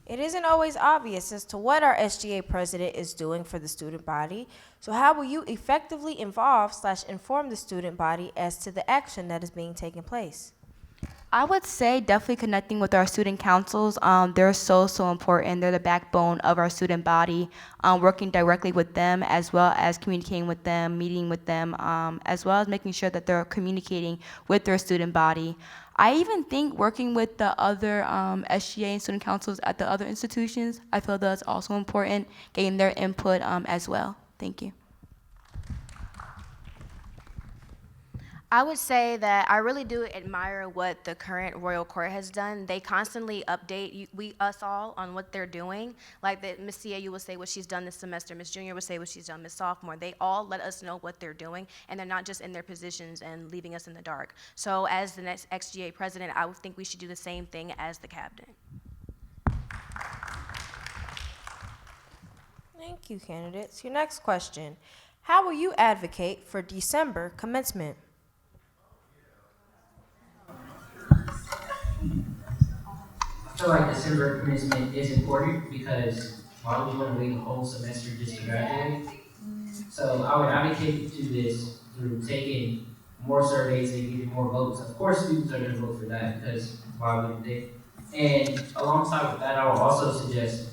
It isn't always obvious as to what our SGA president is doing for the student body. So how will you effectively involve/inform the student body as to the action that is being taken place? I would say definitely connecting with our student councils. They're so important. They're the backbone of our student body. Working directly with them, as well as communicating with them, meeting with them, as well as making sure that they're communicating with their student body. I even think working with the other SGA and student councils at the other institutions, I feel that's also important, getting their input as well. Thank you. I would say that I really do admire what the current Royal Court has done. They constantly update us all on what they're doing. Like Ms. CAU will say what she's done this semester, Ms. Junior will say what she's done Ms. Sophomore. They all let us know what they're doing, and they're not just in their positions and leaving us in the dark. So as the next XGA president, I would think we should do the same thing as the cabinet. Thank you, candidates. Your next question. How will you advocate for December commencement? I feel like December commencement is important because why would you want to wait a whole semester just to graduate? So I would advocate to this through taking more surveys and getting more votes. Of course, students are going to vote for that because why wouldn't they? And alongside with that, I would also suggest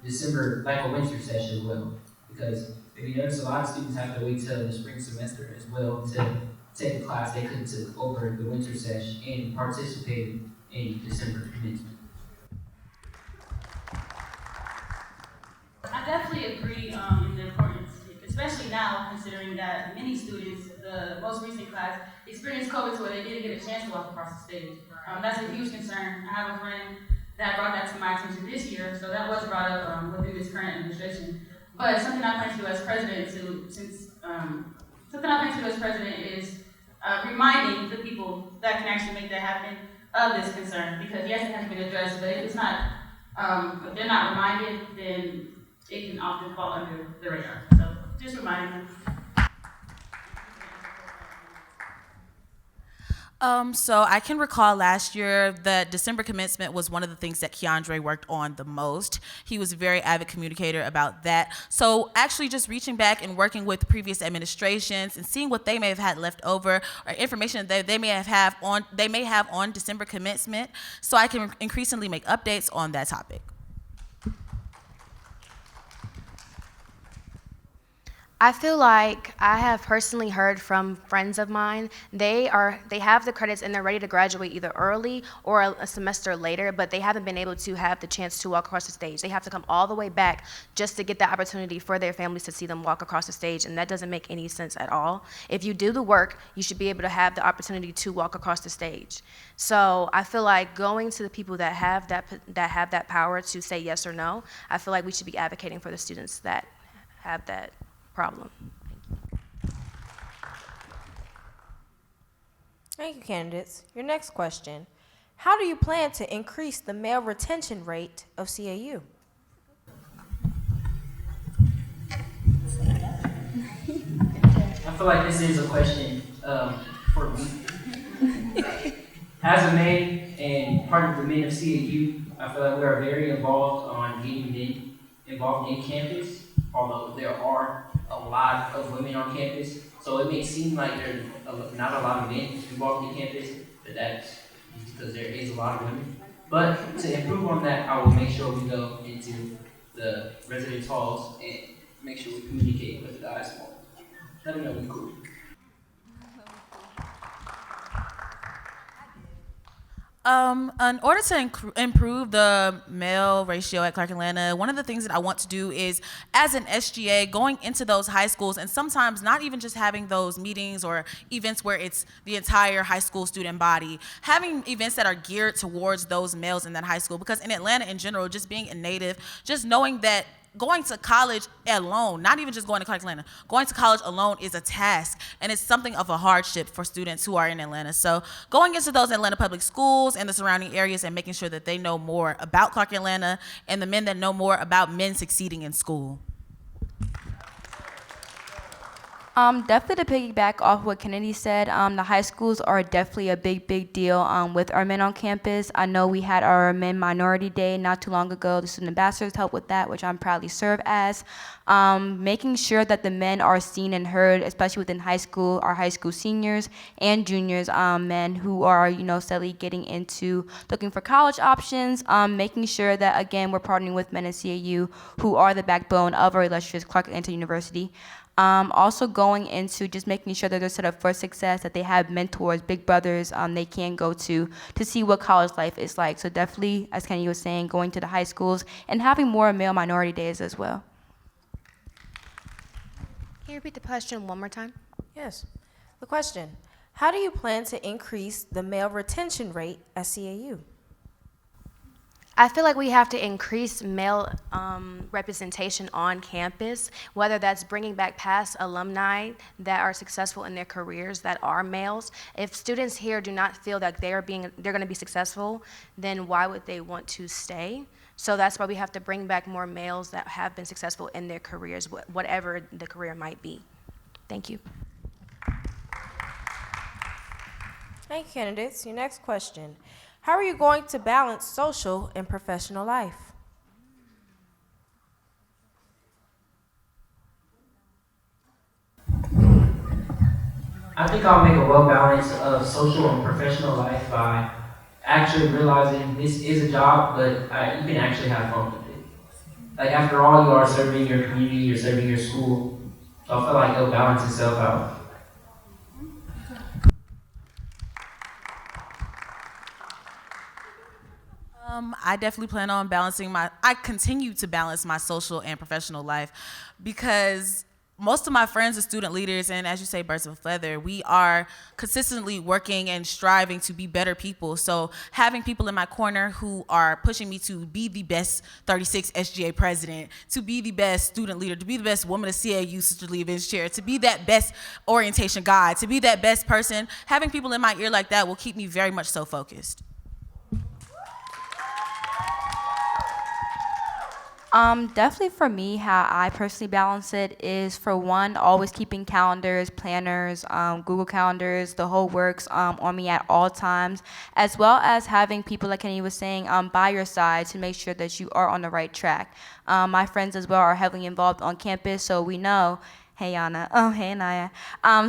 December, like a winter session as well, because if you notice, a lot of students have to wait till the spring semester as well to take a class they couldn't take over the winter session and participated in December commencement. definitely agree in the importance, especially now considering that many students, the most recent class, experienced COVID to where they didn't get a chance to walk across the stage. That's a huge concern. I have a friend that brought that to my attention this year, so that was brought up within this current administration. But something I plan to do as president is reminding the people that can actually make that happen of this concern, because yes, it has been addressed, but if it's not, if they're not reminded, then it can often fall under the radar. So just reminding them. So I can recall last year that December commencement was one of the things that Keandre worked on the most. He was a very avid communicator about that. So actually just reaching back and working with previous administrations and seeing what they may have had left over or information that they may have on December commencement, so I can increasingly make updates on that topic. I feel like I have personally heard from friends of mine, they have the credits and they're ready to graduate either early or a semester later, but they haven't been able to have the chance to walk across the stage. They have to come all the way back just to get the opportunity for their families to see them walk across the stage, and that doesn't make any sense at all. If you do the work, you should be able to have the opportunity to walk across the stage. So I feel like going to the people that have that power to say yes or no, I feel like we should be advocating for the students that have that problem. Thank you, candidates. Your next question. How do you plan to increase the male retention rate of CAU? I feel like this is a question for me. As a man and part of the men of CAU, I feel like we are very involved on getting men involved in campus, although there are a lot of women on campus. So it may seem like there's not a lot of men involved in campus, but that's because there is a lot of women. But to improve on that, I will make sure we go into the residence halls and make sure we communicate with the guys more. Let them know we're cool. In order to improve the male ratio at Clark Atlanta, one of the things that I want to do is, as an SGA, going into those high schools and sometimes not even just having those meetings or events where it's the entire high school student body, having events that are geared towards those males in that high school. Because in Atlanta in general, just being a native, just knowing that going to college alone, not even just going to Clark Atlanta, going to college alone is a task, and it's something of a hardship for students who are in Atlanta. So going into those Atlanta public schools and the surrounding areas and making sure that they know more about Clark Atlanta and the men that know more about men succeeding in school. Definitely to piggyback off what Kennedy said, the high schools are definitely a big deal with our men on campus. I know we had our Men Minority Day not too long ago. The student ambassadors helped with that, which I'm proudly serve as. Making sure that the men are seen and heard, especially within high school, our high school seniors and juniors, men who are, steadily getting into looking for college options, making sure that, again, we're partnering with men in CAU who are the backbone of our illustrious Clark Atlanta University. Also going into just making sure that they're set up for success, that they have mentors, big brothers they can go to see what college life is like. So definitely, as Kenny was saying, going to the high schools and having more male minority days as well. Can you repeat the question one more time? Yes. The question, how do you plan to increase the male retention rate at CAU? I feel like we have to increase male representation on campus, whether that's bringing back past alumni that are successful in their careers that are males. If students here do not feel that they're going to be successful, then why would they want to stay? So that's why we have to bring back more males that have been successful in their careers, whatever the career might be. Thank you. Thank you, candidates. Your next question. How are you going to balance social and professional life? I think I'll make a well balance of social and professional life by actually realizing this is a job, but you can actually have fun with it. Like, after all, you are serving your community, you're serving your school, so I feel like it'll balance itself out. I definitely plan on I continue to balance my social and professional life because most of my friends are student leaders, and as you say, birds of a feather, we are consistently working and striving to be better people. So having people in my corner who are pushing me to be the best 36 SGA president, to be the best student leader, to be the best woman of CAU sisterly events chair, to be that best orientation guide, to be that best person, having people in my ear like that will keep me very much so focused. Definitely for me, how I personally balance it is, for one, always keeping calendars, planners, Google calendars, the whole works on me at all times, as well as having people, like Kenny was saying, by your side to make sure that you are on the right track. My friends as well are heavily involved on campus, so we know. Hey, Anna. Oh, hey, Naya.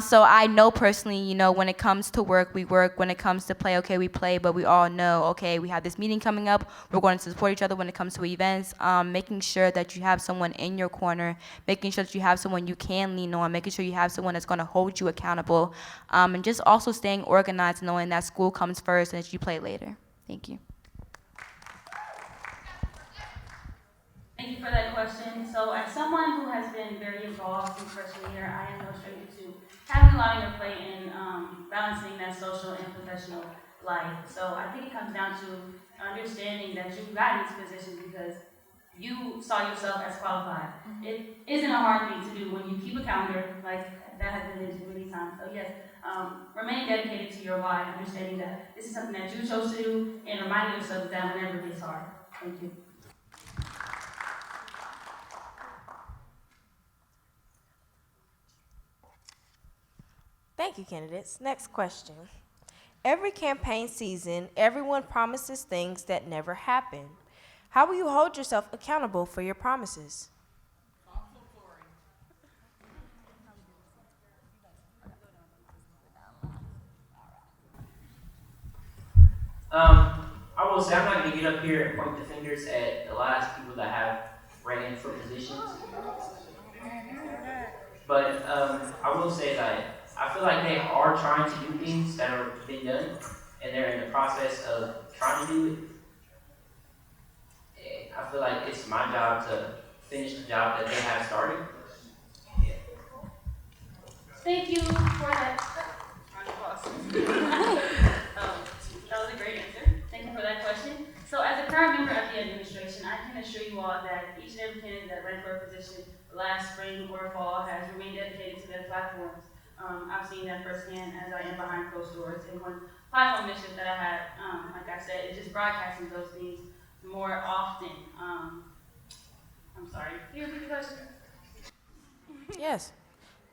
So I know personally, when it comes to work, we work. When it comes to play, okay, we play. But we all know, okay, we have this meeting coming up. We're going to support each other when it comes to events. Making sure that you have someone in your corner. Making sure that you have someone you can lean on. Making sure you have someone that's going to hold you accountable. And just also staying organized, knowing that school comes first and that you play later. Thank you. Thank you for that question. So as someone who has been very involved since freshman year, I am no stranger to having a lot on your plate and balancing that social and professional life. So I think it comes down to understanding that you got in this position because you saw yourself as qualified. It isn't a hard thing to do when you keep a calendar, like that has been mentioned many times. So yes, remain dedicated to your why, understanding that this is something that you chose to do and reminding yourself of that whenever it gets hard. Thank you. Thank you, candidates. Next question. Every campaign season, everyone promises things that never happen. How will you hold yourself accountable for your promises? I will say I'm not going to get up here and point the fingers at the last people that have ran for positions. But I will say that I feel like they are trying to do things that are been done, and they're in the process of trying to do it. And I feel like it's my job to finish the job that they have started. Yeah. Thank you for that. That was a great answer. Thank you for that question. So as a current member of the administration, I can assure you all that each and every candidate that ran for a position last spring or fall has remained dedicated to their platforms. I've seen that firsthand as I am behind closed doors. And one platform mission that I had, like I said, is just broadcasting those things more often. I'm sorry, can you repeat the question? Yes.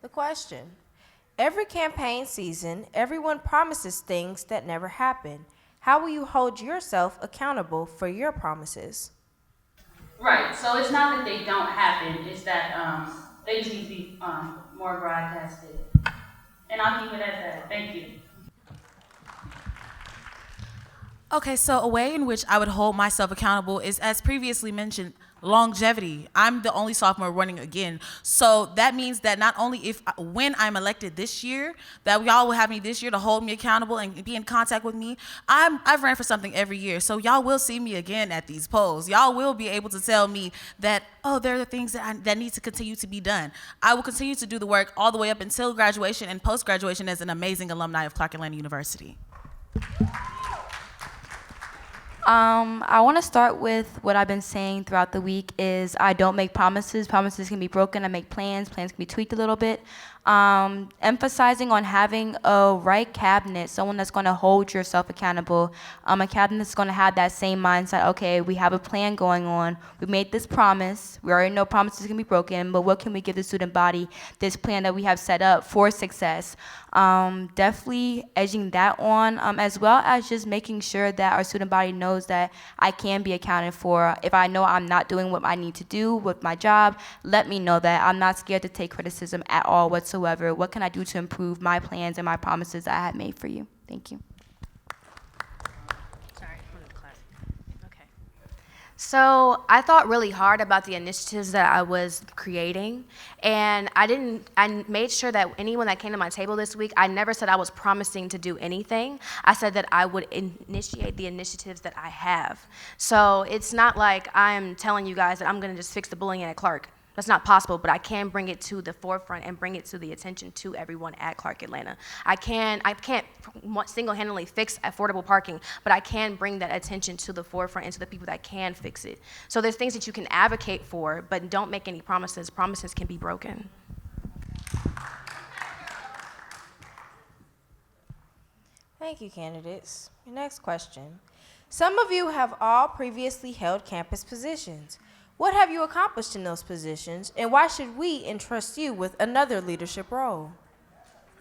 The question. Every campaign season, everyone promises things that never happen. How will you hold yourself accountable for your promises? Right, so it's not that they don't happen, it's that they just need to be more broadcasted. And I'll keep it at that. Thank you. Okay, so a way in which I would hold myself accountable is, as previously mentioned, longevity. I'm the only sophomore running again. So that means that not only when I'm elected this year, that y'all will have me this year to hold me accountable and be in contact with me. I've ran for something every year. So y'all will see me again at these polls. Y'all will be able to tell me that, oh, there are the things that need to continue to be done. I will continue to do the work all the way up until graduation and post-graduation as an amazing alumni of Clark Atlanta University. I want to start with what I've been saying throughout the week is I don't make promises. Promises can be broken. I make plans. Plans can be tweaked a little bit. Emphasizing on having a right cabinet, someone that's going to hold yourself accountable, a cabinet that's going to have that same mindset. Okay, we have a plan going on. We made this promise. We already know promises can be broken, but what can we give the student body, this plan that we have set up for success? Definitely edging that on, as well as just making sure that our student body knows that I can be accounted for. If I know I'm not doing what I need to do with my job, let me know that. I'm not scared to take criticism at all whatsoever. What can I do to improve my plans and my promises that I have made for you? Thank you. So I thought really hard about the initiatives that I was creating, and I made sure that anyone that came to my table this week, I never said I was promising to do anything. I said that I would initiate the initiatives that I have. So it's not like I'm telling you guys that I'm gonna just fix the bullying at Clark. That's not possible, but I can bring it to the forefront and bring it to the attention to everyone at Clark Atlanta. I can't single-handedly fix affordable parking, but I can bring that attention to the forefront and to the people that can fix it. So there's things that you can advocate for, but don't make any promises. Promises can be broken. Thank you, candidates. Your next question. Some of you have all previously held campus positions. What have you accomplished in those positions, and why should we entrust you with another leadership role?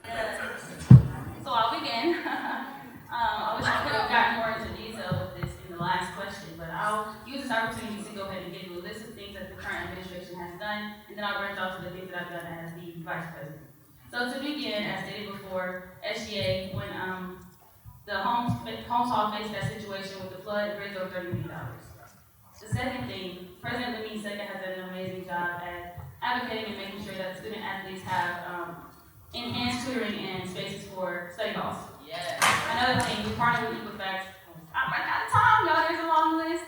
So I'll begin. I wish I could have gotten more into detail with this in the last question, but I'll use this opportunity to go ahead and give you a list of things that the current administration has done, and then I'll branch off to the things that I've done as the vice president. So to begin, as stated before, SGA, when the Homes Hall faced that situation with the flood, it raised over $30 million. The second thing, President Lamine Seka has done an amazing job at advocating and making sure that student athletes have enhanced tutoring and spaces for study halls. Yes. Another thing, we partner with Equifax. I'm running out of time, y'all, there's a long list.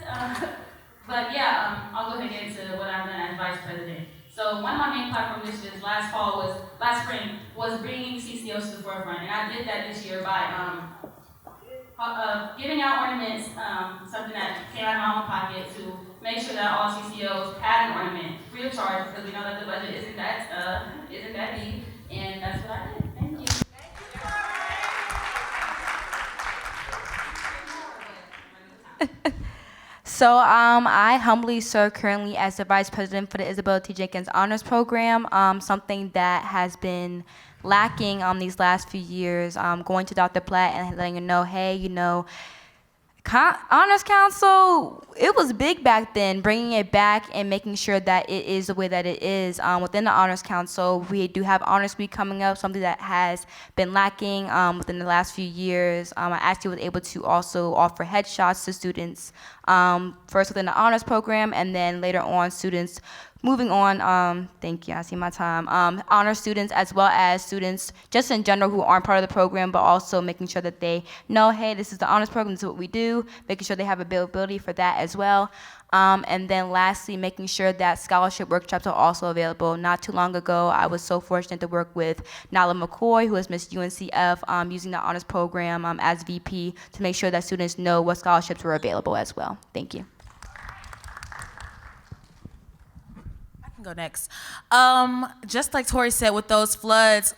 But yeah, I'll go ahead and get into what I've done as vice president. So one of my main platform initiatives last spring was bringing CCOs to the forefront. And I did that this year by giving out ornaments, something that came out of my own pocket to make sure that all CCOs had an ornament free of charge, because we know that the budget isn't that deep, and that's what I did. Thank you. So I humbly serve currently as the vice president for the Isabella T. Jenkins Honors Program, something that has been lacking these last few years, going to Dr. Platt and letting her know, hey, Honors Council, it was big back then, bringing it back and making sure that it is the way that it is. Within the Honors Council, we do have Honors Week coming up, something that has been lacking within the last few years. I actually was able to also offer headshots to students, first within the Honors Program, and then later on students moving on, thank you, I see my time, honor students as well as students just in general who aren't part of the program, but also making sure that they know, hey, this is the honors program, this is what we do, making sure they have availability for that as well. And then lastly, making sure that scholarship workshops are also available. Not too long ago, I was so fortunate to work with Nala McCoy, who is Miss UNCF, using the honors program as VP to make sure that students know what scholarships were available as well. Thank you. Go next. Just like Tori said with those floods,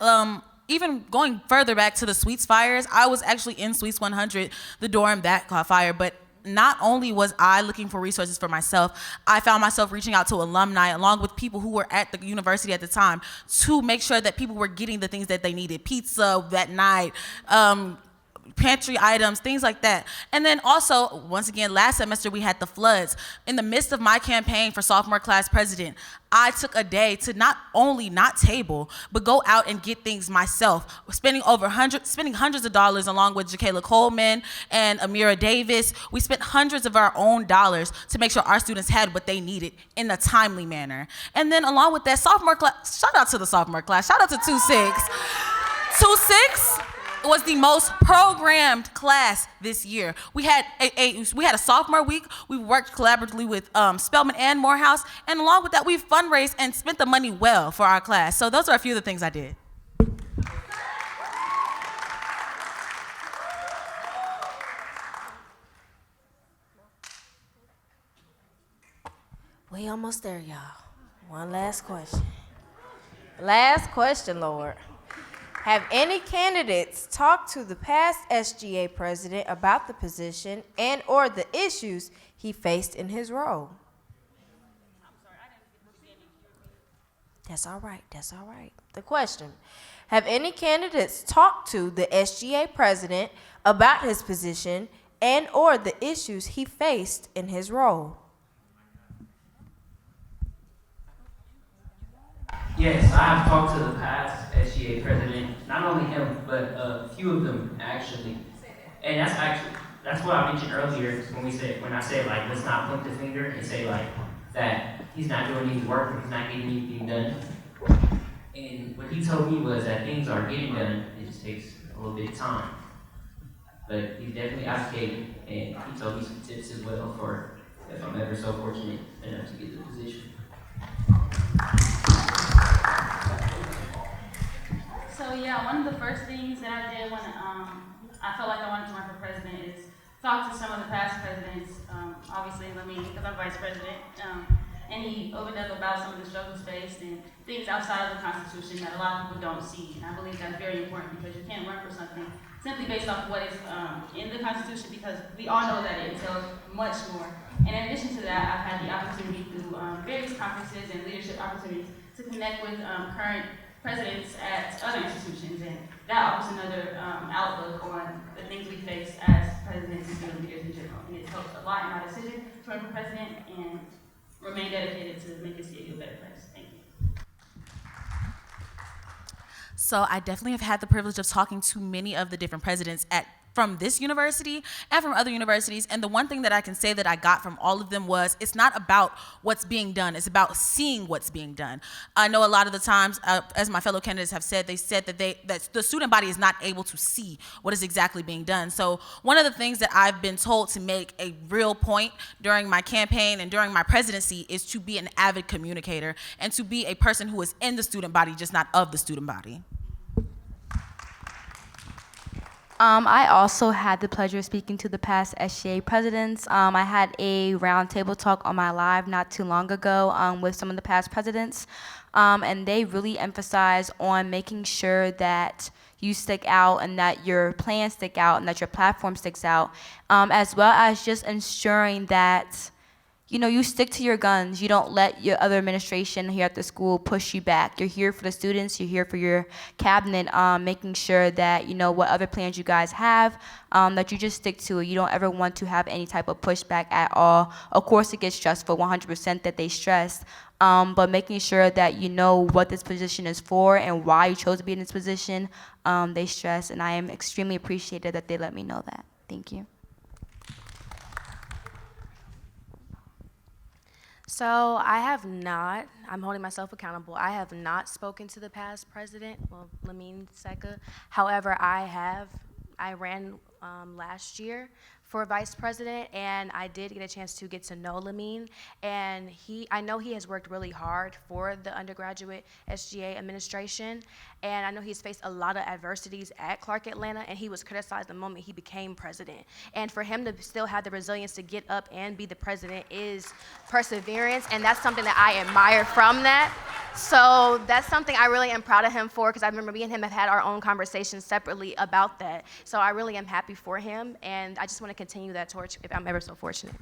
even going further back to the Suites fires, I was actually in Suites 100, the dorm that caught fire, but not only was I looking for resources for myself, I found myself reaching out to alumni along with people who were at the university at the time to make sure that people were getting the things that they needed, pizza that night, pantry items, things like that. And then also, once again, last semester we had the floods. In the midst of my campaign for sophomore class president, I took a day to not only not table, but go out and get things myself, spending hundreds of dollars along with Jacayla Coleman and Amira Davis. We spent hundreds of our own dollars to make sure our students had what they needed in a timely manner. And then along with that, sophomore class, shout out to the sophomore class, shout out to 2-6. 2-6 was the most programmed class this year. We had a sophomore week. We worked collaboratively with Spelman and Morehouse, and along with that, we fundraised and spent the money well for our class. So those are a few of the things I did. We almost there, y'all. One last question. Last question, Lord. Have any candidates talked to the past SGA president about the position and or the issues he faced in his role? That's all right, that's all right. The question, have any candidates talked to the SGA president about his position and or the issues he faced in his role? Yes, I have talked to the past SGA president, not only him, but a few of them actually. And that's actually, that's what I mentioned earlier when I said like let's not point the finger and say like that he's not doing any work or he's not getting anything done. And what he told me was that things are getting done. It just takes a little bit of time. But he's definitely advocating, and he told me some tips as well for if I'm ever so fortunate enough to get the position. So yeah, one of the first things that I did when I felt like I wanted to run for president is talk to some of the past presidents. Obviously, because I'm vice president, and he opened up about some of the struggles faced and things outside of the Constitution that a lot of people don't see. And I believe that's very important because you can't run for something simply based off what is in the Constitution, because we all know that it entails much more. And in addition to that, I've had the opportunity through various conferences and leadership opportunities to connect with current presidents at other institutions, and that offers another outlook on the things we face as presidents and student leaders in general. And it helps a lot in my decision to run for president and remain dedicated to making CAU a better place. Thank you. So I definitely have had the privilege of talking to many of the different presidents from this university and from other universities, and the one thing that I can say that I got from all of them was it's not about what's being done, it's about seeing what's being done. I know a lot of the times, as my fellow candidates have said, they said that the student body is not able to see what is exactly being done. So one of the things that I've been told to make a real point during my campaign and during my presidency is to be an avid communicator and to be a person who is in the student body, just not of the student body. I also had the pleasure of speaking to the past SGA presidents. I had a roundtable talk on my live not too long ago with some of the past presidents, and they really emphasize on making sure that you stick out and that your plans stick out and that your platform sticks out, as well as just ensuring that you stick to your guns. You don't let your other administration here at the school push you back. You're here for the students. You're here for your cabinet, making sure that what other plans you guys have, that you just stick to it. You don't ever want to have any type of pushback at all. Of course, it gets stressful, 100% that they stress, but making sure that you know what this position is for and why you chose to be in this position, they stress, and I am extremely appreciative that they let me know that. Thank you. So I'm holding myself accountable. I have not spoken to the past president, Lamine Seka. However, I ran last year for vice president, and I did get a chance to get to know Lamine, and I know he has worked really hard for the undergraduate SGA administration, and I know he's faced a lot of adversities at Clark Atlanta, and he was criticized the moment he became president. And for him to still have the resilience to get up and be the president is perseverance, and that's something that I admire from that. So that's something I really am proud of him for, because I remember me and him have had our own conversations separately about that. So I really am happy for him, and I just want to continue that torch if I'm ever so fortunate.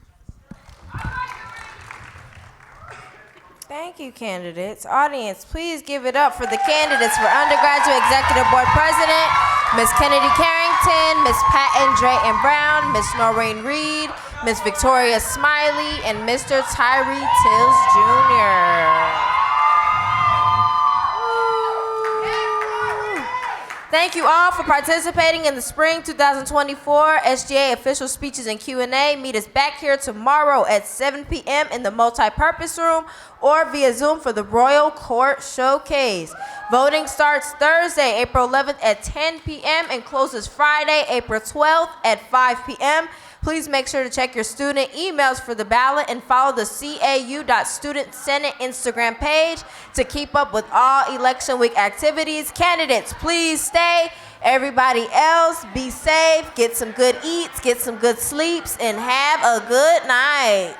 Thank you, candidates. Audience, please give it up for the candidates for Undergraduate Executive Board President, Ms. Kennedy Carrington, Ms. Patton Drayton Brown, Ms. Noreen Reed, Ms. Victoria Smiley, and Mr. Tyree Tills Jr. Thank you all for participating in the Spring 2024 SGA official speeches and Q&A. Meet us back here tomorrow at 7 p.m. in the multi-purpose room or via Zoom for the Royal Court Showcase. Voting starts Thursday, April 11th at 10 p.m. and closes Friday, April 12th at 5 p.m. Please make sure to check your student emails for the ballot and follow the CAU.Student Senate Instagram page to keep up with all election week activities. Candidates, please stay. Everybody else, be safe, get some good eats, get some good sleeps, and have a good night.